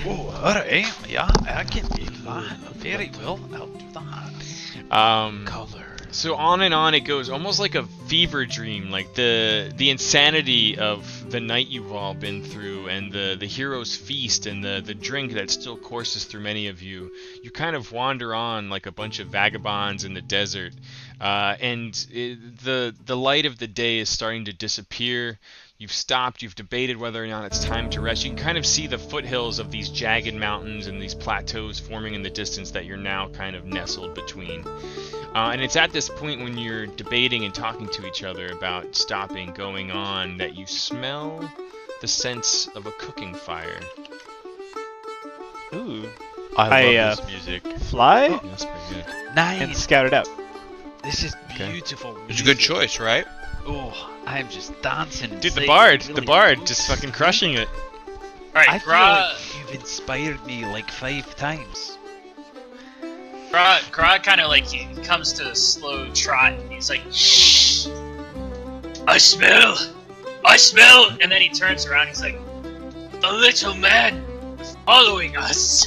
Oh, alright. Yeah, I can do that. Very well. I'll do that. Color. So on and on it goes, almost like a fever dream, like the insanity of the night you've all been through, and the hero's feast, and the drink that still courses through many of you. You kind of wander on like a bunch of vagabonds in the desert, And the light of the day is starting to disappear. You've stopped. You've debated whether or not it's time to rest. You can kind of see the foothills of these jagged mountains and these plateaus forming in the distance that you're now kind of nestled between. And it's at this point when you're debating and talking to each other about stopping, going on, that you smell the sense of a cooking fire. Ooh. I love this music. Fly That's pretty good. and Nice. scout it out. This is Okay. beautiful. It's a good music. choice, right? Oh, I am just dancing. Dude, the singing, bard, really the bard, loose. just fucking crushing it. All right, I feel like you've inspired me like 5 times. Gra kind of like he comes to a slow trot. And he's like, "Shh, I smell, and then he turns around. He's like, the little man is following us.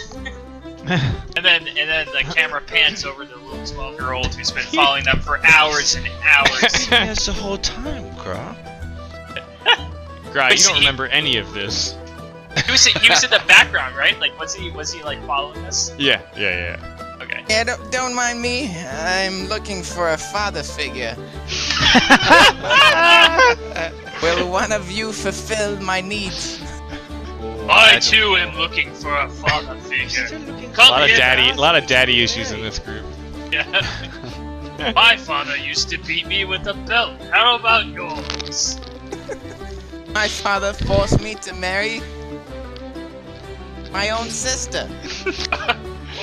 And then the camera pans over the little 12-year-old who's been following them for hours and hours. Yes, the whole time, Gra. Gra, you But don't see- remember any of this. He was in the background, right? Like, was he like following us? Yeah. Okay. Yeah, don't mind me. I'm looking for a father figure. Will one of you fulfill my needs? I too am looking for a father figure. Come A here. lot of daddy issues in this group. Yeah. My father used to beat me with a belt. How about yours? My father forced me to marry my own sister.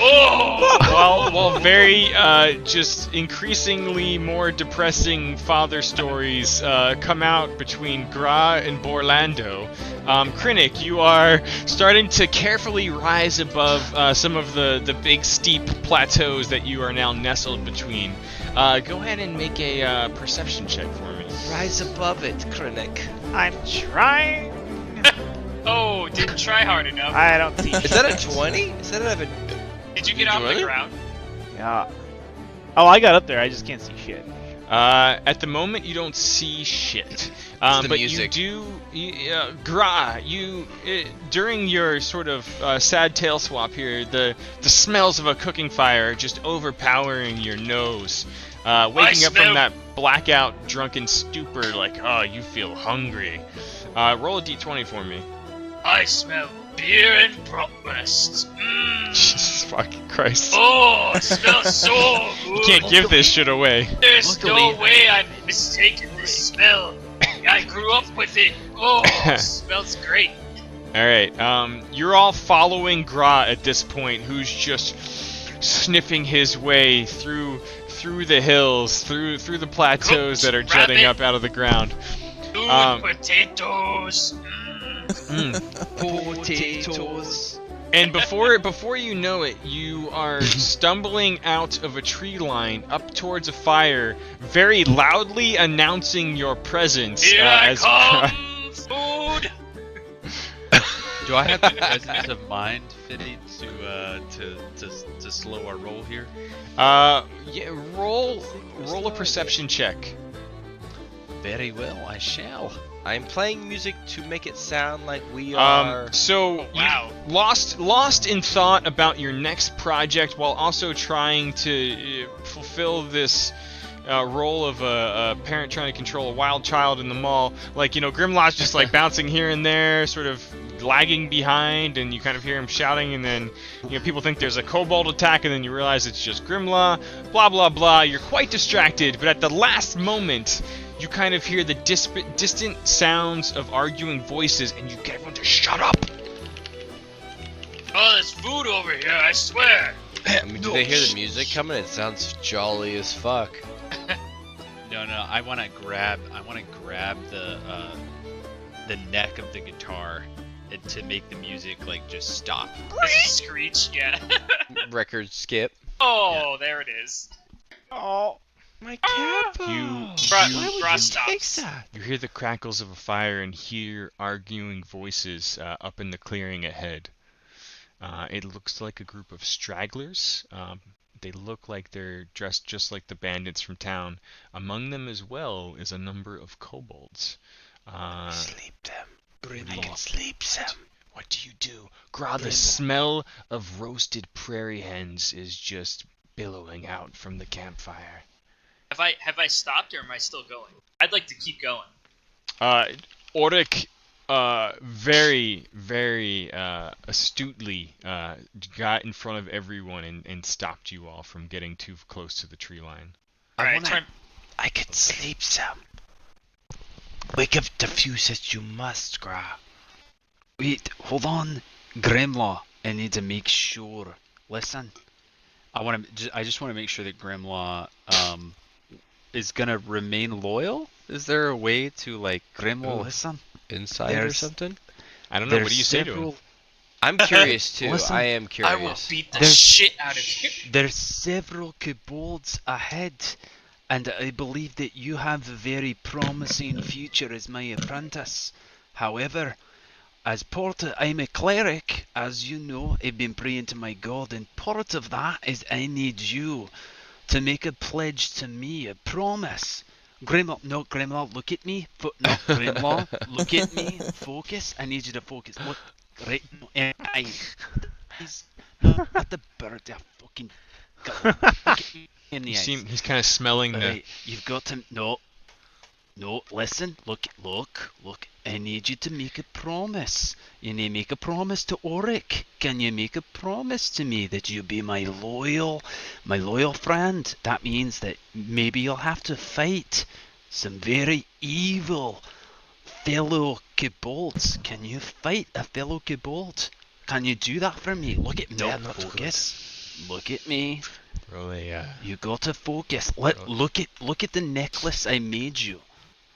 Oh! While very just increasingly more depressing father stories come out between Gra and Borlando, Krennic, you are starting to carefully rise above some of the big steep plateaus that you are now nestled between. Go ahead and make a perception check for me. Rise above it, Krennic. I'm trying. Oh, didn't try hard enough. I don't see. Is that a 20? Is that a... Did you Did get off you the really? ground? Yeah. Oh, I got up there. I just can't see shit. At the moment, you don't see shit. the But music. you do, Gra, during your sort of sad tail swap here, the smells of a cooking fire are just overpowering your nose. Waking up from smell- that blackout, drunken stupor, like, oh, you feel hungry. Roll a d20 for me. I smell beer and bratwurst. Jesus fucking Christ. Oh, it smells so good. You can't give this shit away. There's no Luckily- way I'm mistaken this smell. I grew up with it. Oh, it smells great. Alright, you're all following Gra at this point, who's just sniffing his way through the hills, through the plateaus that are jutting rabbit. up out of the ground. Food, potatoes. Potatoes. And before you know it, you are stumbling out of a tree line up towards a fire, very loudly announcing your presence. Here I as come. Food. Do I have the presence of mind fitting to slow our roll here? yeah, roll a perception check. Very well, I shall. I'm playing music to make it sound like we are... So Wow. you lost in thought about your next project while also trying to fulfill this role of a parent trying to control a wild child in the mall. Like, Grimlaw's just like bouncing here and there, sort of lagging behind, and you kind of hear him shouting, and then people think there's a kobold attack, and then you realize it's just Grimlaw, blah blah blah. You're quite distracted, but at the last moment you kind of hear the distant sounds of arguing voices, and you get everyone to shut up. Oh, there's food over here, I swear. I mean, do they hear the music coming? It sounds jolly as fuck. No, I want to grab the neck of the guitar to make the music like just stop. Screech, yeah. Record skip. Oh, there it is. Oh. My capo! Bra stops. You hear the crackles of a fire and hear arguing voices up in the clearing ahead. It looks like a group of stragglers. They look like they're dressed just like the bandits from town. Among them as well is a number of kobolds. Sleep them. I can sleep them. What do you do? Gra, the smell of roasted prairie hens is just billowing out from the campfire. Have I stopped or am I still going? I'd like to keep going. Oric, very, very astutely got in front of everyone and stopped you all from getting too close to the tree line. Alright, I could sleep some. Wake up the fuses, you must, Gra. Wait, hold on, Grimlaw. I need to make sure. Listen, I just want to make sure that Grimlaw is gonna remain loyal. Is there a way to like Grimlaw? Ooh. Listen, Inside or There's- something? I don't know. What there's do you say to him? several. I'm curious too. Listen, I am I curious. will beat the There's- shit out of you. There's several kobolds ahead, and I believe that you have a very promising future as my apprentice. However, as part of, I'm a cleric, as you know, I've been praying to my god, and part of that is I need you to make a pledge to me, a promise. Grimlaw, no, Grimlaw, look at me. No, Grimlaw, look at me. Focus. I need you to focus. Look, right, no, eyes. Not the bird, the fucking. Look at me in the You eyes. see him, he's kind of smelling the. Right, you've got to no. Listen, look. I need you to make a promise. You need to make a promise to Oric. Can you make a promise to me that you'll be my loyal friend? That means that maybe you'll have to fight some very evil fellow kobolds. Can you fight a fellow kobold? Can you do that for me? Look at me. They're not Focus. Look at me. Really, You got to focus. Look at the necklace I made you.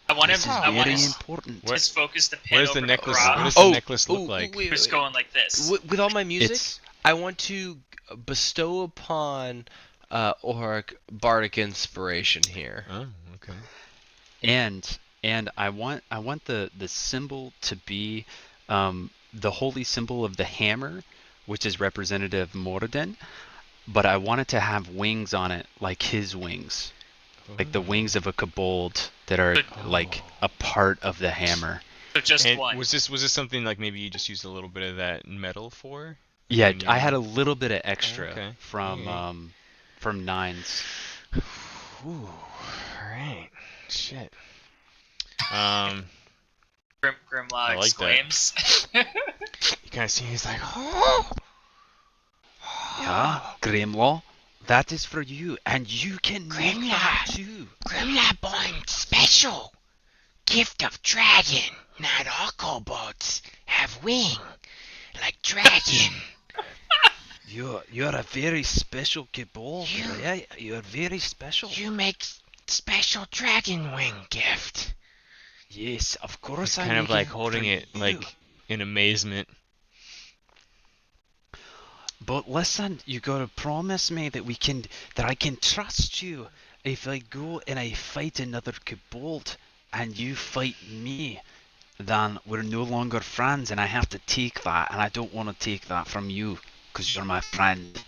I want This is I want very his, important. What- his focus to pin Where's over the necklace? to What Gra, does the necklace look like? wait, who's going like this. With all my music, It's- I want to bestow upon Oric bardic inspiration here. Oh, okay. And I want the symbol to be the holy symbol of the hammer, which is representative of Moradin, but I want it to have wings on it, like his wings, like the wings of a kobold that are like a part of the hammer. So just And one. was this something like maybe you just used a little bit of that metal for? Yeah, When you- I had a little bit of extra Okay. from Nines. Ooh, alright. Shit. Grimlaw I like that. exclaims. You kind of see he's like, oh! Yeah, Grimlaw, that is for you, and you can make that too. Grimla born special. Gift of dragon. Not all kobolds have wing. Like dragon. You're a very special kobold. You- Yeah, you're very special. You make special dragon wing gift. Yes, of course. He's I kind of make like it holding for it you. like in amazement. But listen, you gotta promise me that I can trust you. If I go and I fight another kobold and you fight me, then we're no longer friends, and I have to take that, and I don't want to take that from you because you're my friend.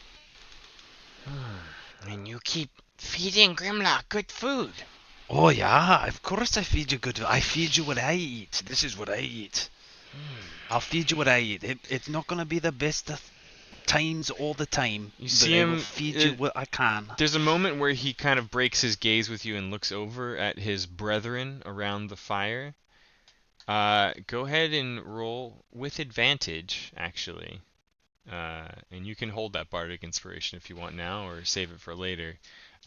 And you keep feeding Grimlock good food. Oh yeah, of course I feed you good. I feed you what I eat. This is what I eat. I'll feed you what I eat. It's not gonna be the best of times all the time. You but see I will him, feed you what I can. There's a moment where he kind of breaks his gaze with you and looks over at his brethren around the fire. Go ahead and roll with advantage, actually. And you can hold that bardic inspiration if you want now, or save it for later.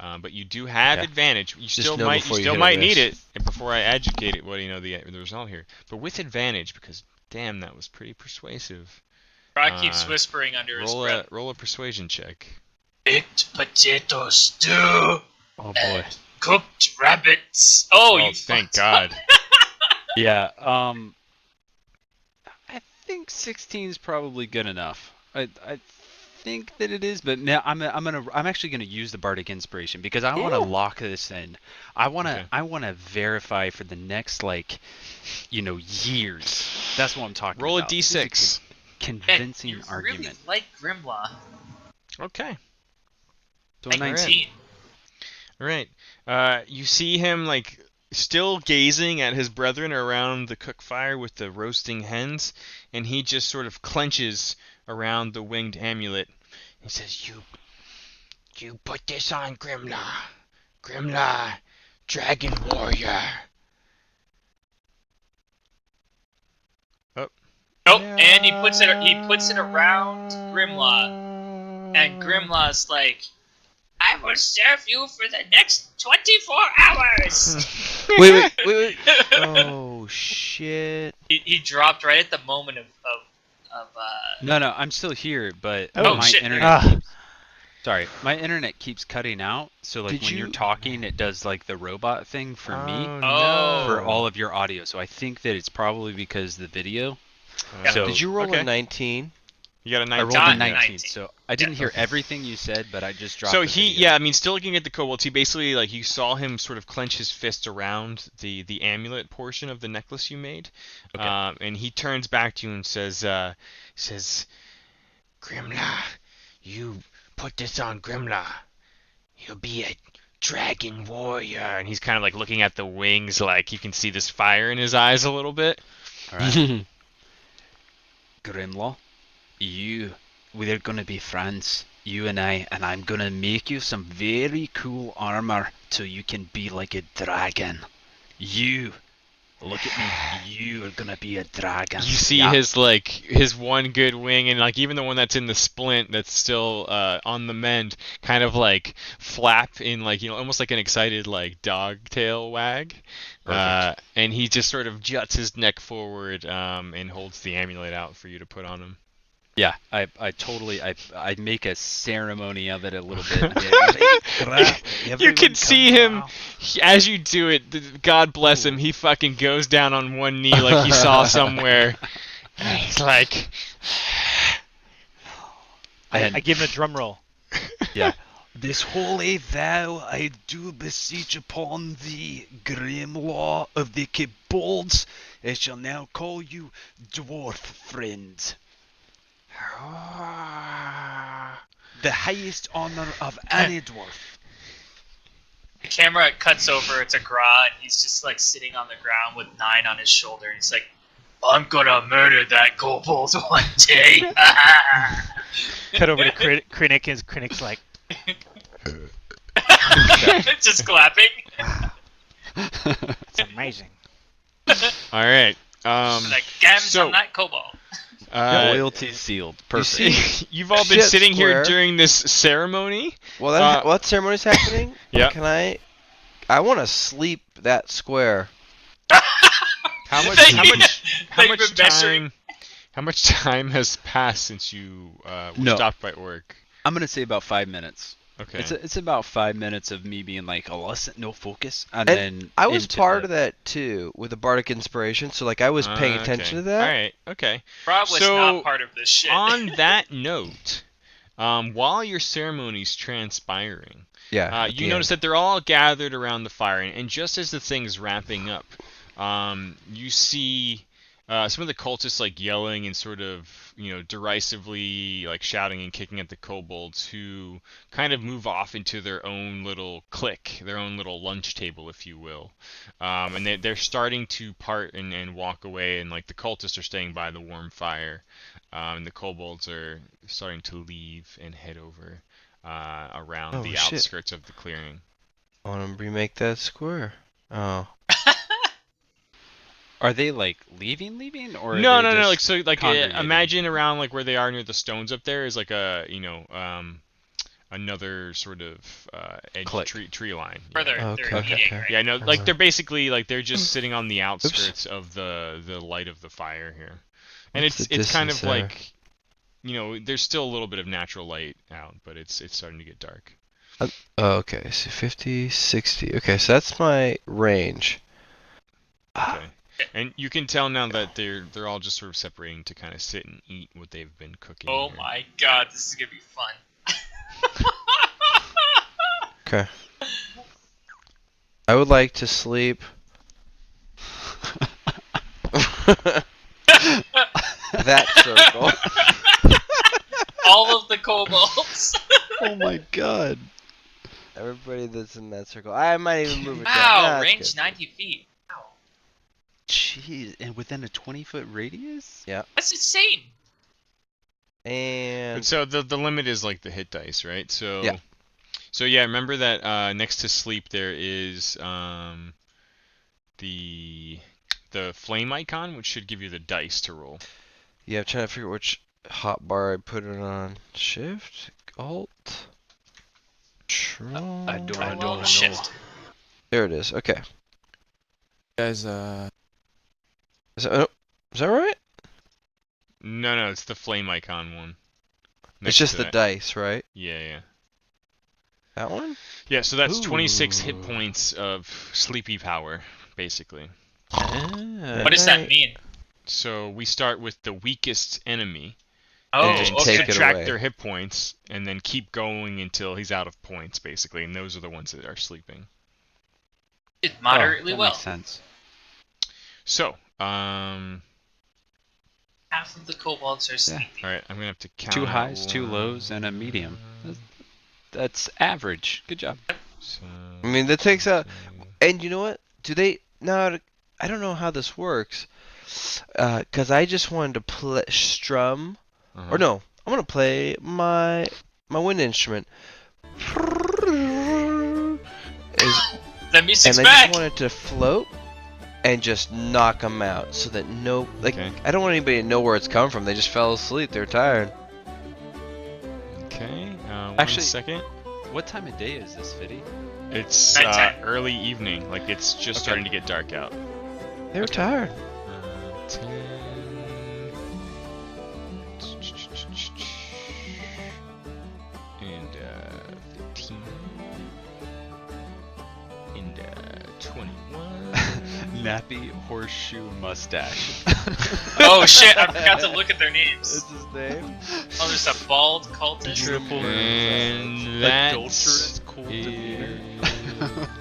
But you do have Okay. advantage. You still know might, before you still hit a might need miss. it before I educate it. Well, you know the result here, but with advantage because damn, that was pretty persuasive. Gra keeps whispering under his breath. Roll a persuasion check. Baked potato stew. Oh boy. Cooked rabbits. Oh, you thank fucked God. up. Yeah. I think 16 is probably good enough. I think that it is, but now I'm actually gonna use the bardic inspiration because I want to lock this in. I want to verify for the next years. That's what I'm talking Roll a about. This is d6. convincing You argument. really like Grimlaw. Okay. So a 19. 19. All right. You see him like still gazing at his brethren around the cook fire with the roasting hens, and he just sort of clenches around the winged amulet. He says, You put this on Grimlaw. Grimla, Dragon Warrior. Nope. And he puts it around Grimlaw, and Grimlaw's like, I will serve you for the next 24 hours. Wait. Oh shit. He dropped right at the moment of No, I'm still here, but Oh, my shit. internet keeps, sorry, my internet keeps cutting out. So like Did when you- you're talking, it does like the robot thing for me Oh. for all of your audio. So I think that it's probably because the video. Yeah. So Did you roll okay. a 19? You got a I 19. rolled Got a it. 19, 19. so I didn't hear everything you said, but I just dropped. So the he, video. yeah, I mean, still looking at the kobolds, he basically, like, you saw him sort of clench his fist around the amulet portion of the necklace you made. Okay. And he turns back to you and says, Grimla, you put this on Grimla. He'll be a Dragon Warrior. and he's kind of like looking at the wings, like you can see this fire in his eyes a little bit. All right. Grimlaw, we're gonna be friends, you and I'm gonna make you some very cool armor so you can be like a dragon. Look at me, you are gonna be a dragon. You see Yeah. his one good wing, and like even the one that's in the splint that's still on the mend, kind of like flap in like almost like an excited like dog tail wag. Perfect. And he just sort of juts his neck forward and holds the amulet out for you to put on him. Yeah, I totally I make a ceremony of it a little bit. You can see him as you do it. God bless him. He fucking goes down on one knee like you saw somewhere. And he's like, I give him a drum roll. Yeah. This holy vow I do beseech upon thee, Grimlaw of the Kobolds. I shall now call you dwarf friend. The highest honor of any dwarf. the camera cuts over to Gra, and he's just like sitting on the ground with 9 on his shoulder, and he's like, I'm gonna murder that kobold one day. Cut over to Krennic, and Krennic's like, just clapping. it's amazing. all right. Like, gams so- on that kobold. Loyalty sealed. Perfect. You've all been Shit sitting here square. during this ceremony. Well, what ceremony's happening? Yeah. Can I want to sleep that square. How much? Thank How you. much? How Thank you much for measuring. time? How much time has passed since you were No. stopped by orc? I'm gonna say about 5 minutes. Okay. It's about 5 minutes of me being like, oh, listen, no focus, and And then I was into part the- of that too, with the bardic inspiration. So like I was paying attention to that. All right. Okay. Rob was So, not part of this shit. On that note, while your ceremony's transpiring, Yeah. at you the notice end. that they're all gathered around the fire, and just as the thing's wrapping up, you see some of the cultists like yelling and sort of derisively like shouting and kicking at the kobolds, who kind of move off into their own little clique, their own little lunch table, if you will, and they're starting to part and walk away, and like the cultists are staying by the warm fire, and the kobolds are starting to leave and head over around Oh, the shit. outskirts of the clearing. I want to remake that square. Oh. Are they like leaving, or are No, they no. just Like congregating? imagine around like where they are near the stones up there is like a another sort of edge Click. tree line. Where they're Okay, eating, okay. right? Yeah, no, like they're basically like they're just sitting on the outskirts of the light of the fire here, and What's the it's kind of distance there? like there's still a little bit of natural light out, but it's starting to get dark. Oh, okay. So 50, 60. Okay, so that's my range. Okay. And you can tell now that they're all just sort of separating to kind of sit and eat what they've been cooking. Oh here. my god, this is gonna be fun. Okay. I would like to sleep. That circle. All of the kobolds. Oh my god. Everybody that's in that circle. I might even move it down. Wow, Nah, that's range good. 90 feet. Wow. Jeez, and within a 20-foot radius? That's insane. And But so the limit is like the hit dice, right? So Yeah. So yeah, remember that next to sleep there is the flame icon, which should give you the dice to roll. Yeah, I'm trying to figure out which hotbar I put it on. Shift, Alt, Control. I don't know. Shift. There it is. Okay. Guys, Is that right? No, it's the flame icon one. It's Next just to the that. dice, right? Yeah. That one? Yeah, so that's 26 hit Ooh. points of sleepy power, basically. What does that mean? So we start with the weakest enemy, Oh, and okay. take it subtract away. their hit points, and then keep going until he's out of points, basically. And those are the ones that are sleeping. Did moderately that well. makes sense. So, Half of the kobolds are sleeping. all right, I'm gonna have to count. 2 out highs, 2 lows, and a medium. That's average. Good job. So, I mean, that takes out. And you know what? Do they now? I don't know how this works. Cause I just wanted to play strum, uh-huh. or no, I'm gonna play my wind instrument. The music's And I back! just wanted to float and just knock them out, so that Okay. I don't want anybody to know where it's come from. They just fell asleep. They're tired. Okay. Actually- 1 second. What time of day is this, Fiddy? It's Nighttime. early evening. Like it's just starting to get dark out. They're tired. 10. And 15. And 21. Nappy Horseshoe Mustache. Oh shit, I forgot to look at their names. That's his name. Oh, there's a bald cultist. And that Adulterous cold demeanor.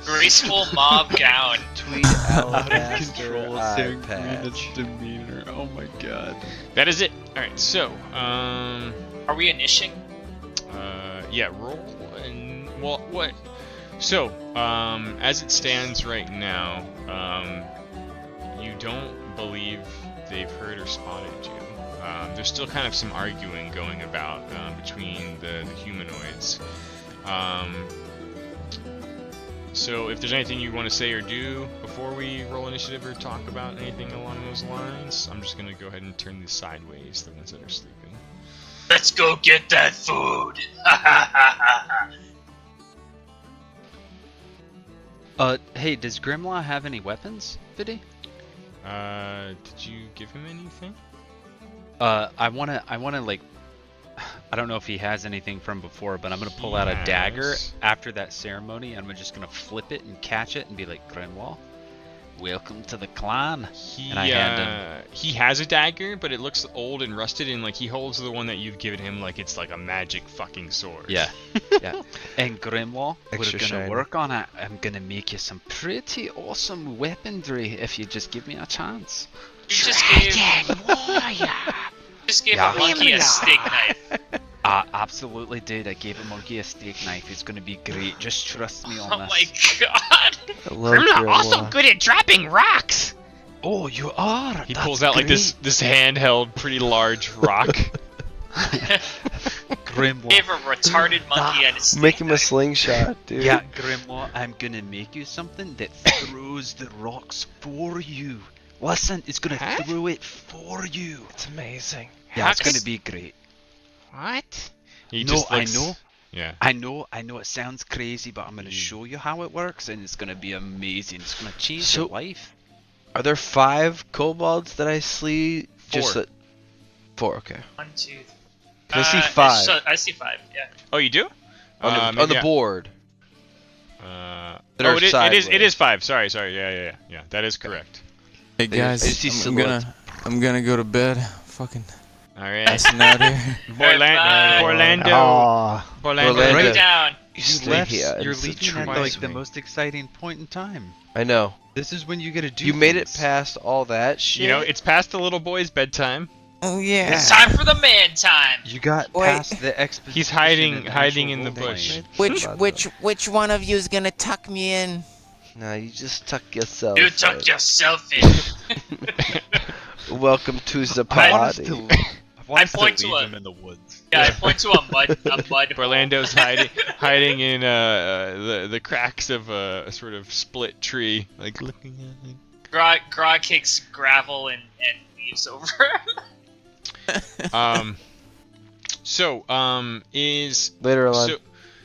Graceful mob gown. Tweet Alabaster Control eye saying patch. Greenest demeanor. Oh my god. that is it. All right. So, Are we initiating? yeah, roll and well, what? So, as it stands right now, you don't believe they've heard or spotted you. There's still kind of some arguing going about between the humanoids. So if there's anything you want to say or do before we roll initiative or talk about anything along those lines, I'm just going to go ahead and turn these sideways, the ones that are sleeping. Let's go get that food. Hey, does Grimlaw have any weapons, Fiddy? Did you give him anything? I wanna like, I don't know if he has anything from before, but I'm gonna pull out a dagger has. after that ceremony, and I'm just gonna flip it and catch it and be like, Grimlaw, welcome to the clan. And I hand him. He has a dagger, but it looks old and rusted, and like he holds the one that you've given him like it's like a magic fucking sword. Yeah, yeah. And Grimlaw, Extra we're gonna shiny. work on it. I'm gonna make you some pretty awesome weaponry if you just give me a chance. You just gave, Dragon warrior. Yeah. a monkey a steak knife. Absolutely did. I gave a monkey a steak knife. It's gonna be great. Just trust me on Oh this. my god. I love Grimlow also Grimlow. good at dropping rocks. Oh, you are. He That's pulls out like this handheld, pretty large rock. Grimlaw. Gave a retarded monkey and a steak Make him a knife. slingshot, dude. Yeah, Grimlaw, I'm gonna make you something that throws the rocks for you. Listen, it's gonna Huh? throw it for you. It's amazing. Yeah, it's Hacks? gonna be great. What? He No, just I looks- know. Yeah. I know it sounds crazy, but I'm gonna show you how it works, and it's gonna be amazing. It's gonna change your So- life. Are there 5 kobolds that I see? Just 4. that. 4. Okay. 1, 2, 3. I see 5 So, I see 5, yeah. Oh, you do? on maybe the I- board. Oh, That are it is sideways. 5. Sorry. Yeah. That is correct. Hey I guys, just see I'm silhouettes. gonna go to bed. Fucking All right. passing out here. Bye. Orlando. Aw. Orlando. Orlando. Write down. You You stay left. here. You're It's a leaving at treat like to the me. most exciting point in time. I know. This is when you get to do. You made it things. past all that shit. You know, it's past the little boy's bedtime. Oh yeah. It's time for the man time. You got Wait. past the exposition. He's hiding and hiding actual in the role-playing. bush. Which one of you is gonna tuck me in? No, you just tuck yourself. You in. tuck yourself in. Welcome to the I want us party. to- wants to point leave to a- him in the woods. Yeah, I point to a mud hole. Orlando's hiding in the cracks of a sort of split tree, like looking at it. Grog kicks gravel and leaves over. Is Later on. so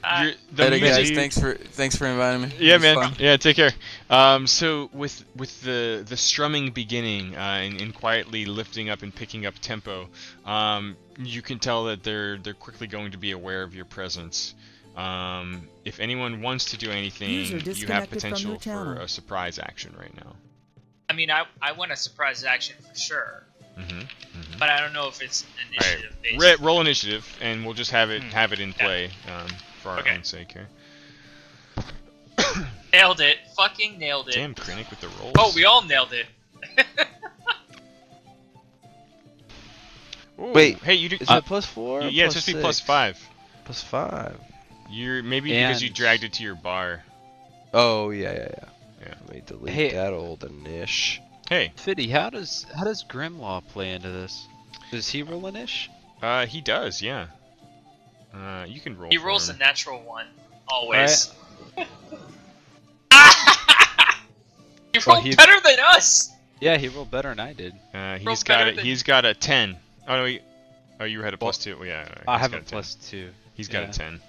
the Later, guys. music. Thanks for inviting me. Yeah, It was man. fun. Yeah, take care. So with the strumming beginning and quietly lifting up and picking up tempo, you can tell that they're quickly going to be aware of your presence. If anyone wants to do anything, User you have disconnected from potential your channel. for a surprise action right now. I mean, I want a surprise action for sure, but I don't know if it's initiative based. Roll initiative, and we'll just have it in play for our own sake here. Nailed it. Fucking nailed it. Damn, Krennic with the rolls. Oh, we all nailed it. Ooh, Wait, hey, you do. Is that +4? Yeah, it's supposed to be +5. +5. You're maybe because you dragged it to your bar. Oh yeah. Yeah. Let me delete Hey. that old niche. Hey. Fiddy, how does Grimlaw play into this? Does he roll an ish? He does, yeah. You can roll. He for rolls him. a natural one always. You Well, rolled he- better than us. Yeah, he rolled better than I did. He's got it. He's got a 10. Oh no, you had a Well, +2. Well, yeah. I he's have got a a 10. +2. He's got yeah. a 10.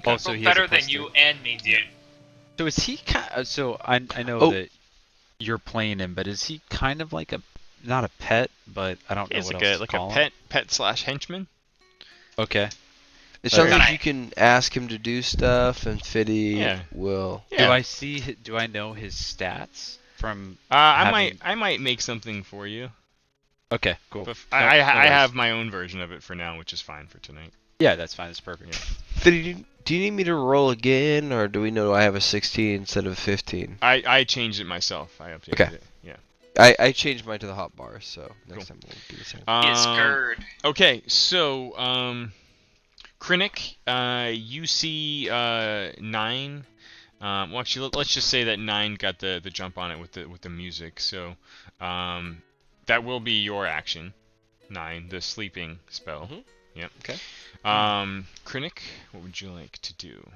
Also, Rolled he has a better than +2. you and me, dude. So is he so I know Oh. that you're playing him, but is he kind of like not a pet, but I don't know It's what like else a to like call a him. pet / henchman. Okay. It sounds Okay. like you can ask him to do stuff, and Fiddy Yeah. will. Yeah. Do I know his stats from? I might make something for you. Okay, cool. But No I worries. have my own version of it for now, which is fine for tonight. Yeah, that's fine. That's perfect. Fiddy, do you need me to roll again, or do we know I have a 16 instead of 15? I changed it myself. I updated Okay. it. Yeah. I changed mine to the hot bar, so next time we'll do the same. It's Gerd. Okay, so Krennic, you see 9. Well, actually, let's just say that 9 got the jump on it with the music. So that will be your action. 9, the sleeping spell. Yep. Okay. Krennic, what would you like to do?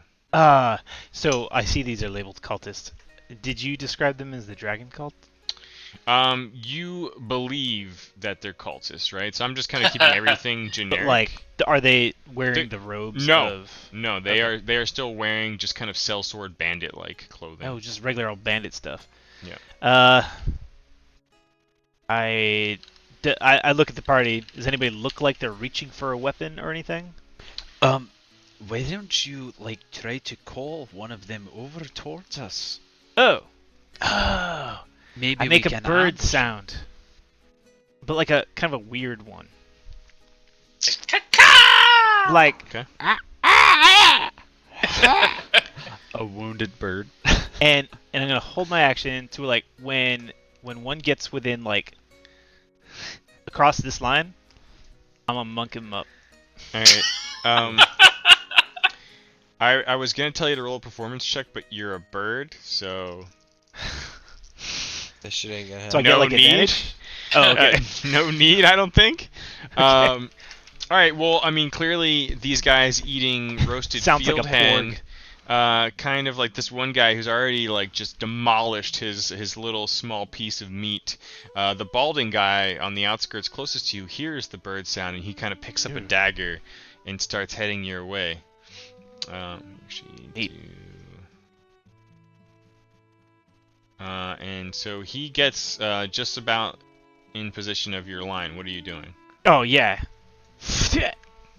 So I see these are labeled cultists. Did you describe them as the dragon cult? You believe that they're cultists, right? So I'm just kind of keeping everything generic. But like, are they wearing the robes No, of... no, they are still wearing just kind of sellsword bandit-like clothing. Oh, just regular old bandit stuff. Yeah. I look at the party. Does anybody look like they're reaching for a weapon or anything? Why don't you try to call one of them over towards us? Oh. Maybe I make we a can bird ambush. sound, but like a kind of a weird one. Like Okay. A wounded bird. and I'm gonna hold my action to like when one gets within like across this line, I'm gonna monk him up. All right. I was gonna tell you to roll a performance check, but you're a bird, so. That shit ain't gonna happen. So I get like advantage. Oh, okay. No need, I don't think. All right. Well, I mean, clearly these guys eating roasted Sounds field like a hen, kind of like this one guy who's already like just demolished his little small piece of meat. The balding guy on the outskirts closest to you hears the bird sound, and he kind of picks up a dagger and starts heading your way. And so he gets just about in position of your line. What are you doing? Oh yeah.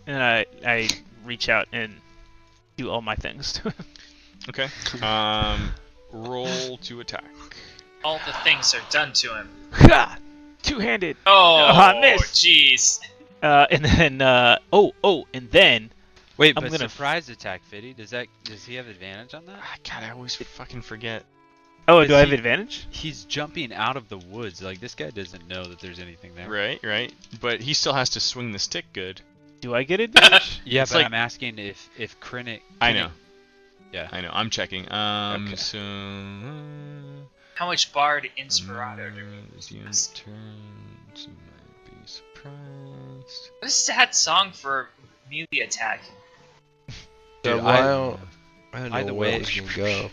And I reach out and do all my things to him. Okay. Roll to attack. All the things are done to him. Ha! Two-handed. Oh, I missed. jeez. And then and then Wait, I'm but gonna surprise attack, Fiddy. Does he have advantage on that? God, I always fucking forget. Oh, do I have he- advantage? He's jumping out of the woods. Like this guy doesn't know that there's anything there. Right. But he still has to swing the stick good. Do I get advantage? Yeah, It's but like- I'm asking if Krennic. I know. Yeah. I know. I'm checking. Okay. So. How much Bard Inspirato do we Museum use? turns might be surprised. What a sad song for melee attack. So Dude, while I don't by know the where way, we can go.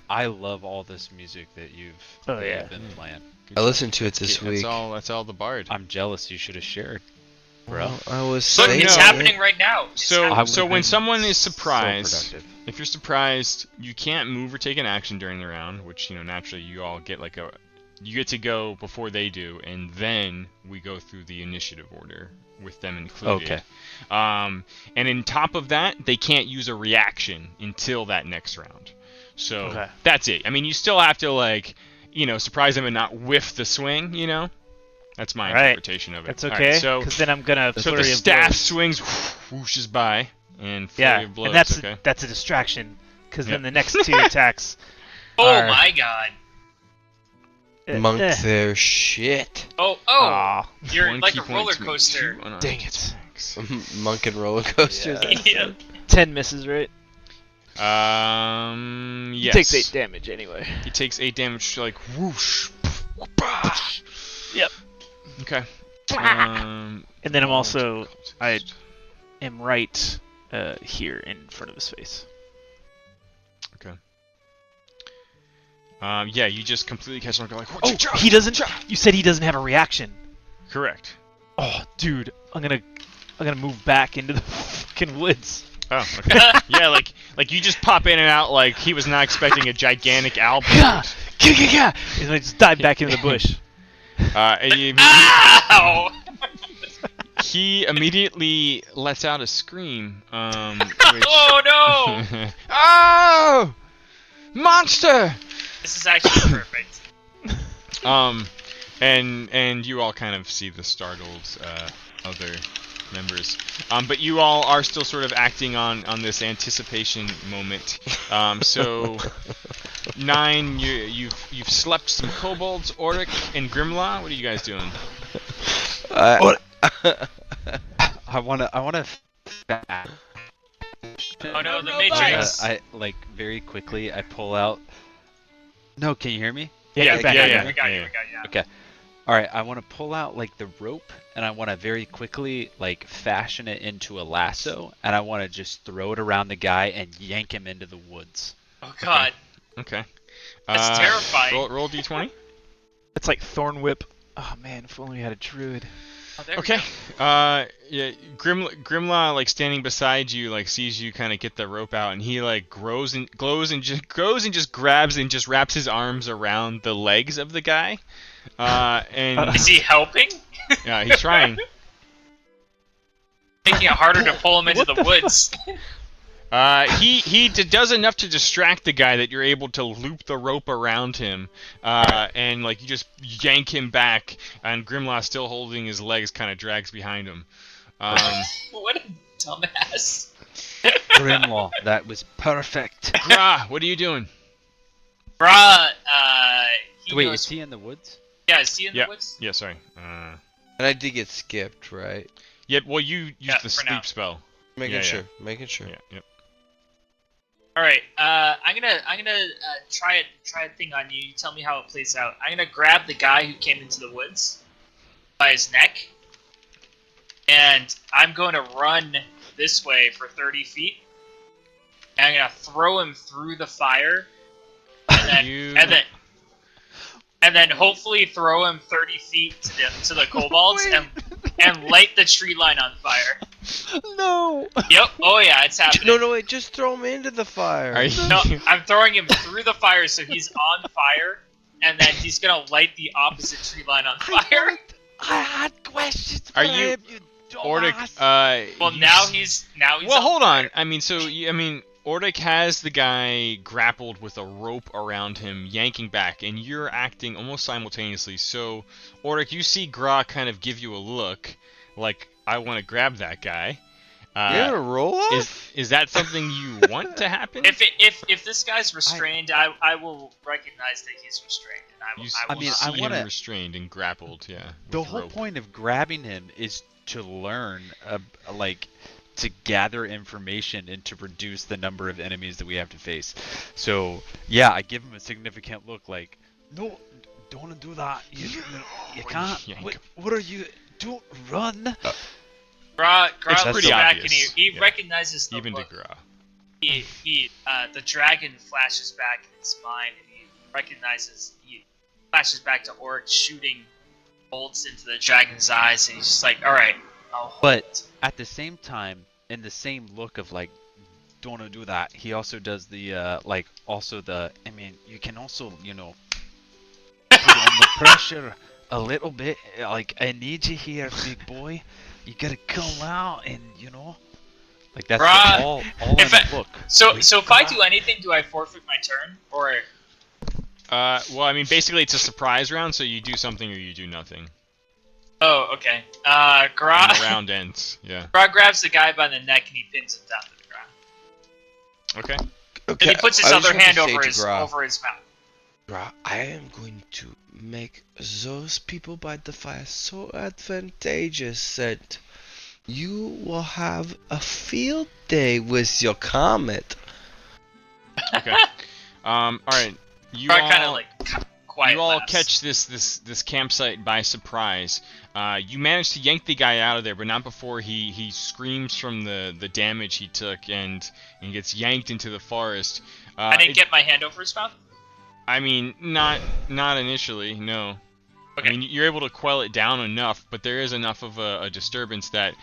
I love all this music that you've Oh, that yeah. you've been playing. Good I job. listened to it this week. That's all the bard. I'm jealous. You should have shared, bro. Well, I was Look, saying it's no. happening right now. It's So happening. so when someone is so surprised, productive. if you're surprised, you can't move or take an action during the round, which naturally you all get you get to go before they do, and then we go through the initiative order with them included. Okay. And in top of that, they can't use a reaction until that next round. So Okay. that's it. I mean, you still have to surprise them and not whiff the swing. That's my Right. interpretation of it. That's All okay. right, so Because then I'm gonna so the flurry of staff blows. swings, whooshes by, and flurry Yeah, of blows. and that's okay. that's a distraction. Because Yep. then the next two attacks. Oh are- my god. Monk their shit. Oh, Aw. you're One like key a point roller to make coaster. 2 unarmed Dang it. attacks. Monk and roller coasters. Yeah. 10 misses, right? Yes. He takes 8 damage anyway. He takes 8 damage, like whoosh. Yep. Okay. And then I'm also I am right here in front of his face. Okay. Yeah, you just completely catch him like. Oh, he doesn't. You said he doesn't have a reaction. Correct. Oh, dude, I'm gonna move back into the fucking woods. Oh, okay. Yeah, like you just pop in and out like he was not expecting a gigantic owl. Gah! Gah, gah, gah! And I just dive back into the bush. And Ow! he immediately lets out a scream. Which... Oh no! Oh! Monster! This is actually perfect. And you all kind of see the startled other members. But you all are still sort of acting on this anticipation moment. So 9, you've slept some kobolds, Oric and Grimlaw. What are you guys doing? I wanna. Oh no, the Matrix. I very quickly. I pull out. No, can you hear me? Yeah, yeah, we got yeah. you. Okay. All right. I want to pull out the rope, and I want to very quickly fashion it into a lasso, and I want to just throw it around the guy and yank him into the woods. Oh god. Okay. That's terrifying. Roll d20. It's like Thorn Whip. Oh man, if only we had a druid. Oh, there we Okay. go. Yeah. Grimlaw, standing beside you, sees you kind of get the rope out, and he glows and just grabs and just wraps his arms around the legs of the guy. And Is he helping? yeah, he's trying. Making it harder to pull him into the woods. He does enough to distract the guy that you're able to loop the rope around him, and you just yank him back, and Grimlaw, still holding his legs, kind of drags behind him. What a dumbass. Grimlaw, that was perfect. Grah, what are you doing? Bruh, he Wait, knows... is he in the woods? Yeah, is he in Yeah. the woods? Yeah, sorry. And I did get skipped, right? Yeah, well, you used the for now. sleep spell. Making Yeah, sure. Making sure. Yeah, yep. All right, I'm gonna try a thing on you. You tell me how it plays out. I'm gonna grab the guy who came into the woods by his neck, and I'm going to run this way for 30 feet. And I'm gonna throw him through the fire, and then hopefully throw him 30 feet to the kobolds and light the tree line on fire. No. Yep. Oh yeah, it's happening. No, wait. Just throw him into the fire. Are you... No, I'm throwing him through the fire so he's on fire, and then he's gonna light the opposite tree line on fire. I had questions. Are for you- him, Ordic, dumbass. Well, now he's Well, hold on. I mean, Ordic has the guy grappled with a rope around him, yanking back, and you're acting almost simultaneously. So, Ordic, you see Grah kind of give you a look, like, I want to grab that guy. You're gonna roll off? Is that something you want to happen? If this guy's restrained, I will recognize that he's restrained, and I will. I mean, see I wanna- him restrained and grappled. Yeah. The with whole rope. point of grabbing him is to learn, to gather information and to reduce the number of enemies that we have to face. So, yeah, I give him a significant look like, No, don't do that. You can't. Yank What, him. what are you Don't run. Gra It's looks pretty back obvious, and he yeah. recognizes the Even to look. Gra. The dragon flashes back in his mind, and he flashes back to Orc shooting bolts into the dragon's eyes, and he's just like, all right, I'll hold But it. at the same time, in the same look of like, don't wanna do that, he also does the like, also the. I mean, you can also, you know, put on the pressure a little bit. Like, I need you here, big boy. You gotta come out, and you know, like that's Bruh, all in if the look. So if I do anything, do I forfeit my turn, or? Well, I mean, basically it's a surprise round, so you do something or you do nothing. Oh, okay. Gra. And the round ends. Yeah. Gra grabs the guy by the neck and he pins him down to the ground. Okay. Okay. And he puts his I just other want to hand say over to his Gra, mouth. Gra, I am going to make those people by the fire so advantageous that you will have a field day with your comet. Okay. All right. You Gra all kind of like quiet. you all laughs. catch this campsite by surprise. You manage to yank the guy out of there, but not before he screams from the damage he took and gets yanked into the forest. I didn't get my hand over his mouth. I mean, not initially, no. Okay. I mean, you're able to quell it down enough, but there is enough of a disturbance that,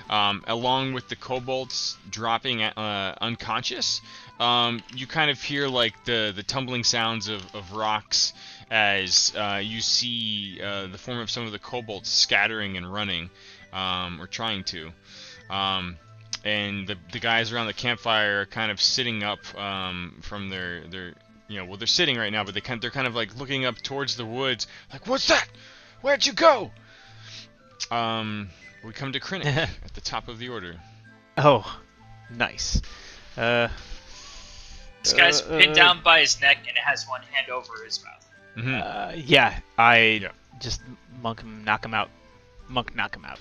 along with the kobolds dropping unconscious, you kind of hear like the tumbling sounds of rocks as you see the form of some of the kobolds scattering and running, or trying to. And the guys around the campfire are kind of sitting up from their well, they're sitting right now, but they're kind of like looking up towards the woods, like, what's that? Where'd you go? We come to Krennic at the top of the order. Oh, nice. This guy's pinned down by his neck and has one hand over his mouth. Mm-hmm. Yeah, I just knock him out. Monk knock him out.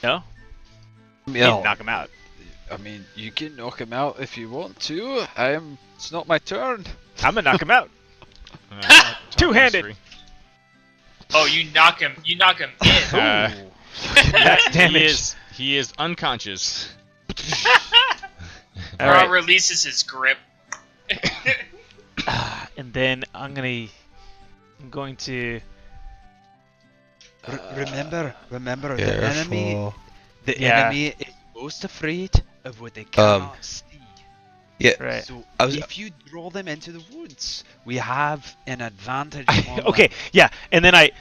No? Yeah. Knock him out. I mean, you can knock him out if you want to. It's not my turn. I'm gonna knock him out. Two-handed. Oh, you knock him in. That's damage. He is unconscious. All Gra right. releases his grip. And then I'm going to. Remember, Careful. the Yeah. enemy is most afraid of what they cannot see. Yeah. Right. So I was- if you draw them into the woods, we have an advantage. on Okay, yeah, and then I.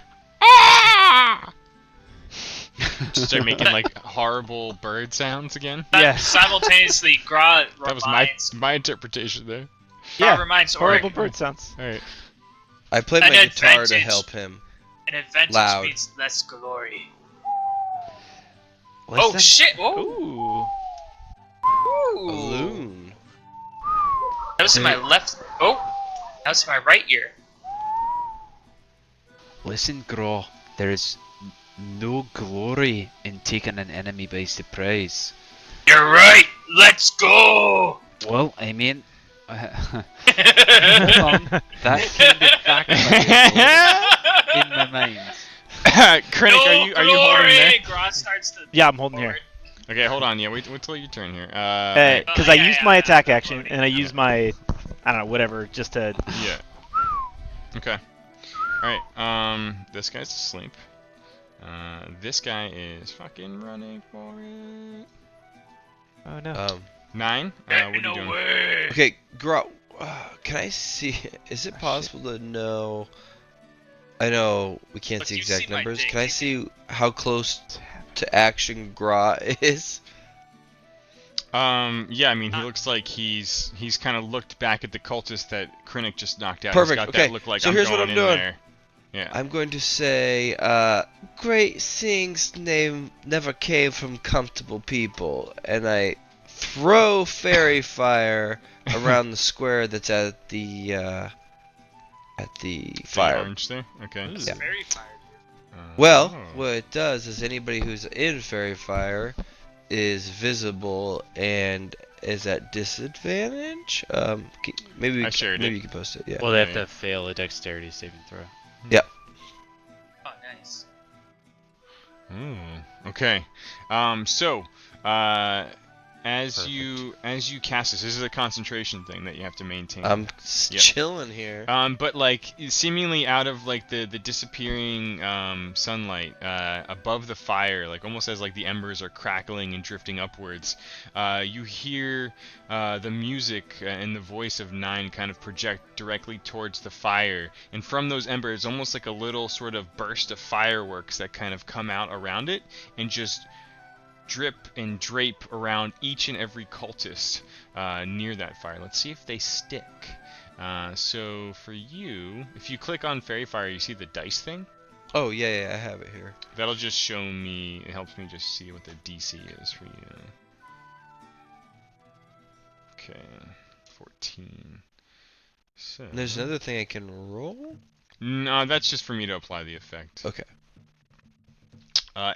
Just start making like horrible bird sounds again. Yeah. Simultaneously, Gra That was my interpretation there. Gra reminds horrible Oric, bird sounds. All right. I played An my guitar to advantage. help him. an advantage Loud. means less glory. Listen, Oh shit! Oh, Ooh. A loon. that was in my left. Oh, that was in my right ear. Listen, Gro. There is no glory in taking an enemy by surprise. You're right. Let's go. Well, I mean, hold on. That came back in my mind. Krennic, No are you holding there? glory! Gra starts to. Yeah, I'm holding here. Okay, hold on. Yeah, wait till your turn here. Because I used my attack action and I used my, I don't know, whatever, just to. Yeah. Okay. All right. This guy's asleep. This guy is fucking running for it. Oh no. 9. What are you no doing? way. Okay, Gro, can I see? Is it possible to know? I know we can't Look, see you exact see my numbers. dick. Can I see how close to action Gra is? Yeah, I mean, he looks like he's kind of looked back at the cultist that Krennic just knocked out. Perfect, He's got okay. that look like So I'm here's what going I'm in doing. there. Yeah. I'm going to say, great things never came from comfortable people, and I throw fairy fire around the square that's at the fire. Orange there? Okay. This is Yeah. very fired. Well, Oh. what it does is anybody who's in fairy fire is visible and is at disadvantage. Maybe I shared maybe it. you can post it. Yeah. Well, they have Yeah. to fail a dexterity saving throw. Oh, nice. Okay. So, as you cast this is a concentration thing that you have to maintain. I'm Yep. chilling here. But like seemingly out of like the disappearing sunlight above the fire, like almost as like the embers are crackling and drifting upwards, you hear the music and the voice of Nine kind of project directly towards the fire, and from those embers, almost like a little sort of burst of fireworks that kind of come out around it and just drip and drape around each and every cultist near that fire. Let's see if they stick. So for you, if you click on Fairy Fire, you see the dice thing? Oh, yeah, I have it here. That'll just show me, it helps me just see what the DC is for you. Okay, 14. So... There's another thing I can roll? No, that's just for me to apply the effect. Okay.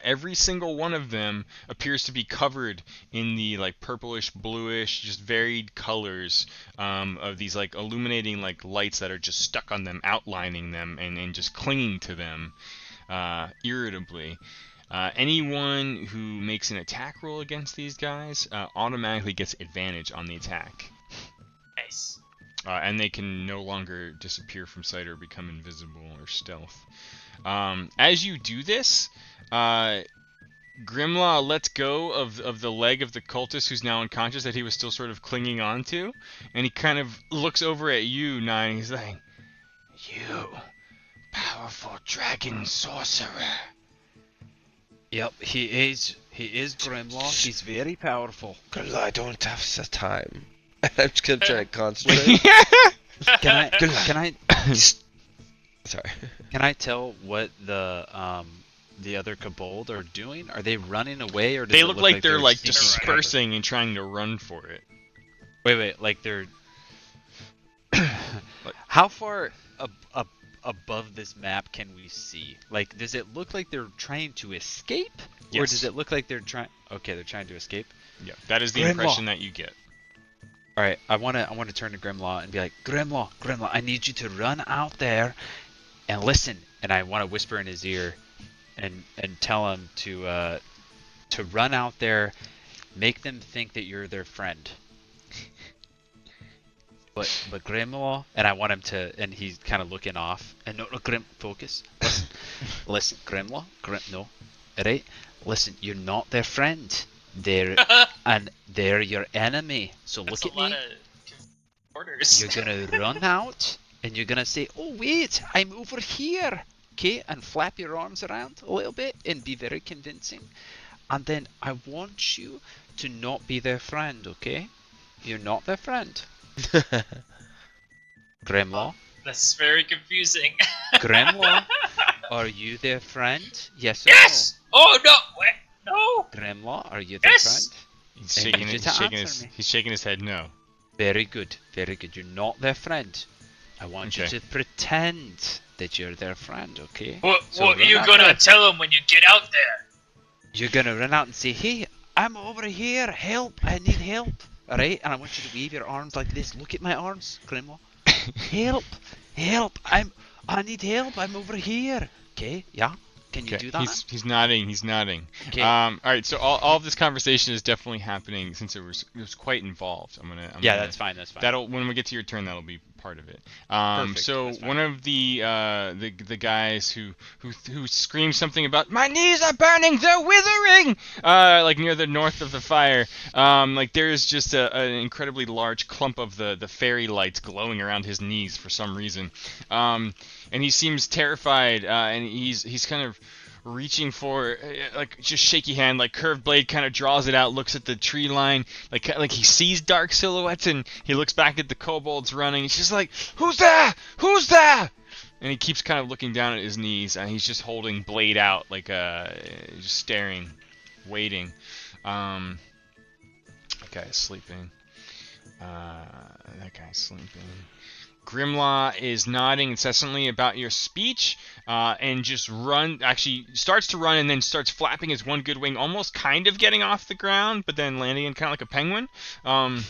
Every single one of them appears to be covered in the like purplish, bluish, just varied colors of these like illuminating like lights that are just stuck on them, outlining them, and just clinging to them irritably. Anyone who makes an attack roll against these guys automatically gets advantage on the attack. Nice. And they can no longer disappear from sight or become invisible or stealth. As you do this, Grimlaw lets go of the leg of the cultist who's now unconscious that he was still sort of clinging on to, and he kind of looks over at you, Nine, and he's like, "You, powerful dragon sorcerer." Yep, he is Grimlaw. He's very powerful. Grimlaw, I don't have the time. I'm just gonna try to concentrate. Can I Sorry. Can I tell what the other kobold are doing? Are they running away, or does They it look like they're like sneaking dispersing and trying to run for it. Wait, like they're... How far above this map can we see? Like, does it look like they're trying to escape? Yes. Or does it look like they're trying... Okay, they're trying to escape? Yeah, that is the Grimlaw. impression that you get. Alright, I wanna turn to Grimlaw and be like, Grimlaw, I need you to run out there and listen. And I want to whisper in his ear and tell him to run out there, make them think that you're their friend. But Grimlaw, and I want him to, and he's kind of looking off. And no, Grim, focus. Listen, Grimlaw, no, alright? Listen, you're not their friend. They're your enemy. So That's look a at lot me. of orders. You're gonna run out, and you're gonna say, "Oh wait, I'm over here." Okay, and flap your arms around a little bit and be very convincing. And then I want you to not be their friend, okay? You're not their friend. Grimlaw? That's very confusing. Grimlaw? Are you their friend? Yes or Yes! Oh no! Wait, no! no? Grimlaw, are you their Yes! friend? He's I shaking, need you he's, to shaking answer his, me. he's shaking his head no. Very good, very good. You're not their friend. I want you Okay. to pretend that you're their friend, okay? What So are run you out gonna there. tell him when you get out there? You're gonna run out and say, "Hey, I'm over here. Help! I need help." All right, and I want you to wave your arms like this. Look at my arms, Grimlaw. Help! Help! I need help. I'm over here. Okay, yeah. Can you do that? He's nodding. He's nodding. Okay. All right. So all of this conversation is definitely happening since it was quite involved. I'm Yeah, gonna- that's fine. That's fine. That'll when we get to your turn, that'll be part of it. Perfect, So that's fine. one of the guys who screams something about my knees are burning, they're withering, like near the north of the fire. Like there's just an incredibly large clump of the fairy lights glowing around his knees for some reason. And he seems terrified, and he's kind of reaching for like just shaky hand, like curved blade, kind of draws it out, looks at the tree line, like he sees dark silhouettes, and he looks back at the kobolds running. He's just like, "Who's there? Who's there?" And he keeps kind of looking down at his knees, and he's just holding blade out, like just staring, waiting. That guy's sleeping. That guy's sleeping. Grimlaw is nodding incessantly about your speech, and just actually starts to run and then starts flapping his one good wing, almost kind of getting off the ground, but then landing kind of like a penguin. And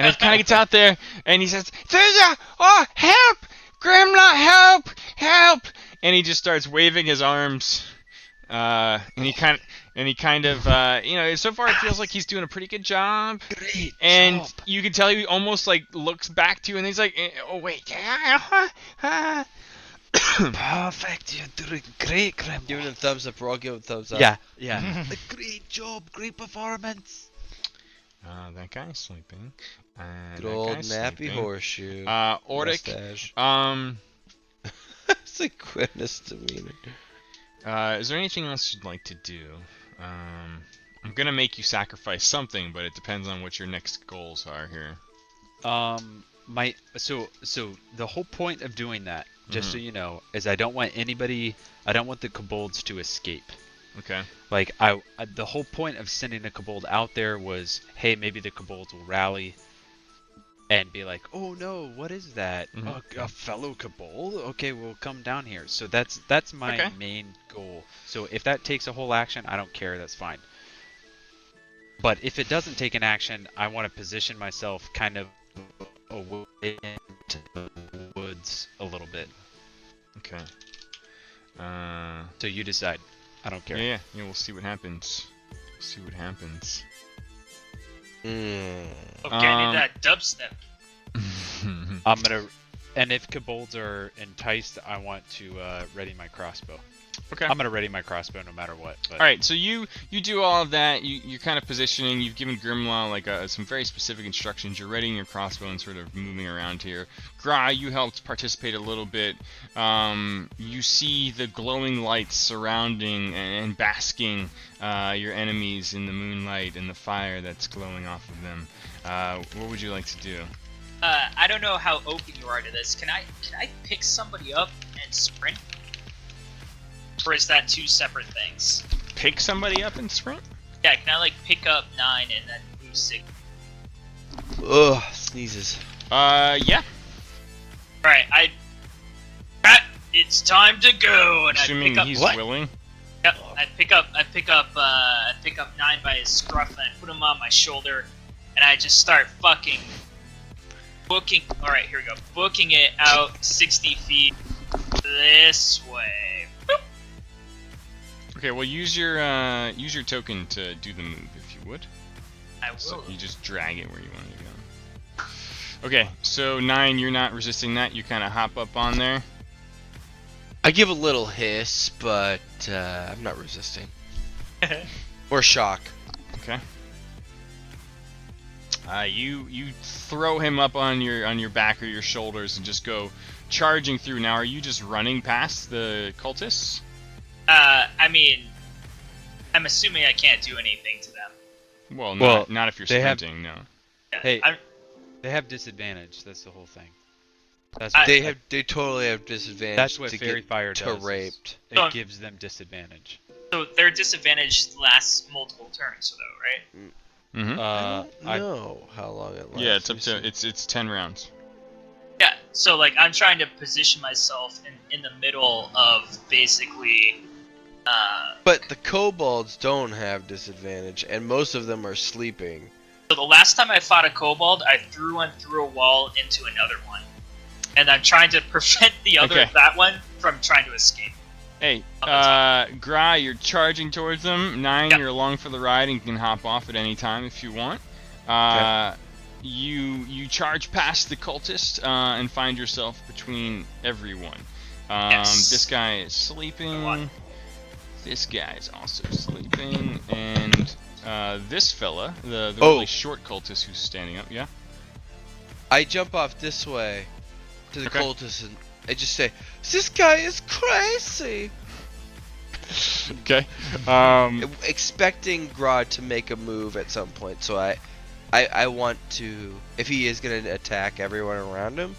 he kind of gets out there, and he says, help! Grimlaw, help! Help! And he just starts waving his arms And he kind of, you know, so far it feels like he's doing a pretty good job. Great And job. you can tell he almost like looks back to you, and he's like, oh wait, Perfect. You're doing great, Grandma. Giving him thumbs up. We're all giving thumbs up. Yeah, yeah. A great job. Great performance. That guy's sleeping. Good That old guy's nappy sleeping. horseshoe. Ordic. Mustache. It's like Greenest demeanor. Is there anything else you'd like to do? I'm gonna make you sacrifice something, but it depends on what your next goals are here. So the whole point of doing that, just so you know, is I don't want the kobolds to escape. Okay. Like the whole point of sending a kobold out there was, hey, maybe the kobolds will rally and be like, oh no, what is that? A fellow kobold? Okay, we'll come down here. So that's my main goal. So if that takes a whole action, I don't care. That's fine. But if it doesn't take an action, I want to position myself kind of away into the woods a little bit. Okay. So you decide. I don't care. Yeah, we'll see what happens. See what happens. Okay, I need that dubstep. I'm gonna, and if kobolds are enticed, I want to ready my crossbow. Okay. I'm gonna ready my crossbow no matter what. But. All right, so you do all of that. You're kind of positioning. You've given Grimlaw like some very specific instructions. You're readying your crossbow and sort of moving around here. Gra, you helped participate a little bit. You see the glowing lights surrounding and basking your enemies in the moonlight and the fire that's glowing off of them. What would you like to do? I don't know how open you are to this. Can I pick somebody up and sprint? Or is that two separate things? Pick somebody up and sprint? Yeah, can I like pick up 9 and then move 6? Ugh, sneezes. Yeah. Alright, it's time to go, and Assuming I pick up he's what? willing. Yep, I pick up 9 by his scruff and I put him on my shoulder, and I just start fucking booking. All right, here we go. Booking it out 60 feet this way. Boop. Okay, well use your token to do the move if you would. I will. So you just drag it where you want it to go. Okay, so 9, you're not resisting that. You kind of hop up on there. I give a little hiss, but I'm not resisting. Or shock. Okay. You throw him up on your back or your shoulders and just go charging through. Now, are you just running past the cultists? I mean, I'm assuming I can't do anything to them. Well, not if you're they sprinting. No. Hey, they have disadvantage. That's the whole thing. They totally have disadvantage. That's what to Fairy get Fire does. raped. It gives them disadvantage. So their disadvantage lasts multiple turns, though, right? Mm-hmm. I don't know how long it lasts. Yeah, it's up to it's 10 rounds. Yeah, so like I'm trying to position myself in the middle of basically. But the kobolds don't have disadvantage, and most of them are sleeping. So the last time I fought a kobold, I threw one through a wall into another one, and I'm trying to prevent the other that one from trying to escape. Hey, Gra, you're charging towards them. 9, you're along for the ride and can hop off at any time if you want. You charge past the cultist and find yourself between everyone. This guy is sleeping. This guy is also sleeping, and this fella, the really short cultist who's standing up. Yeah. I jump off this way to the cultist and I just say, "This guy is crazy." Okay. Expecting Grodd to make a move at some point, so I want to, if he is going to attack everyone around him,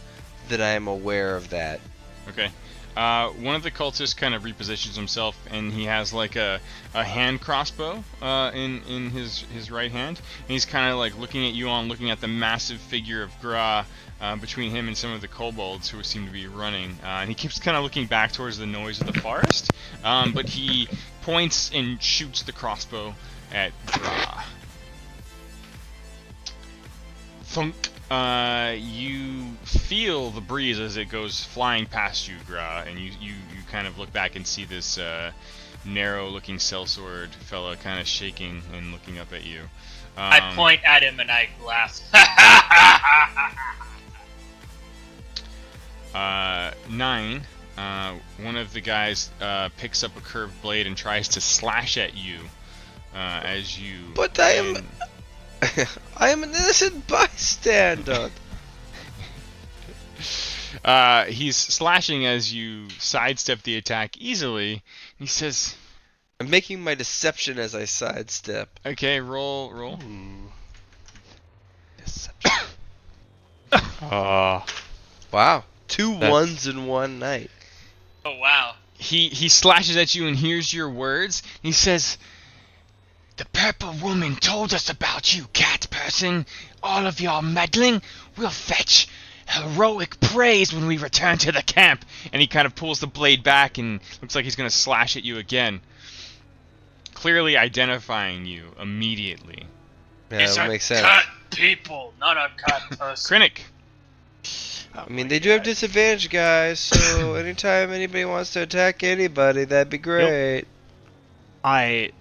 that I am aware of that. Okay. One of the cultists kind of repositions himself, and he has like a hand crossbow in his right hand, and he's kind of like looking at you looking at the massive figure of Gra between him and some of the kobolds who seem to be running, and he keeps kind of looking back towards the noise of the forest, but he points and shoots the crossbow at Gra. Thunk. You feel the breeze as it goes flying past you, Gra, and you kind of look back and see this narrow-looking sellsword fella, kind of shaking and looking up at you. I point at him and I laugh. 9. One of the guys picks up a curved blade and tries to slash at you as you. But I am an innocent bystander. He's slashing as you sidestep the attack easily. He says, I'm making my deception as I sidestep. "Okay, roll." Deception. Wow. 2 ones in one night. Oh wow. He slashes at you and hears your words. He says, The purple woman told us about you, cat person. All of your meddling will fetch heroic praise when we return to the camp. and he kind of pulls the blade back and looks like he's going to slash at you again. Clearly identifying you immediately. Yeah, These that are makes sense. cut people, not a cut person. Krennic. I mean, they do have disadvantage, guys, so anytime anybody wants to attack anybody, that'd be great. I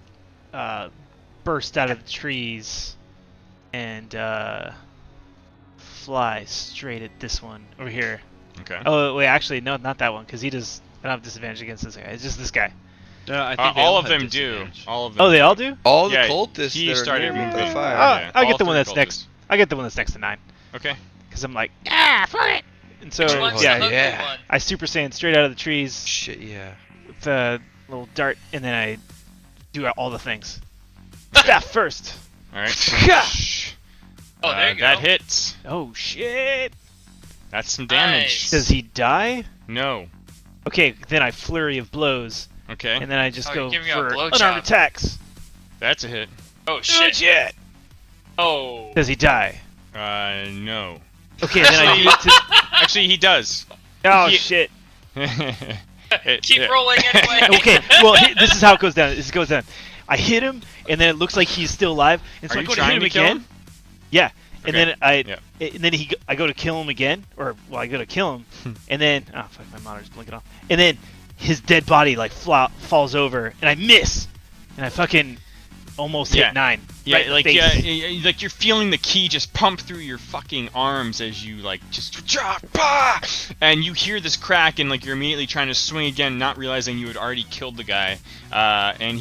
burst out of the trees and fly straight at this one over here. Okay. Oh wait, actually no, not that one, because he does. I don't have disadvantage against this guy. It's just this guy. No, I think they all of have them do. disadvantage. All of them. Oh, they all do? All the Yeah, cultists he that are started near me by moving. fire. Yeah, I'll all get the one 3 that's next. I get the one that's next to 9, Okay. because I'm like, Yeah, fuck it. and so Which one's yeah, the ugly yeah. one? I Super Saiyan straight out of the trees Shit, yeah. with a little dart, and then I do all the things. That first. All right. Oh, there you go. That hits. Oh shit! That's some damage. Nice. Does he die? No. Okay, then I flurry of blows, Okay. and then I just Oh, go you're giving me a for blowjob. unarmed attacks. That's a hit. Oh shit. Oh. Does he die? No. Okay, then I do it to. Actually, he does. Oh He- shit! Keep rolling anyway. Okay, well this is how it goes down. This goes down. I hit him, and then it looks like he's still alive, and so Are I you go to hit trying him to kill again. him? Yeah, and Okay. then I go to kill him again, I go to kill him, and then oh fuck, my monitor's blinking off, and then his dead body like falls over, and I miss, and I fucking almost Yeah. hit 9. Yeah, right in the like face. like you're feeling the key just pump through your fucking arms as you like just and you hear this crack and like you're immediately trying to swing again, not realizing you had already killed the guy. And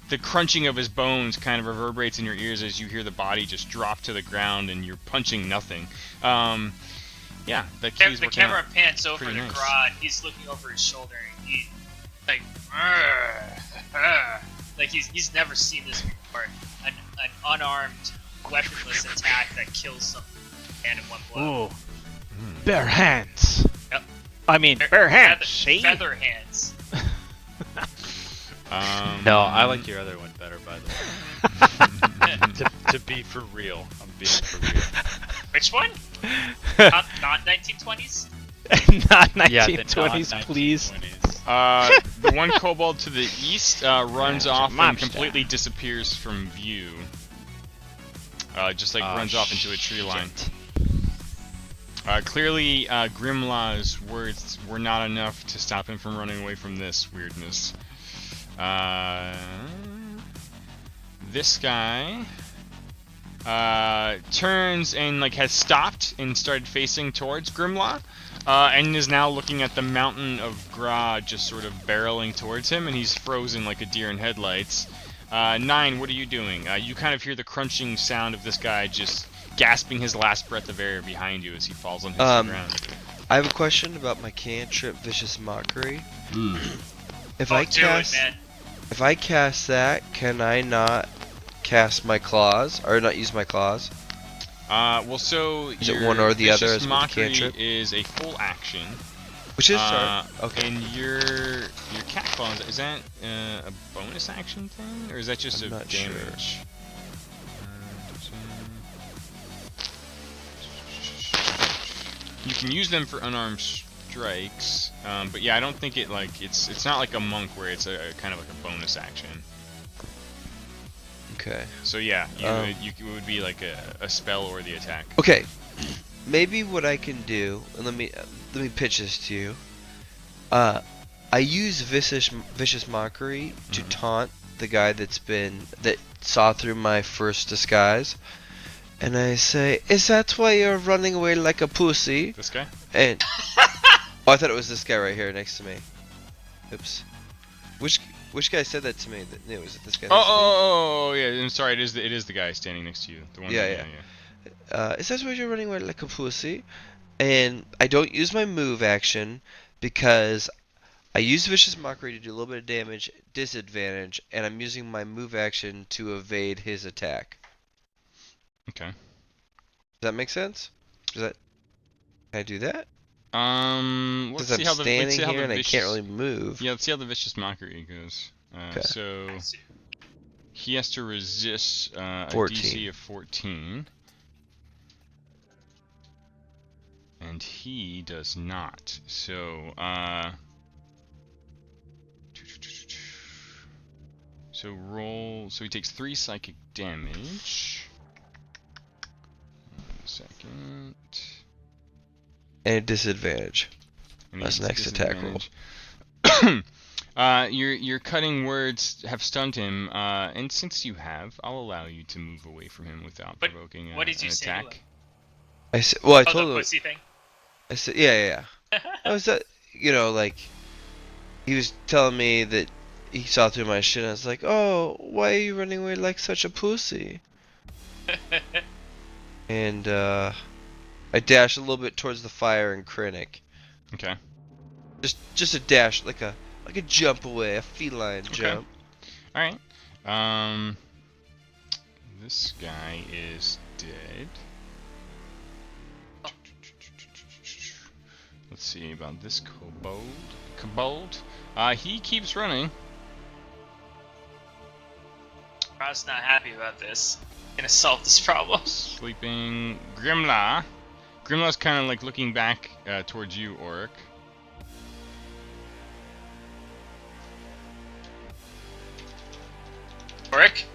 the crunching of his bones kind of reverberates in your ears as you hear the body just drop to the ground and you're punching nothing. Yeah, the key's The working camera out. pans over Pretty to nice. Grodd. He's looking over his shoulder. And he like, like he's never seen this before. An unarmed, weaponless attack that kills someone and in one blow. Ooh, bare hands. Yep. I mean, bare hands. Feather hands. No, I like your other one better, by the way. to be for real. I'm being for real. Which one? Not 1920s. Not Yeah, the 1920s, please. The one kobold to the east runs off and mobster. completely disappears from view. Just like runs off into a tree line. Clearly, Grimlaw's words were not enough to stop him from running away from this weirdness. This guy turns and like has stopped and started facing towards Grimlaw, and is now looking at the mountain of Grodd just sort of barreling towards him, and he's frozen like a deer in headlights. 9, what are you doing? You kind of hear the crunching sound of this guy just gasping his last breath of air behind you as he falls on his ground. I have a question about my cantrip, Vicious Mockery. If Oh, I do cast, it, man. if I cast that, can I not cast my claws or not use my claws? Well, so Is it your one or the other Vicious as with the Mockery cantrip? is a full action. Which is sorry. Okay. And your cat claw, is that a bonus action thing, or is that just I'm a not sure. damage? You can use them for unarmed strikes, but yeah, I don't think it's not like a monk where it's a kind of like a bonus action. Okay. So yeah, it would be like a spell or the attack. Okay. Maybe what I can do, and let me pitch this to you. I use vicious mockery to taunt the guy that saw through my first disguise, and I say, "Is that why you're running away like a pussy?" This guy? And oh, I thought it was this guy right here next to me. Oops. Which guy said that to me? Was it this guy? Oh, yeah. I'm sorry. It is the guy standing next to you. The one. Yeah. Is that why you're running away like a pussy? And I don't use my move action because I use Vicious Mockery to do a little bit of damage, disadvantage, and I'm using my move action to evade his attack. Okay. Does that make sense? Can I do that? Let's see how the standing let's see how here the and vicious, I can't really move. Yeah, let's see how the Vicious Mockery goes. Okay. So he has to resist a 14. DC of 14. And he does not. So, roll. So he takes 3 psychic damage. 1 second. And a disadvantage. That's next attack roll. Your cutting words have stunned him, and since you have, I'll allow you to move away from him without provoking what did you an say to attack. him? I said, well, I told the him. pussy thing? I said, yeah. I was like, he was telling me that he saw through my shit. And I was like, oh, why are you running away like such a pussy? And I dashed a little bit towards the fire and Krennic. Okay. Just a dash, like a jump away, a feline jump. All right. This guy is dead. Let's see about this kobold. He keeps running. Rod's not happy about this. Gonna solve this problem. Sleeping Grimla. Grimla's kind of like looking back towards you, Oric. Oric?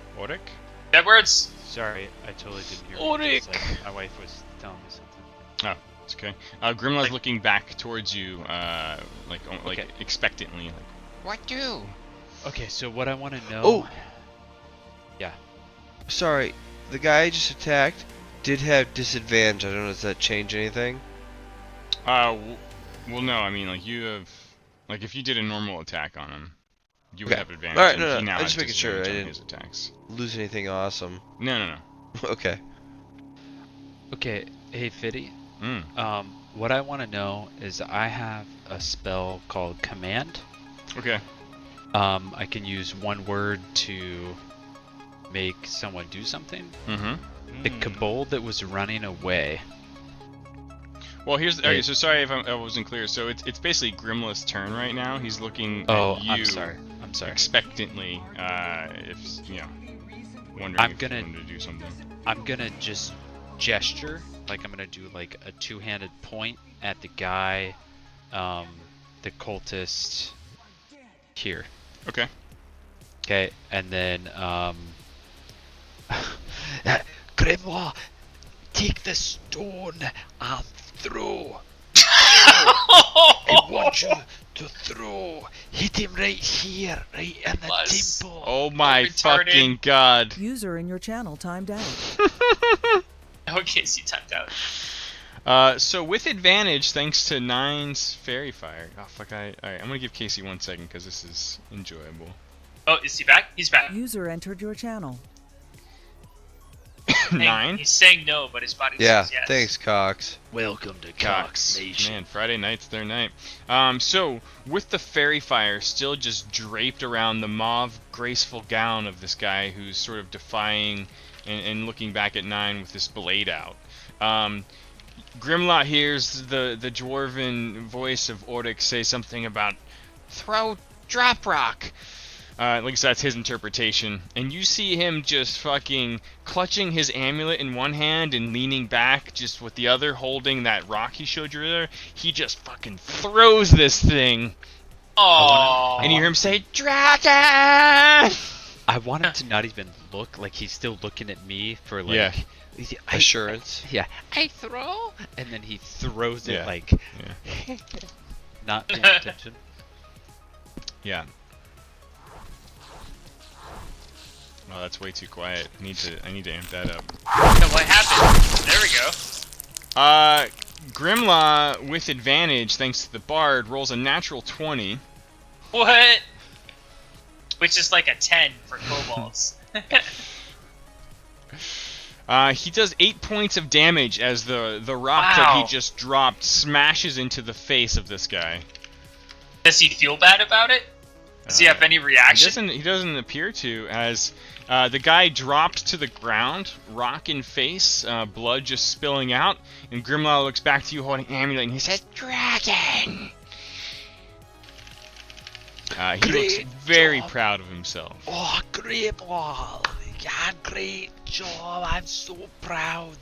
Dead words? Sorry, I totally didn't hear. Oric! My wife was telling me something. Oh, it's okay. Grimla's looking back towards you, like expectantly. Like, what do? Okay, so what I want to know. Oh. Yeah. Sorry, the guy I just attacked did have disadvantage. I don't know, does that change anything? Well, no. I mean, like you have, like if you did a normal attack on him, you would have advantage. All right, and no, he now I'm has just making sure I disadvantage on didn't his attacks. lose anything awesome. No. Okay. Okay, hey Fiddy. Mm. What I want to know is I have a spell called Command. Okay. I can use one word to make someone do something. Mm-hmm. The kobold that was running away. Well, here's. Okay, so sorry if I wasn't clear. So it's basically Grimla's turn right now. He's looking at you. I'm sorry. Expectantly, if wondering if you wanted to do something. I'm gonna just gesture, like I'm gonna do like a two-handed point at the guy, the cultist here. Okay. Okay, and then Grimoire, take the stone and throw. I want you to throw. Hit him right here, right in the temple. Oh my fucking god. User in your channel timed out. Okay, so you timed out. So with advantage, thanks to 9's Fairy Fire. Oh fuck! Alright, I'm gonna give Casey 1 second because this is enjoyable. Oh, is he back? He's back. User entered your channel. 9. He's saying no, but his body says yes. Thanks, Cox. Welcome to Cox Nation. Man, Friday night's their night. So with the Fairy Fire still just draped around the mauve, graceful gown of this guy who's sort of defying and looking back at 9 with this blade out. Grimlot hears the dwarven voice of Ordic say something about throw drop rock. At least that's his interpretation. And you see him just fucking clutching his amulet in one hand and leaning back just with the other, holding that rock he showed you there. He just fucking throws this thing. Oh. And you hear him say, Dragon! I want him to not even look, like he's still looking at me for like... Yeah. Assurance. I throw, and then he throws it Yeah. like Yeah. not paying attention. Yeah. Oh, that's way too quiet. I need to amp that up. No, what happened? There we go. Grimlaw with advantage thanks to the bard rolls a natural 20. What? Which is like a 10 for kobolds. He does 8 points of damage as the rock that he just dropped smashes into the face of this guy. Does he feel bad about it? Does he have any reaction? He doesn't appear to, as the guy dropped to the ground, rock in face, blood just spilling out, and Grimlaw looks back to you holding an amulet, and he says, "Dragon!" He looks very proud of himself. Oh, great wall. Yeah, great job. I'm so proud.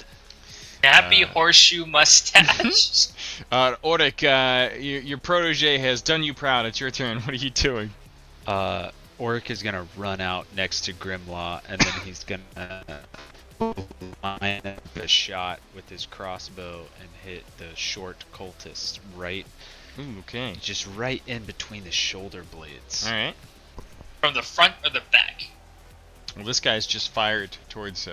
Happy horseshoe mustache. Oric, your protege has done you proud. It's your turn. What are you doing? Oric is gonna run out next to Grimlaw, and then he's gonna line up a shot with his crossbow and hit the short cultist right. Ooh, okay. Just right in between the shoulder blades. All right. From the front or the back? Well, this guy's just fired towards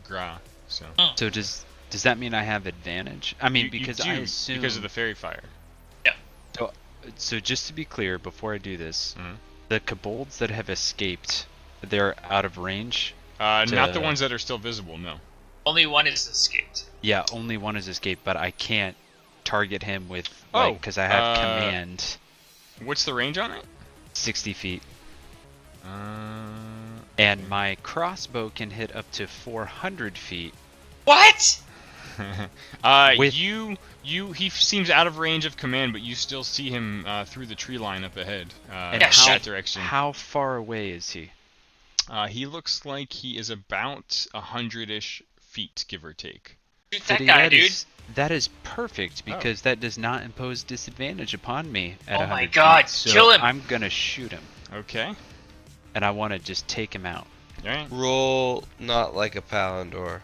Gra. So. So does that mean I have advantage? I mean, because I assume because of the fairy fire. Yeah. So just to be clear, before I do this, the kobolds that have escaped, they're out of range. Not the ones that are still visible. No. Only one is escaped. Yeah, only one has escaped, but I can't target him with because I have command. What's the range on it? 60 feet. And my crossbow can hit up to 400 feet. What? He seems out of range of command, but you still see him through the tree line up ahead. And in that direction. How far away is he? He looks like he is about 100-ish feet, give or take. Shoot that guy, dude. That is perfect because that does not impose disadvantage upon me at 100 my god, feet, so kill him! I'm gonna shoot him. Okay. And I want to just take him out. Alright. Roll not like a Palandor.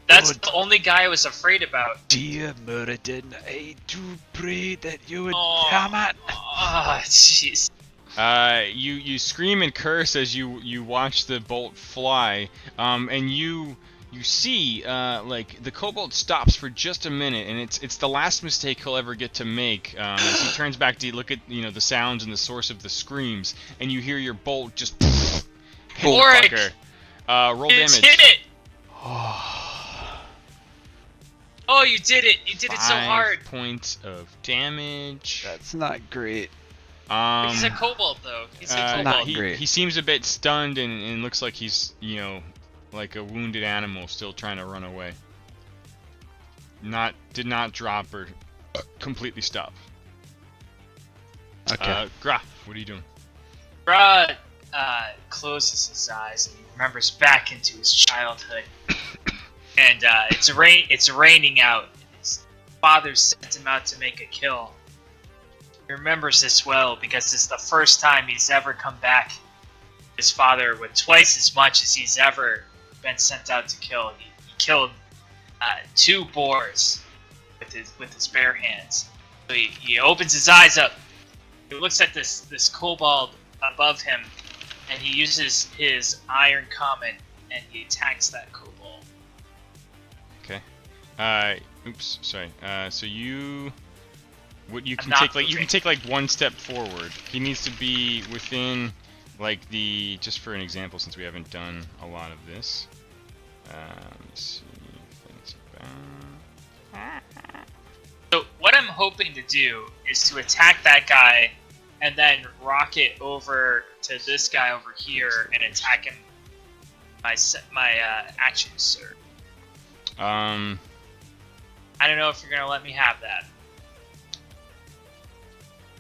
That's the only guy I was afraid about. Dear Muradin, I do pray that you would come at. Oh, jeez. You scream and curse as you watch the bolt fly, and you see like the kobold stops for just a minute, and it's the last mistake he'll ever get to make. As he turns back to look at the sounds and the source of the screams, and you hear your bolt just hit the fucker. Roll damage. Hit it. Oh, you did it! You did it so 5 hard. points of damage. That's not great. He's a kobold, though. He's a kobold. Not great. He seems a bit stunned and looks like he's like a wounded animal still trying to run away. Did not drop or completely stop. Okay. Gra, what are you doing? Gra closes his eyes and he remembers back into his childhood. And it's raining out. His father sent him out to make a kill. He remembers this well because it's the first time he's ever come back. His father with twice as much as he's ever been sent out to kill. He killed 2 boars with his bare hands. So he opens his eyes up. He looks at this kobold above him, and he uses his iron comment and he attacks that kobold. Okay. Oops. Sorry. So you can take like 1 step forward. He needs to be within like just for an example, since we haven't done a lot of this. Let's see if that's about. So what I'm hoping to do is to attack that guy, and then rocket over to this guy over here and attack him. My action, sir. I don't know if you're gonna let me have that.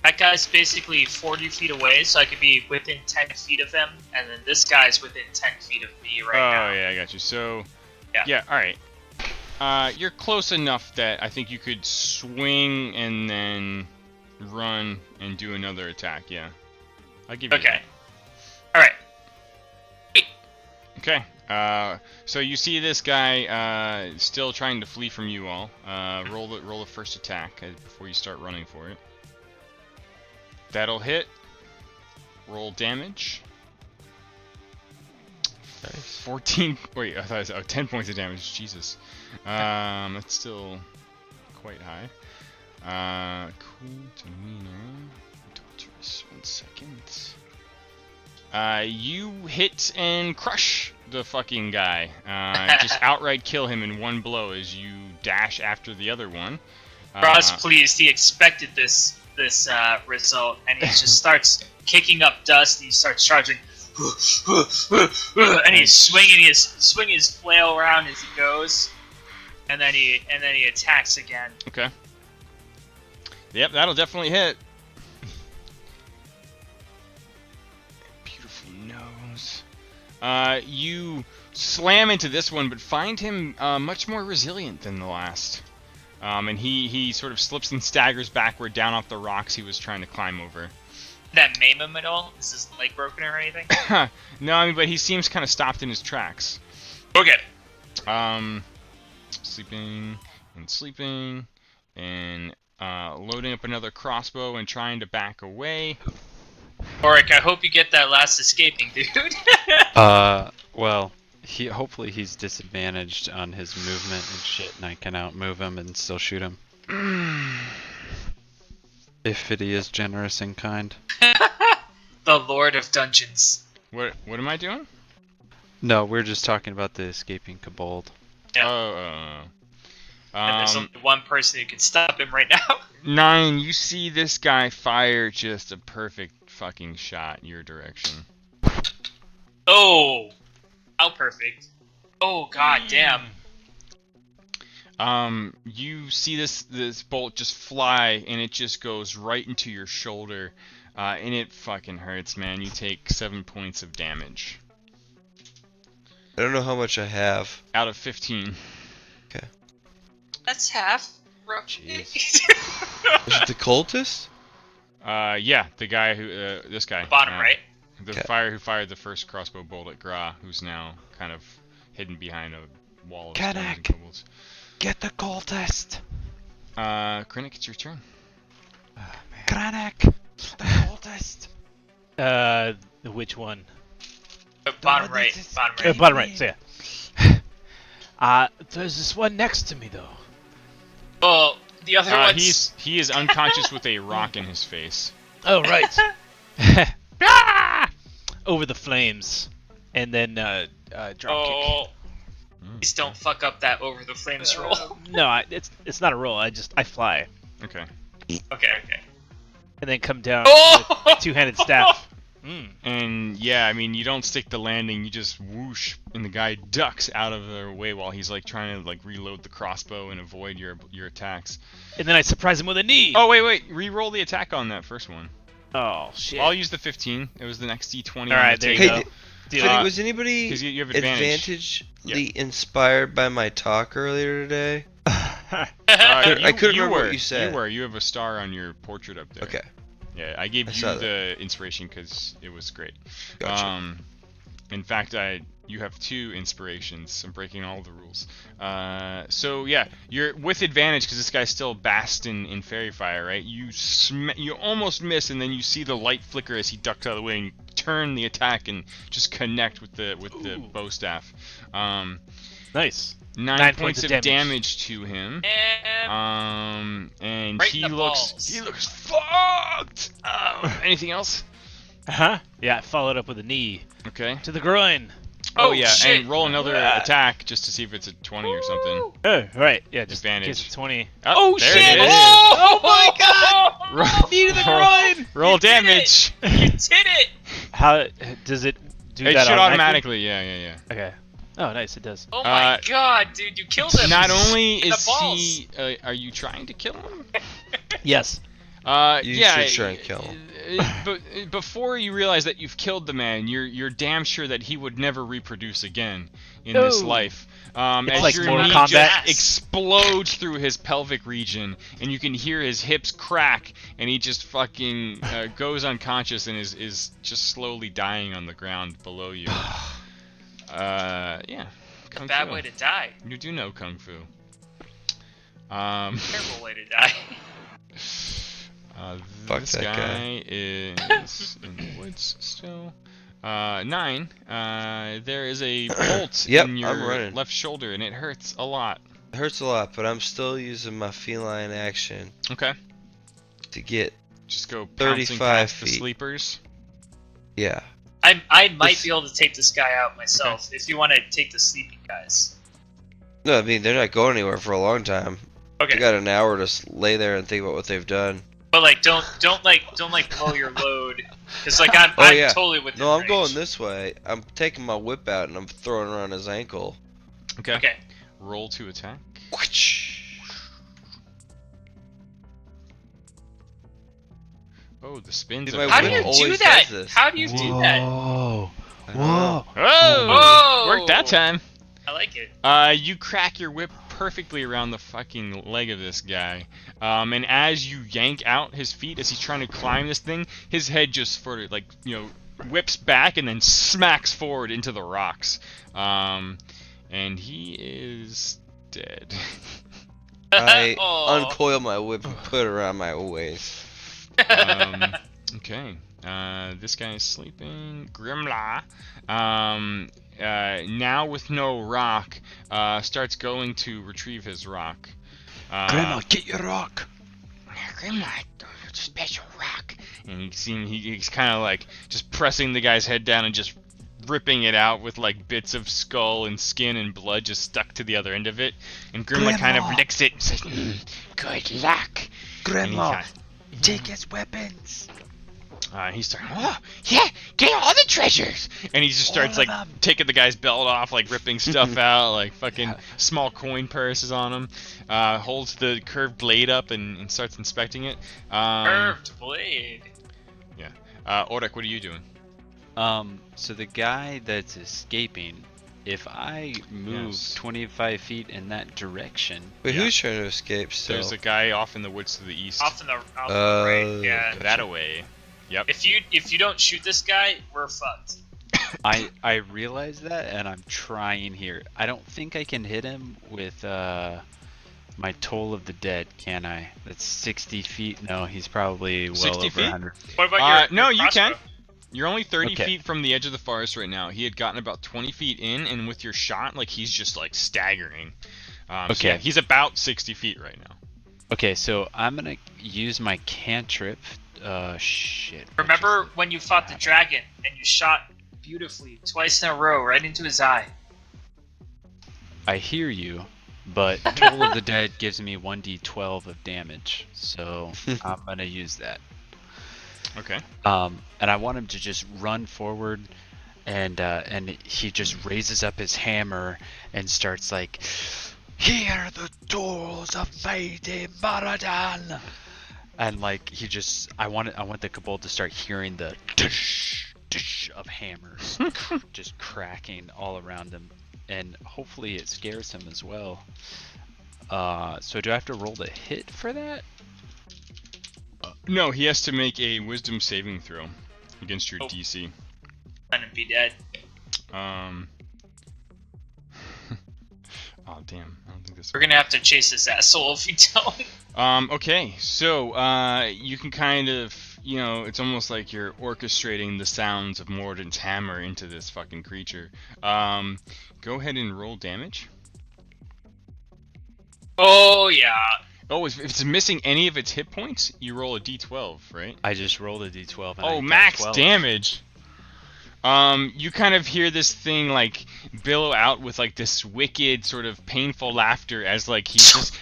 That guy's basically 40 feet away, so I could be within 10 feet of him, and then this guy's within 10 feet of me right now. Oh yeah, I got you. So yeah, all right. You're close enough that I think you could swing and then run and do another attack. Yeah, I'll give you. Okay. All right. Okay. So you see this guy still trying to flee from you all. Roll the first attack before you start running for it. That'll hit. Roll damage. Nice. 14. Wait, I thought it was 10 points of damage. Jesus. That's still quite high. Cool demeanor. Torturous. 1 second. You hit and crush the fucking guy. Just outright kill him in one blow as you dash after the other one. Ross pleased. He expected this result, and he just starts kicking up dust. And he starts charging, and he's swinging his flail around as he goes, and then he attacks again. Okay. Yep, that'll definitely hit. Beautiful nose. You slam into this one, but find him much more resilient than the last. And he sort of slips and staggers backward down off the rocks he was trying to climb over. Did that maim him at all? Is his leg broken or anything? No, I mean, but he seems kind of stopped in his tracks. Okay. Sleeping, and loading up another crossbow and trying to back away. Oric, I hope you get that last escaping, dude. Well, hopefully he's disadvantaged on his movement and shit, and I can outmove him and still shoot him. If he is generous and kind. The Lord of Dungeons. What am I doing? No, we're just talking about the escaping kobold. Yeah. And there's only one person who can stop him right now. 9, you see this guy fire just a perfect fucking shot your direction. Oh! How perfect. Oh, god damn. You see this bolt just fly, and it just goes right into your shoulder, and it fucking hurts, man. You take 7 points of damage. I don't know how much I have. Out of 15. Okay. That's half. Jeez. Is it the cultist? Yeah, the guy who, this guy. Bottom right. The who fired the first crossbow bolt at Gra, who's now kind of hidden behind a wall of stones and kobolds. Get the cultist! Krennic, it's your turn. Krennic! The cultist! Which one? Bottom right. Bottom right. Bottom right, so yeah. There's this one next to me, though. Oh, the other one's... He is unconscious with a rock in his face. Oh, right. Over the flames. And then, dropkick. Please don't fuck up that over the flames roll. No, it's not a roll. I fly. Okay. Okay. And then come down Oh! with two-handed staff. And yeah, I mean, you don't stick the landing, you just whoosh, and the guy ducks out of their way while he's like trying to like reload the crossbow and avoid your attacks. And then I surprise him with a knee. Oh wait, re-roll the attack on that first one. Oh shit! I'll use the 15. It was the next D20. All right, there you go. Was anybody you have advantage. inspired by my talk earlier today? I couldn't remember what you said. You have a star on your portrait up there. Okay. Yeah, I gave you the inspiration because it was great. Gotcha. In fact, you have 2 inspirations. I'm breaking all the rules. So yeah, you're with advantage because this guy's still basked in fairy fire, right? You almost miss, and then you see the light flicker as he ducks out of the way, and you turn the attack and just connect with the bow staff. Nice. 9 points of damage to him. And right he in the looks balls. fucked. Anything else? Yeah, I followed up with a knee. Okay. To the groin. Oh yeah, shit. and roll another attack just to see if it's a 20 or something. Oh, right. Yeah, just advantage. in case it's 20. Oh shit! It is. Oh my god! Knee to the groin! Roll damage. You did it! How does it do that? It should automatically. Yeah. Okay. Oh, nice. It does. Oh my god, dude, you killed him. Not only in is the balls. he, are you trying to kill him? Yes. You yeah. should try and kill him. But before you realize that you've killed the man, you're damn sure that he would never reproduce again in this life. As like your Mortal knee Kombat. just explodes through his pelvic region, and you can hear his hips crack, and he just fucking goes unconscious and is just slowly dying on the ground below you. Yeah. A bad way to die. You do know Kung Fu. Terrible way to die. Fuck This that guy is in the woods still. 9. There is a bolt Yep, in I'm your running. left shoulder, and it hurts a lot. It hurts a lot, but I'm still using my feline action Okay. to get. Just go pouncing 35 past the feet. sleepers. Yeah. I might This- be able to take this guy out myself if you want to take the sleeping guys. No, I mean they're not going anywhere for a long time. Okay. They got an hour to lay there and think about what they've done. But like, don't blow your load, because like I'm Oh, yeah. totally within No, I'm range. going this way. I'm taking my whip out and I'm throwing it around his ankle. Okay. Okay. Roll to attack. Oh, the spins Dude, are my How do whip you always do does that? this. How do you do that? Whoa. I don't know. Oh! Whoa! Worked that time. I like it. You crack your whip perfectly around the fucking leg of this guy. And as you yank out his feet as he's trying to climb this thing, his head just sort of like, whips back and then smacks forward into the rocks. And he is dead. I Aw. uncoil my whip and put it around my waist. Okay. This guy is sleeping. Grimla. Now with no rock, starts going to retrieve his rock. Grandma, get your rock. Grandma, special rock. And he's kind of like just pressing the guy's head down and just ripping it out with like bits of skull and skin and blood just stuck to the other end of it. And Grimla kind of Grandma. licks it and says, Good luck. Grandma, take his weapons. He starts, Oh, yeah, get all the treasures. and he just starts All of like them. taking the guy's belt off, like ripping stuff out, like fucking small coin purses on him. Holds the curved blade up and starts inspecting it. Curved blade. Orek, what are you doing? So the guy that's escaping, if I move Yes. 25 feet in that direction, Wait, Yeah. who's trying to escape still? There's a guy off in the woods to the east. Off in the right. Yeah. That away. Yep. If you don't shoot this guy, we're fucked. I realize that, and I'm trying here. I don't think I can hit him with my Toll of the Dead, can I? That's 60 feet. No, he's probably well 60 over feet? 100. What about No, your you can. crossbow? You're only 30 Okay. feet from the edge of the forest right now. He had gotten about 20 feet in, and with your shot, like he's just like staggering. So Okay. yeah, he's about 60 feet right now. Okay, so I'm gonna use my cantrip. Shit. what Remember just- when you fought the dragon and you shot beautifully twice in a row right into his eye? I hear you, but Toll of the Dead gives me 1d12 of damage, so I'm gonna use that. Okay. And I want him to just run forward, and he just raises up his hammer and starts like, Hear the doors of Lady Maradan. and like I want the kobold to start hearing the tush, tush of hammers just cracking all around him, and hopefully it scares him as well. So do I have to roll the hit for that? No, he has to make a wisdom saving throw against your Oh. DC. Let him be dead. Oh damn! I don't think this. We're gonna have to chase this asshole if we don't. Okay, so you can kind of, it's almost like you're orchestrating the sounds of Morden's hammer into this fucking creature. Go ahead and roll damage. Oh yeah. Oh, if it's missing any of its hit points, you roll a d12, right? I just rolled a d12. And I Oh, got max 12. damage. You kind of hear this thing like billow out with like this wicked sort of painful laughter as like he's just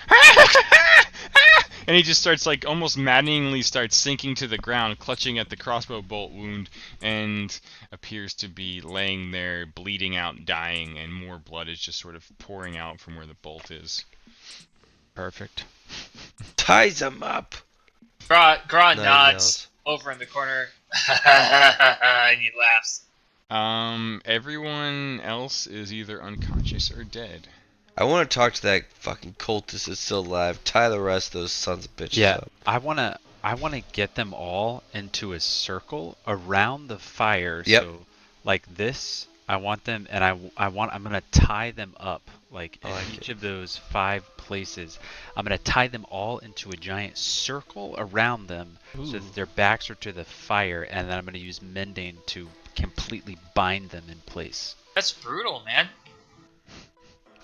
and he just starts like almost maddeningly starts sinking to the ground, clutching at the crossbow bolt wound, and appears to be laying there bleeding out, dying, and more blood is just sort of pouring out from where the bolt is. Perfect. Ties him up. Gra Nine nods over in the corner and he laughs. Everyone else is either unconscious or dead. I want to talk to that fucking cultist that's still alive. Tie the rest of those sons of bitches Yeah, up. I wanna get them all into a circle around the fire. Yep. So like this, I want them, and I'm gonna tie them up, like I in like each it. of those 5 places. I'm gonna tie them all into a giant circle around them, so that their backs are to the fire, and then I'm gonna use mending to completely bind them in place. That's brutal, man.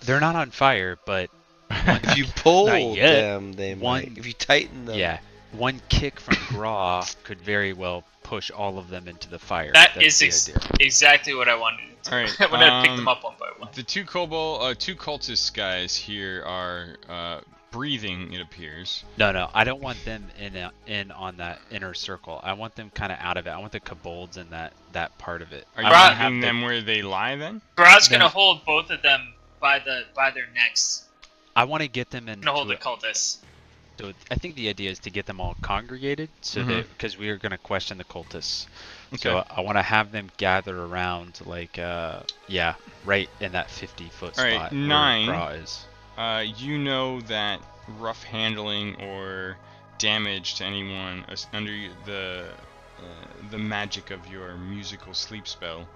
They're not on fire, but If you pull yet. them, they One- might. If you tighten them. yeah, one kick from Gra could very well push all of them into the fire. That That's is the idea. exactly what I wanted to do. All right, I wanted to pick them up one by one. The two cultist guys here are breathing. It appears. No, I don't want them in on that inner circle. I want them kind of out of it. I want the kobolds in that part of it. Are I you wanna having have them where they lie then? Grad's gonna No. hold both of them by their necks. I want to get them in. Gonna hold the cultists. So I think the idea is to get them all congregated, so that because we are going to question the cultists. So Okay. I want to have them gather around, like right in that 50-foot All right, spot 9. where Gra is. You know that rough handling or damage to anyone under the magic of your musical sleep spell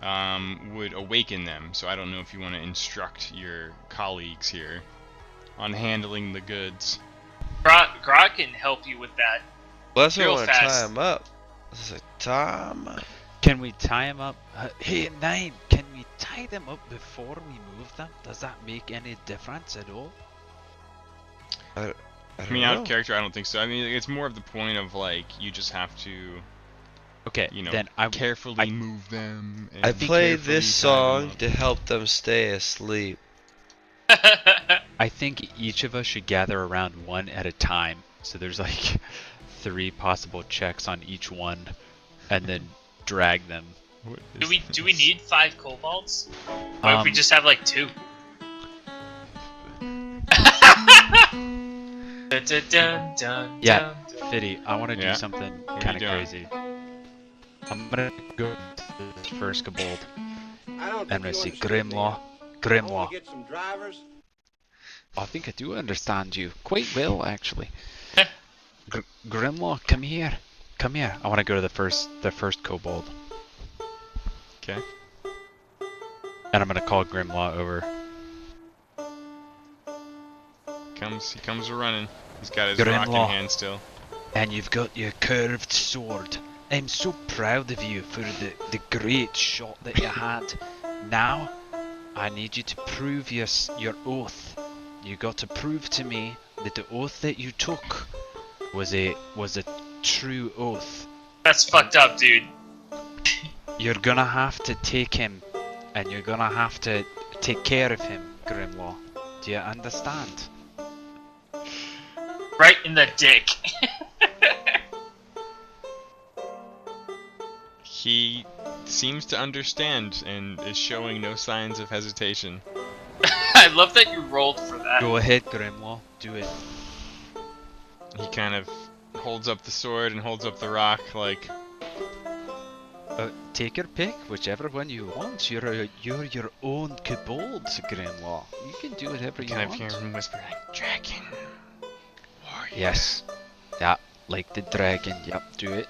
would awaken them. So I don't know if you want to instruct your colleagues here on handling the goods. Gra can help you with that. Well, that's why I Real want to tie fast. them up. It's like, tie 'em up. Can we tie them up? Hey, 9, can we tie them up before we move them? Does that make any difference at all? I I mean, out of character, I don't think so. I mean, it's more of the point of, like, you just have to, Okay, you know, then carefully move them. And I played carefully this tie them song up. to help them stay asleep. I think each of us should gather around one at a time. So there's like 3 possible checks on each one, and then drag them. What do is we this? need 5 kobolds? What if we just have like 2? Dun, dun, dun, dun, Yeah, dun, dun. Fiddy, I want to Yeah? do something are you kind of doing? crazy. I'm gonna go to this first kobold. I'm gonna say, Grimlaw. Get some drivers. I think I do understand you quite well, actually. Grimlaw, come here. Come here. I want to go to the first kobold, Okay. and I'm gonna call Grimlaw over. He comes running. He's got his Grimlaw. rock in hand still. And you've got your curved sword. I'm so proud of you for the great shot that you had. Now, I need you to prove your oath. You got to prove to me that the oath that you took was a true oath. That's fucked up, dude. You're gonna have to take him, and you're gonna have to take care of him, Grimlaw. Do you understand? Right in the dick. He seems to understand and is showing no signs of hesitation. I love that you rolled for that. Go ahead, Grimlaw. Do it. He kind of holds up the sword and holds up the rock like, Take your pick, whichever one you want. You're your own kobold, Grimlaw. You can do whatever you kind of want. hear him whisper, like, dragon. Warrior. Yes. Yeah, like the dragon. Yep, do it.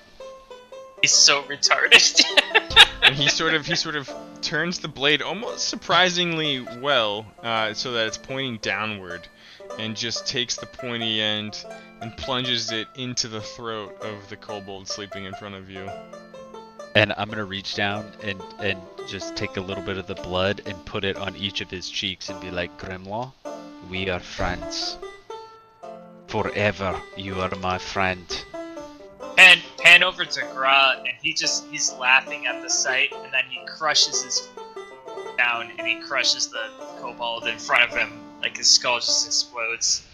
He's so retarded. And he sort of turns the blade almost surprisingly well, so that it's pointing downward, and just takes the pointy end and plunges it into the throat of the kobold sleeping in front of you. And I'm gonna reach down and just take a little bit of the blood and put it on each of his cheeks and be like, Grimlaw, we are friends. Forever, you are my friend. Pan over to Gra, and he's laughing at the sight, and then he crushes his down, and he crushes the kobold in front of him, like his skull just explodes.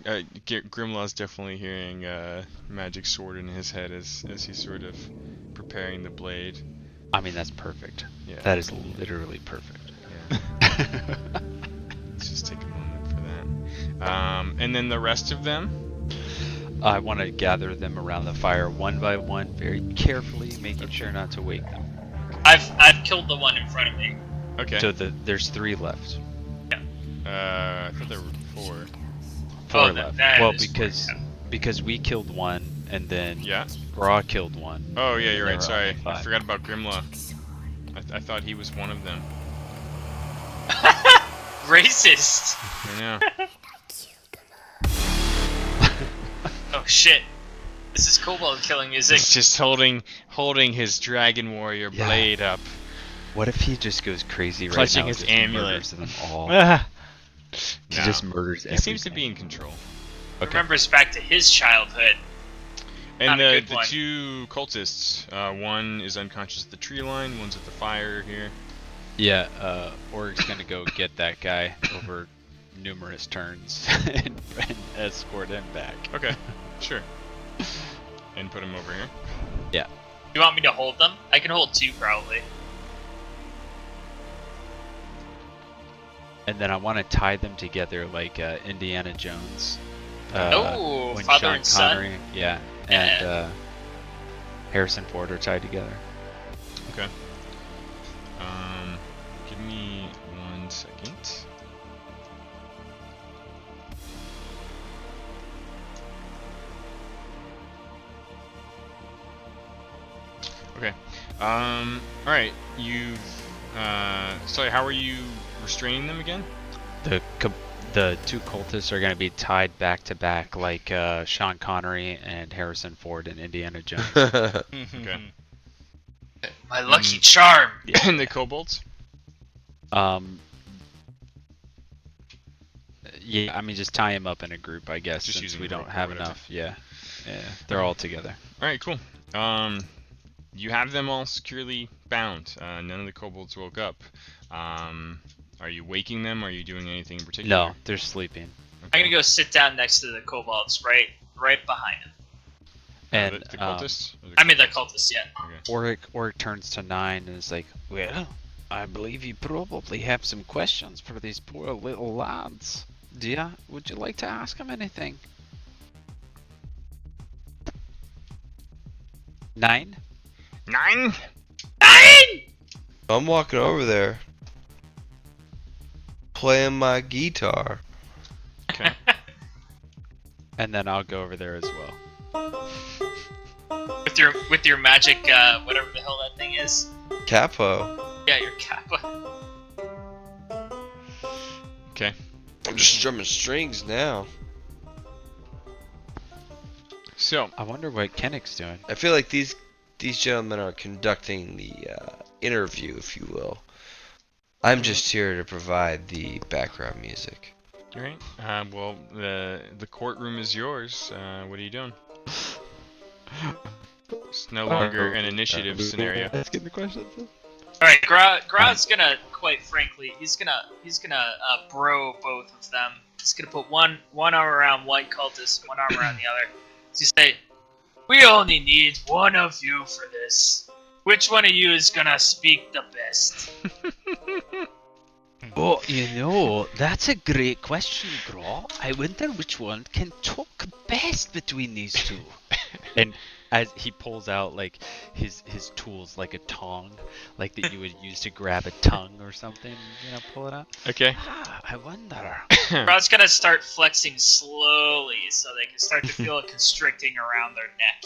Grimlaw's definitely hearing magic sword in his head as he's sort of preparing the blade. I mean, that's perfect. Yeah. That is literally perfect. Yeah. Let's just take a moment for that. And then the rest of them? I want to gather them around the fire one by one, very carefully, making sure not to wake them. I've killed the one in front of me. Okay. So there's 3 left. I thought there were 4. 4 Oh, left. that Well, is because we killed one, and then Yeah. Gra killed one. Oh yeah, you're There right. were Sorry, only I 5. forgot about Grimlaw. I thought he was one of them. Racist. I know. Oh shit. This is kobold killing music. He's just holding his dragon warrior Yeah. blade up. What if he just goes crazy right Clutching now? his just amulet. murders them all. Ah, He No. just murders He seems to everything. be in control. Remembers back to his childhood. And Not a good the one. 2 cultists, one is unconscious at the tree line, one's at the fire here. Yeah, Oric's gonna go get that guy over numerous turns and escort him back. Okay, sure. And put him over here. Yeah. You want me to hold them? I can hold 2 probably. And then I want to tie them together like Indiana Jones. Oh, when father Sean and son? Connery, yeah, and Harrison Ford are tied together. Okay. Give me 1 second. Okay. Alright, you've... sorry, how are you restraining them again? The 2 cultists are going to be tied back to back like Sean Connery and Harrison Ford in Indiana Jones. Okay. My lucky charm. And the kobolds? Yeah, I mean just tie him up in a group, I guess, Just since using we rope don't or have whatever. enough. Yeah, they're all together. Alright, cool. You have them all securely bound. None of the kobolds woke up. Are you waking them? Are you doing anything in particular? No, they're sleeping. I'm gonna go sit down next to the kobolds, right behind him. And the cultists? Or I mean the cultists, yeah. Okay. Oric turns to 9 and is like, "Well, I believe you probably have some questions for these poor little lads. Would you like to ask them anything?" 9? 9? I'm walking over there, playing my guitar. Okay. And then I'll go over there as well. With your magic, whatever the hell that thing is. Capo. Yeah, your kappa. Okay. I'm just drumming strings now. So, I wonder what Kennick's doing. I feel like these gentlemen are conducting the interview, if you will. I'm just here to provide the background music. alright. Well, the courtroom is yours. What are you doing? It's no longer an initiative scenario. Asking the questions. Alright, Gra's gonna, quite frankly, he's gonna bro both of them. He's gonna put one arm around one cultist, one arm around the other. So you say, "We only need one of you for this. Which one of you is gonna speak the best?" Oh, that's a great question, Gra. I wonder which one can talk best between these 2. And as he pulls out like his tools, like a tong, like that you would use to grab a tongue or something, pull it out. Okay. I wonder. Gra's gonna start flexing slowly so they can start to feel it constricting around their neck.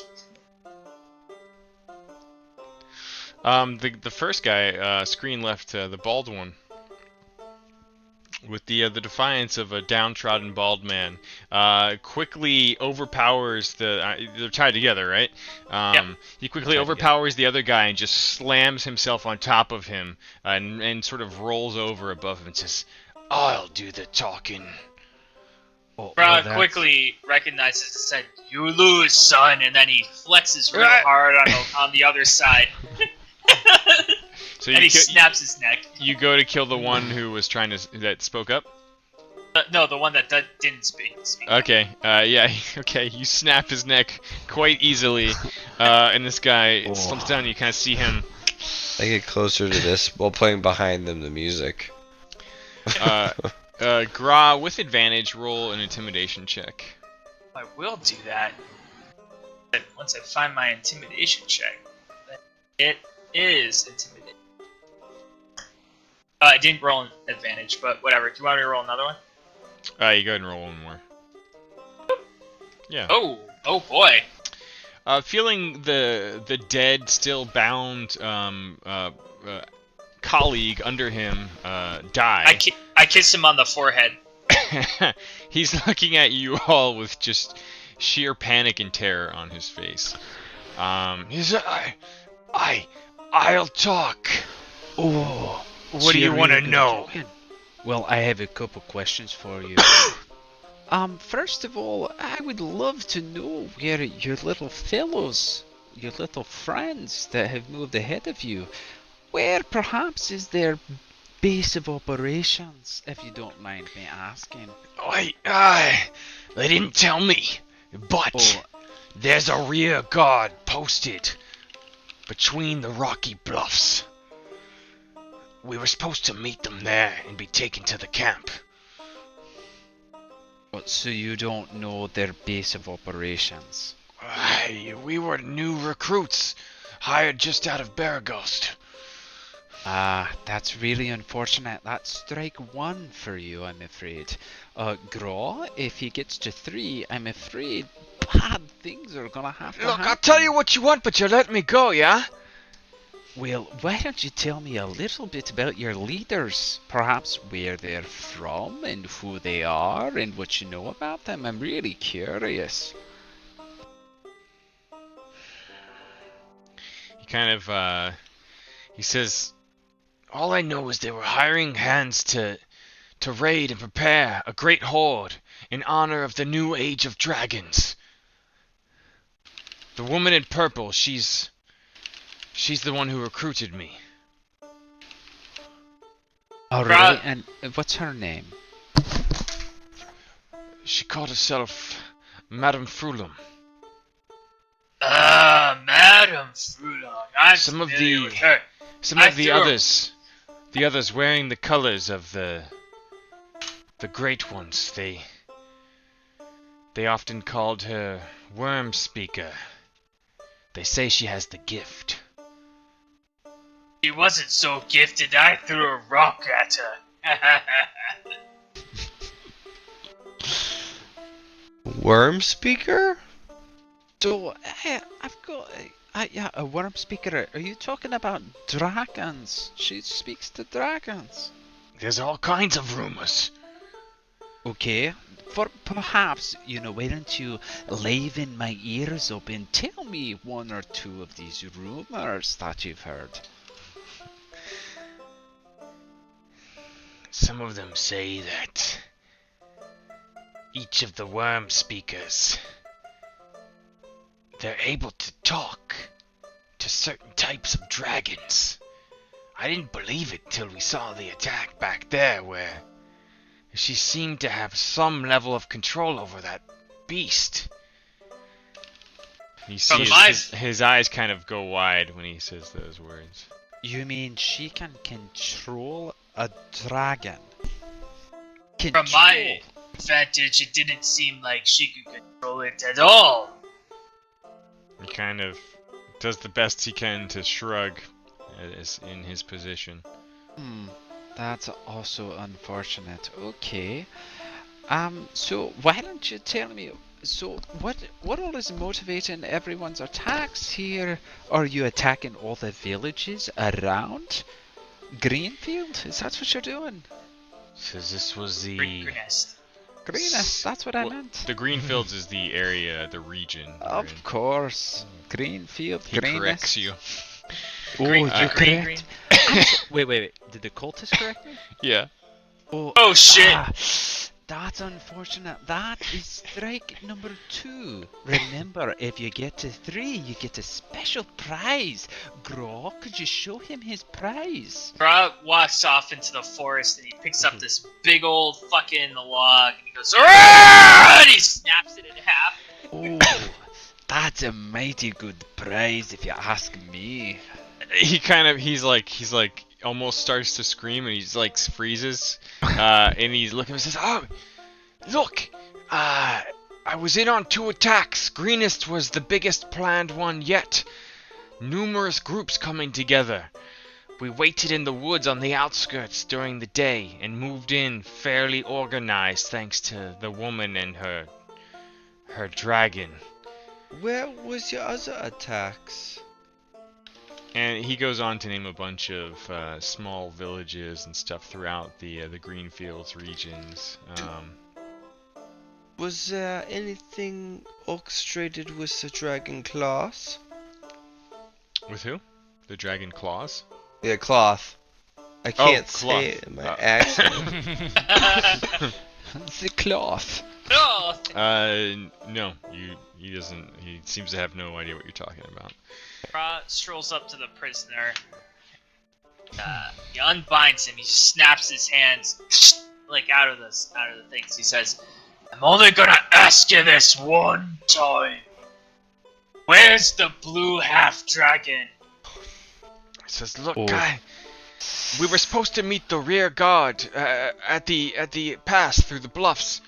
The first guy, screen left, the bald one, with the defiance of a downtrodden bald man, quickly overpowers they're tied together, right? Yep. He quickly overpowers the other guy and just slams himself on top of him, and sort of rolls over above him and says, "I'll do the talking." Gra quickly recognizes and said, "You lose, son," and then he flexes real hard on the other side. So and he snaps his neck. You go to kill the one who was that spoke up? No, the one that didn't speak. Okay, yeah, okay, you snap his neck quite easily, and this guy slumps down and you kind of see him. I get closer to this while playing behind them the music. Gra, with advantage, roll an intimidation check. I will do that. But once I find my intimidation check, it is intimidation. I didn't roll an advantage, but whatever. Do you want me to roll another one? You go ahead and roll one more. Yeah. Oh boy. feeling the dead, still bound colleague under him die. I kiss him on the forehead. He's looking at you all with just sheer panic and terror on his face. He said, I'll talk. Oh, What do you want to know? Well, I have a couple questions for you. First of all, I would love to know where your little fellows, your little friends that have moved ahead of you, where perhaps is their base of operations, if you don't mind me asking. They didn't tell me, but there's a rear guard posted between the rocky bluffs. We were supposed to meet them there and be taken to the camp. So you don't know their base of operations? We were new recruits, hired just out of Baragost. That's really unfortunate. That's strike 1 for you, I'm afraid. Graw, if he gets to 3, I'm afraid bad things are gonna have to Look, happen. I'll tell you what you want, but you let me go, yeah? Well, why don't you tell me a little bit about your leaders? Perhaps where they're from and who they are and what you know about them. I'm really curious. He kind of, he says, all I know is they were hiring hands to raid and prepare a great horde in honor of the new age of dragons. the woman in purple, she's the one who recruited me. Oh, really? And what's her name? She called herself Madame Frulum. Madame Frulum. I'm Some of familiar the with her. the others wearing the colors of the great ones, they often called her Worm Speaker. They say she has the gift. She wasn't so gifted, I threw a rock at her. Worm speaker? So, I've got a worm speaker. Are you talking about dragons? She speaks to dragons. There's all kinds of rumors. Okay, for perhaps, why don't you liven my ears up and tell me one or two of these rumors that you've heard? Some of them say that each of the worm speakers, they're able to talk to certain types of dragons. I didn't believe it till we saw the attack back there, where she seemed to have some level of control over that beast. You see his eyes kind of go wide when he says those words. You mean she can control a dragon? From my vantage, it didn't seem like she could control it at all. He kind of does the best he can to shrug as in his position. That's also unfortunate. Okay. So why don't you tell me, so what all is motivating everyone's attacks here? Are you attacking all the villages around Greenfield? Is that what you're doing? Says this was the Greenest. Greenest, that's what I meant. The Greenfields is the area, the region. Of course. Greenfield, He Greenest. corrects you. Oh, Green, you're green, correct. green. Wait. Did the cultist correct me? Yeah. Oh shit! That's unfortunate. That is strike number 2. Remember, if you get to 3, you get a special prize. Graw, could you show him his prize? Bra walks off into the forest and he picks up this big old fucking log and he goes, "Arrgh!" and he snaps it in half. Oh, that's a mighty good prize if you ask me. He's like almost starts to scream and he's like freezes and he's looking and says, "Oh, look! I was in on 2 attacks. Greenest was the biggest planned one yet. Numerous groups coming together. We waited in the woods on the outskirts during the day and moved in fairly organized thanks to the woman and her dragon. Where was your other attacks? And he goes on to name a bunch of small villages and stuff throughout the Greenfields regions. Was there anything orchestrated with the dragon claws? With who? The Dragon Claws? Yeah, cloth. I can't say cloth. it in my accent. The cloth. Oh, No. He doesn't. He seems to have no idea what you're talking about. Ra strolls up to the prisoner. He unbinds him. He just snaps his hands like out of the things. He says, "I'm only gonna ask you this one time. Where's the blue half dragon?" He says, "Look, guy, we were supposed to meet the rear guard at the pass through the bluffs.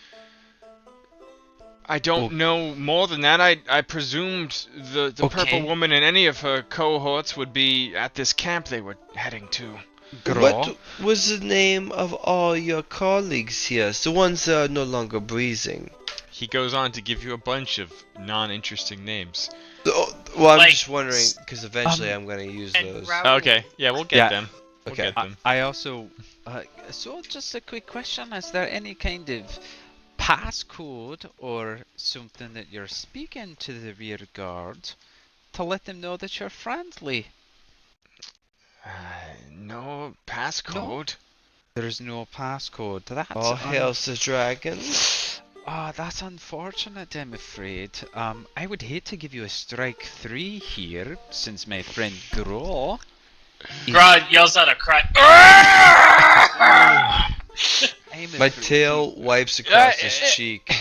I don't know more than that. I presumed the purple woman and any of her cohorts would be at this camp they were heading to." What was the name of all your colleagues here? The ones that are no longer breathing. He goes on to give you a bunch of non-interesting names. Well, I'm just wondering, because eventually I'm going to use those. Okay, yeah, we'll get them. We'll Okay. get them. I also. So, just a quick question: is there any kind of passcode or something that you're speaking to the rear guard to let them know that you're friendly? No passcode. There's no passcode. That's All hail the dragon. Oh, that's unfortunate, I'm afraid. I would hate to give you a strike 3 here, since my friend Gro. Grod yells out a cry. My tail wipes across his cheek.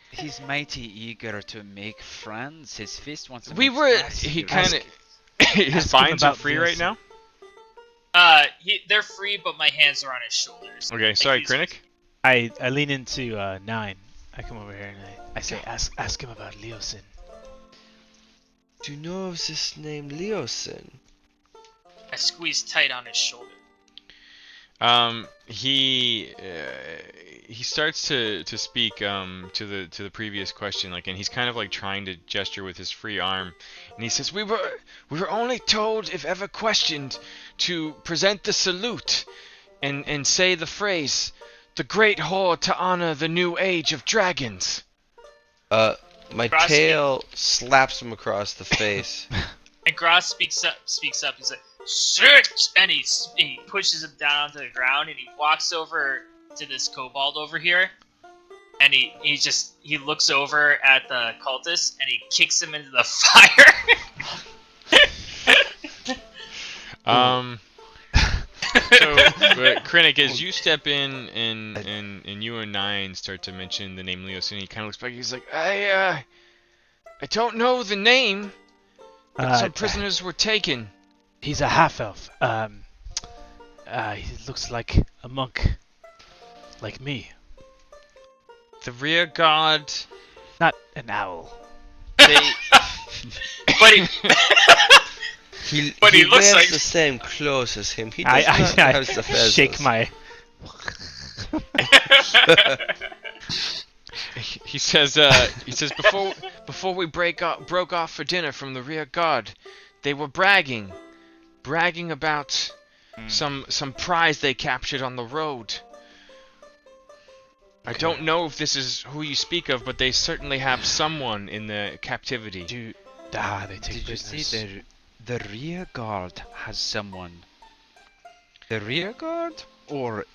He's mighty eager to make friends. His fist wants to. We were. He kind of. His binds are free right now. They're free, but my hands are on his shoulders. Okay, sorry, Krennic. I lean into 9. I come over here and I say, ask him about Leosin. Do you know of this name Leosin? I squeeze tight on his shoulder. He starts to speak to the previous question, like, and he's kind of like trying to gesture with his free arm, and he says, we were only told, if ever questioned, to present the salute and say the phrase, "The great horde to honor the new age of dragons." My tail slaps him across the face. And Gross speaks up. He's like, "Sit!" And he pushes him down onto the ground, and he walks over to this kobold over here, and he looks over at the cultist, and he kicks him into the fire. So, Krennic, as you step in and you and 9 start to mention the name Leosin, he kind of looks back. He's like, I don't know the name, but some prisoners were taken. He's a half-elf. He looks like a monk, like me. The rear guard. Not an owl. They. But he looks wears like the same clothes as him. He does not have the feathers. Shake my. He says before we broke off for dinner from the rear guard, they were bragging about some prize they captured on the road. I don't know if this is who you speak of, but they certainly have someone in the captivity. They take Did prisoners. you say the rear guard has someone? The rear guard, or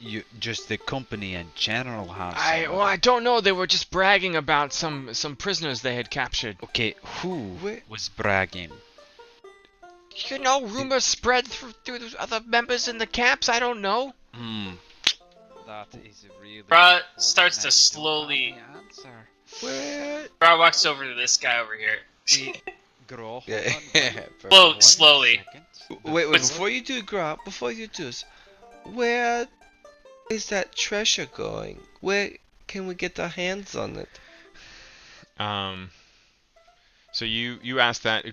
just the company in general has? I don't know. They were just bragging about some prisoners they had captured. Okay, who was bragging? You know, rumors spread through the other members in the camps. I don't know. That is really. Bra starts to slowly. Bra walks over to this guy over here. Grow. Slowly. Wait, before you do this, where is that treasure going? Where can we get our hands on it? So you asked that.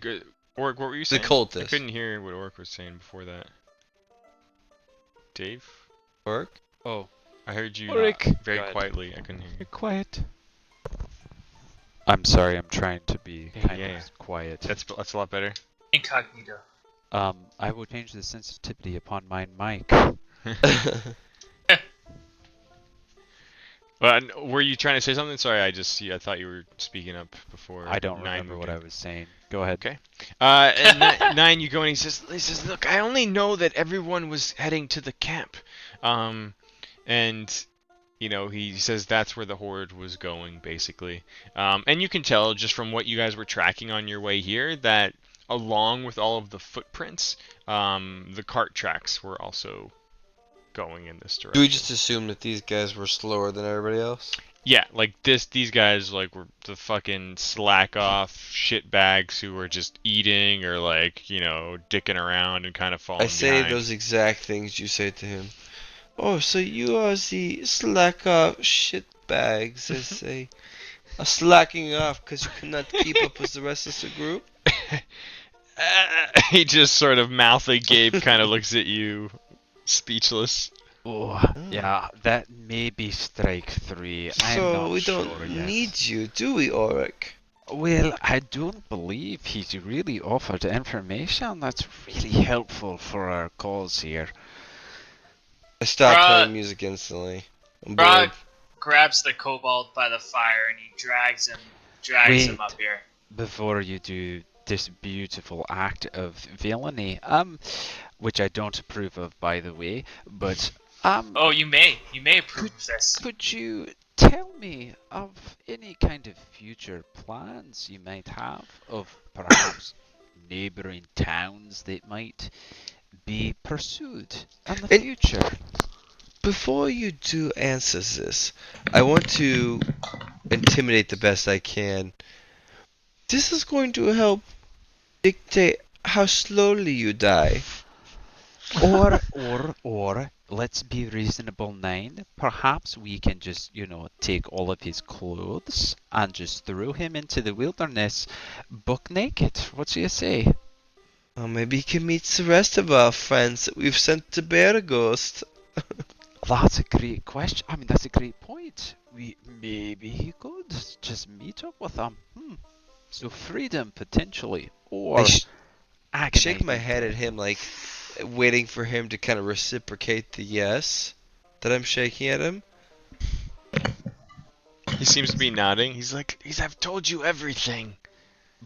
Orc, what were you saying? The cultist. I couldn't hear what Orc was saying before that. Dave? Orc? Oh. I heard you Ulrich. very quietly. I couldn't hear you. Be quiet. I'm sorry, I'm trying to be kind Yeah. of quiet. That's a lot better. Incognito. I will change the sensitivity upon my mic. Were you trying to say something? Sorry, I thought you were speaking up before. I don't Nine remember moved what in. I was saying. Go ahead. Okay. And Nine, you go and he says, look, I only know that everyone was heading to the camp, and he says that's where the horde was going, basically. And you can tell just from what you guys were tracking on your way here that along with all of the footprints, the cart tracks were also going in this direction. Do we just assume that these guys were slower than everybody else? Yeah, like these guys like were the fucking slack off shitbags who were just eating or like, dicking around and kind of falling I say behind. those exact things you say to him. Oh, so you are the slack off shitbags, they say. Are slacking off because you cannot keep up with the rest of the group? He just sort of mouth agape kind of looks at you, speechless. Oh, yeah, that may be strike 3. I'm So not we sure don't yet. need you, do we, Auric? Well, I don't believe he's really offered information that's really helpful for our cause here. I stopped Bruh. playing music instantly. I'm bored. Grog grabs the kobold by the fire and he drags him Wait. up here. Before you do this beautiful act of villainy, which I don't approve of, by the way, but Oh, you may approve of this. could you tell me of any kind of future plans you might have of perhaps neighboring towns that might be pursued in the And- future? Before you do answer this, I want to intimidate the best I can. This is going to help dictate how slowly you die. Or, let's be reasonable, 9. Perhaps we can just, take all of his clothes and just throw him into the wilderness buck naked. What do you say? Or maybe he can meet the rest of our friends that we've sent to Bear Ghost. That's a great question. I mean, that's a great point. Maybe he could just meet up with them. So freedom, potentially. Or I shake my head at him like waiting for him to kind of reciprocate the yes that I'm shaking at him. He seems to be nodding. He's like, I've told you everything.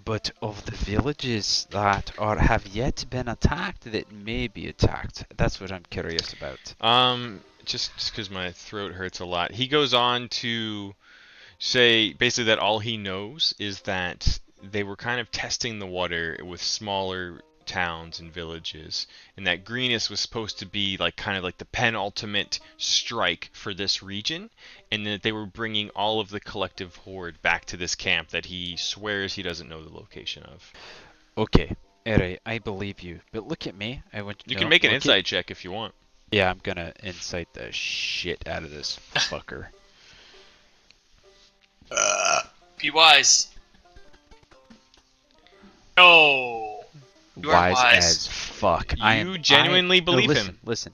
But of the villages that have yet been attacked, that may be attacked, that's what I'm curious about. Just because my throat hurts a lot. He goes on to say basically that all he knows is that they were kind of testing the water with smaller towns and villages, and that Greenest was supposed to be kind of the penultimate strike for this region, and that they were bringing all of the collective horde back to this camp that he swears he doesn't know the location of. Okay, alright, I believe you. But look at me. You can make an insight check if you want. Yeah, I'm gonna insight the shit out of this fucker. Be wise. No. You are Wise as fuck. You genuinely believe him. Listen.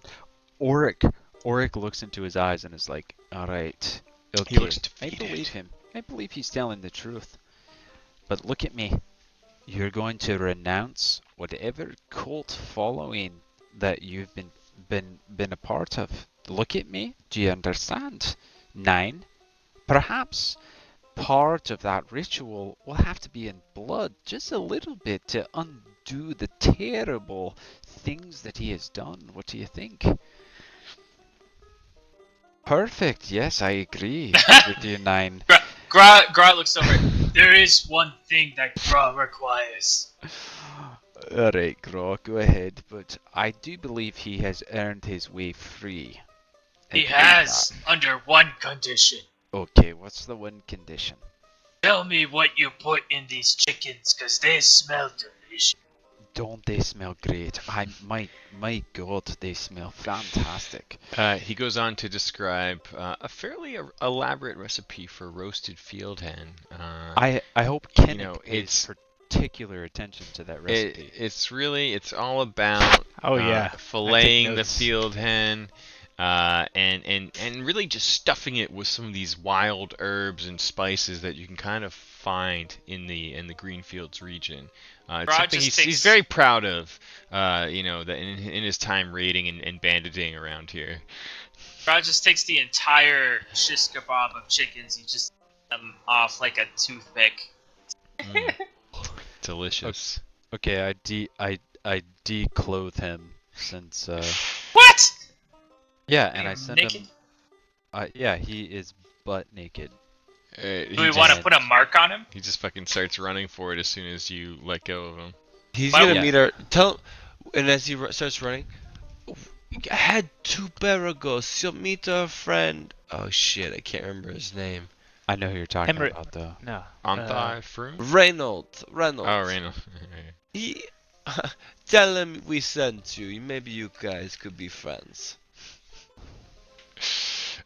Auric looks into his eyes and is like, alright. Okay, He looks I defeated. believe him. I believe he's telling the truth. But look at me. You're going to renounce whatever cult following that you've been a part of. Look at me. Do you understand? 9. Perhaps part of that ritual will have to be in blood, just a little bit, to undo the terrible things that he has done. What do you think? Perfect. Yes, I agree with you, 9. Gra looks over. There is one thing that Gra requires. Alright, Gra, go ahead, but I do believe he has earned his way free. He has, under one condition. Okay, what's the one condition? Tell me what you put in these chickens, cause they smell delicious. Don't they smell great? My god, they smell fantastic. He goes on to describe a fairly elaborate recipe for roasted field hen. I hope Kenneth pays particular attention to that recipe. It's all about Oh, yeah. filleting the notes. field hen, and really just stuffing it with some of these wild herbs and spices that you can kind of find in the Greenfields region. It's Rod something just he's takes- very proud of, that in his time raiding and bandaging around here. Rod just takes the entire shish kebab of chickens. You just them off like a toothpick. Delicious. Okay, I declothe him since What? yeah, and I You're send naked? him. Yeah, he is butt naked. Do we want to put a mark on him? He just fucking starts running for it as soon as you let go of him. He's Why gonna would- meet our. Tell him, and as he starts running, head to Baragos. You'll meet our friend. Oh shit, I can't remember his name. I know who you're talking Emery- about though. No. Anthai Froome? Reynolds. Oh, Reynold. He, tell him we sent you. Maybe you guys could be friends.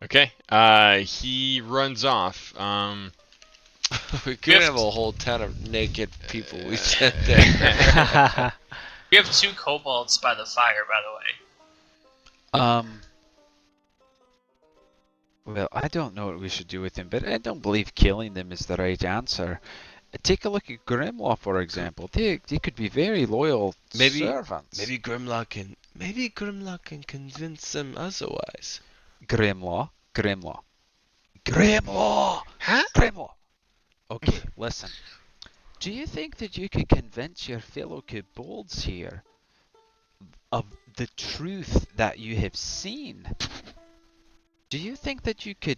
Okay. He runs off. We could have a whole ton of naked people we sent there. We have 2 kobolds by the fire, by the way. Well, I don't know what we should do with him, but I don't believe killing them is the right answer. Take a look at Grimlaw, for example. They could be very loyal servants. Maybe Grimlock can convince them otherwise. Grimlaw. Huh? Grimlaw! Okay, listen. Do you think that you could convince your fellow kobolds here of the truth that you have seen? Do you think that you could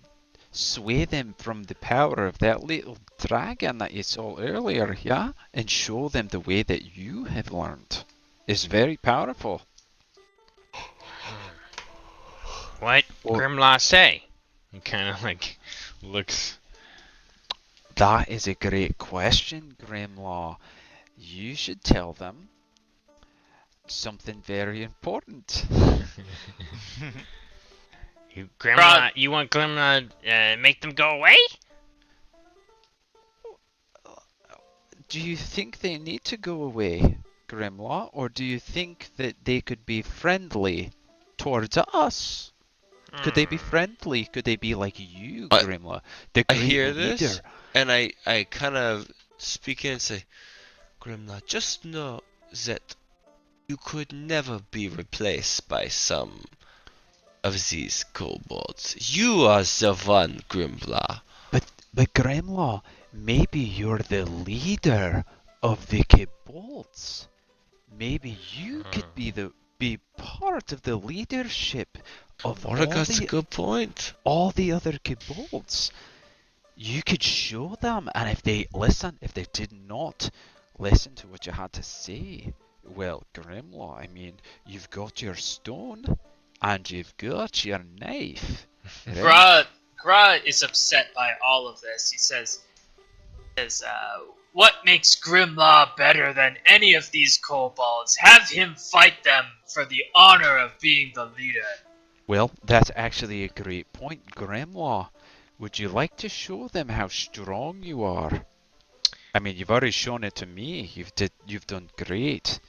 sway them from the power of that little dragon that you saw earlier, yeah? And show them the way that you have learned is very powerful. What Grimlaw say? He kind of like looks. That is a great question, Grimlaw. You should tell them something very important. You want Grimlaw make them go away? Do you think they need to go away, Grimlaw, or do you think that they could be friendly towards us? Could they be friendly? Could they be like you, Grimlaw? The I great hear leader? this, and I kind of speak in and say, Grimlock, just know that you could never be replaced by some of these kobolds. You are the one, Grimlock. But Grimlaw, maybe you're the leader of the kobolds. Maybe you could be part of the leadership of That's a good point. all the other kobolds. You could show them, and if they did not listen to what you had to say, well, Grimlaw, I mean, you've got your stone, and you've got your knife. Right? Gra is upset by all of this. He says, what makes Grimlaw better than any of these kobolds? Have him fight them for the honor of being the leader. Well, that's actually a great point, Grimlaw. Would you like to show them how strong you are? I mean, you've already shown it to me. You've done great.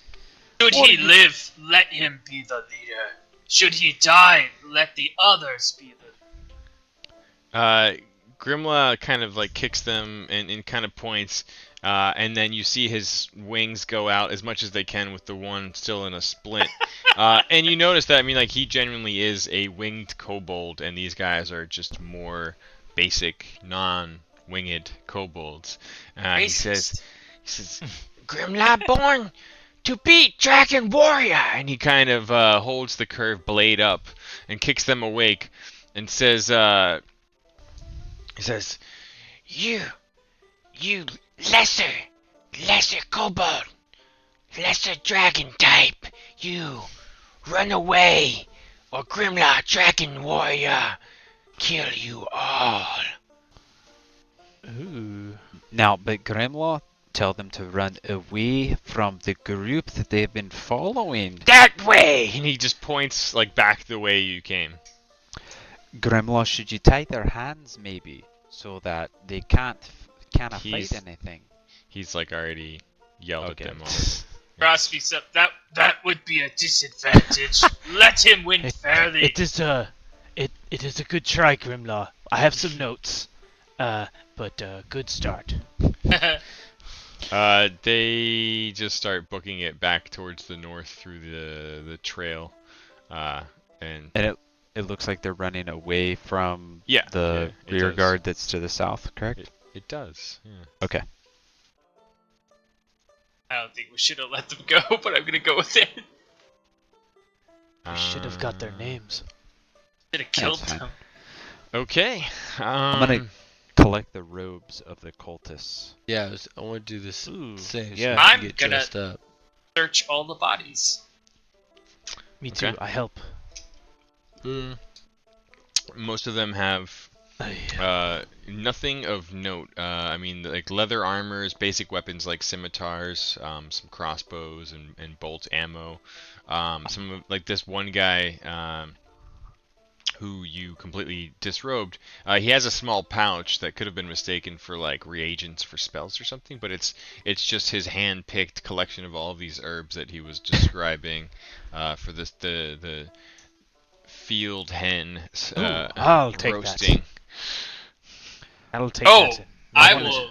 Should he live, let him be the leader. Should he die, let the others be the leader. Grimlaw kind of like kicks them and kind of points, and then you see his wings go out as much as they can with the one still in a splint. And you notice that, I mean, like, he genuinely is a winged kobold, and these guys are just more basic, non-winged kobolds. He says, Grimlaw born to beat Dragon Warrior! And he kind of holds the curved blade up and kicks them awake and says, You lesser kobold, lesser dragon type, you run away, or Grimlaw Dragon Warrior kill you all. Ooh. Now, but Grimlaw, tell them to run away from the group that they've been following. That way! and he just points like back the way you came. Grimlaw, should you tie their hands maybe, so that they cannot fight anything? He's like already yelled Okay. at them all. Gra speaks up. That would be a disadvantage. Let him win fairly. It is It is a good try, Grimlaw. I have some notes. But good start. They just start booking it back towards the north through the trail, and it looks like they're running away from yeah, the it rear does. guard that's to the south, correct? It does. Yeah. Okay. I don't think we should have let them go, but I'm gonna go with it. We should have got their names. Should have killed That's fine. them. Okay. I'm gonna collect the robes of the cultists. Yeah, I want to do this Ooh, same. yeah. So I I'm can get gonna- dressed up. Search all the bodies. Me too. Okay. I help. Most of them have nothing of note. I mean, like leather armors, basic weapons like scimitars, some crossbows and bolt ammo. Some of, like this one guy who you completely disrobed. He has a small pouch that could have been mistaken for like reagents for spells or something, but it's just his hand-picked collection of all of these herbs that he was describing for this the field hen I'll take roasting. that. I'll take Oh, that. I will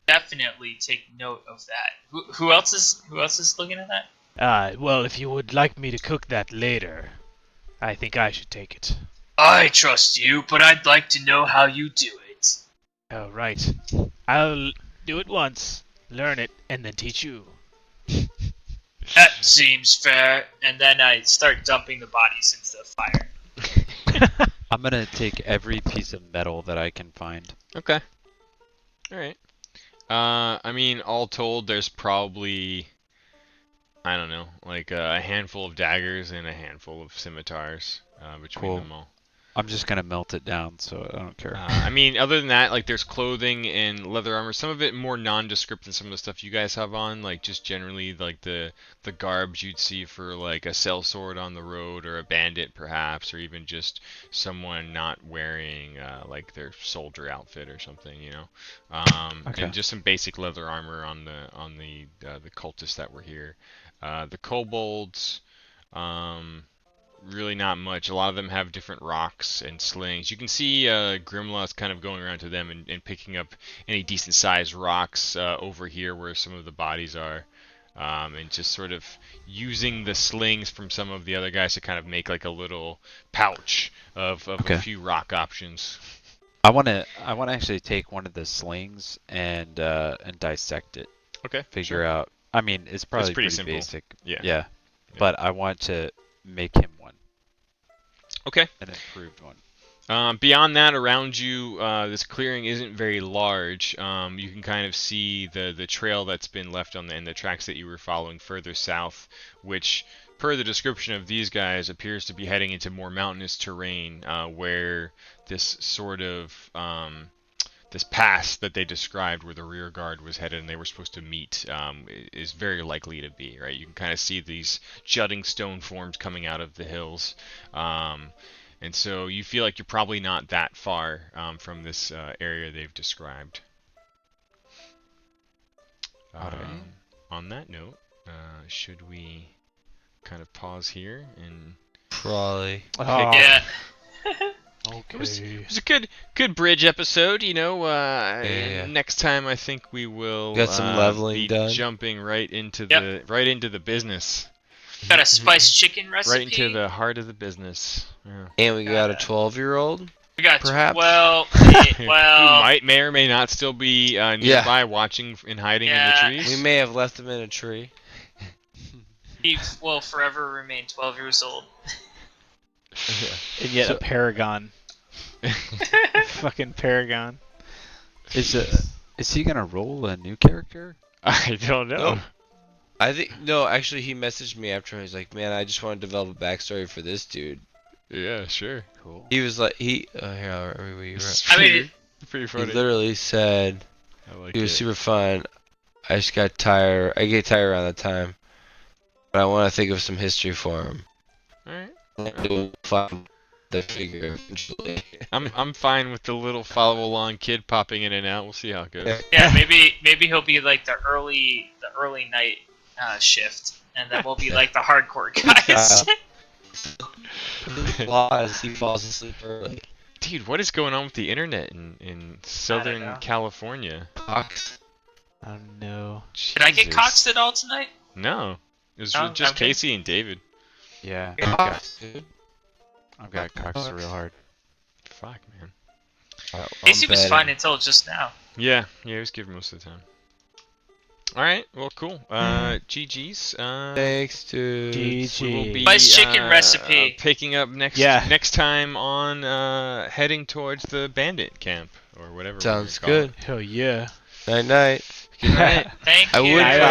definitely take note of that. Who else is looking at that? Well, if you would like me to cook that later, I think I should take it. I trust you, but I'd like to know how you do it. Oh, right. I'll do it once, learn it, and then teach you. That seems fair. And then I start dumping the bodies into the fire. I'm gonna take every piece of metal that I can find. Okay. All right. I mean, all told, there's probably, I don't know, like a handful of daggers and a handful of scimitars between Cool. them all. I'm just gonna melt it down, so I don't care. I mean, other than that, like there's clothing and leather armor. Some of it more nondescript than some of the stuff you guys have on. Like just generally, like the garbs you'd see for like a sellsword on the road or a bandit, perhaps, or even just someone not wearing like their soldier outfit or something, you know. Okay. And just some basic leather armor on the cultists that were here. The kobolds. Really not much. A lot of them have different rocks and slings. You can see Grimlaw's kind of going around to them and picking up any decent sized rocks over here where some of the bodies are. And just sort of using the slings from some of the other guys to kind of make like a little pouch of Okay. a few rock options. I wanna actually take one of the slings and dissect it. Okay. Figure out. I mean, it's probably pretty pretty simple. basic. Yeah. Yeah. But I want to make him one. Okay. An improved one. Beyond that, around you, this clearing isn't very large. You can kind of see the trail that's been left on the tracks that you were following further south, which, per the description of these guys, appears to be heading into more mountainous terrain, where this sort of this pass that they described, where the rear guard was headed and they were supposed to meet, is very likely to be. Right, you can kind of see these jutting stone forms coming out of the hills. And so you feel like you're probably not that far from this area they've described. On that note, should we kind of pause here and Probably. Yeah. It was a good bridge episode, you know. Yeah. Next time, I think we will Got some leveling be done. jumping right into Yep. the business, Got a spiced chicken recipe. right into the heart of the business. Yeah. And we got a 12-year-old. We got perhaps? well, Who well. may or may not still be nearby, watching and hiding Yeah. in the trees. We may have left him in a tree. He will forever remain 12 years old. And yet a paragon. Fucking paragon. Is he gonna roll a new character? I don't know. No. I think no. Actually, he messaged me after. He's like, "Man, I just want to develop a backstory for this dude." Yeah, sure. Cool. He was like, here, I'll read you. I mean, pretty He funny. literally said I like he was it. super fun. I just got tired. I get tired around that time, but I want to think of some history for him. All right. We'll find the figure eventually. I'm fine with the little follow along kid popping in and out. We'll see how it goes. yeah, maybe he'll be like the early night shift, and then we'll be like the hardcore guys. As he falls asleep early. Dude, what is going on with the internet in Southern know. California? Cox. I don't know. Did I get Jesus. coxed at all tonight? No. It was Oh, just okay. Casey and David. Yeah, Cox, dude. I've got cocked real hard. Fuck, man. Casey was fine until just now. Yeah, he was good most of the time. Alright, well, cool. GG's. Thanks to We will be Nice chicken recipe. picking up next Yeah. next time on heading towards the bandit camp or whatever. Sounds we're gonna call good. Hell yeah. Night night. it. Good night. Thank I you. would Night, try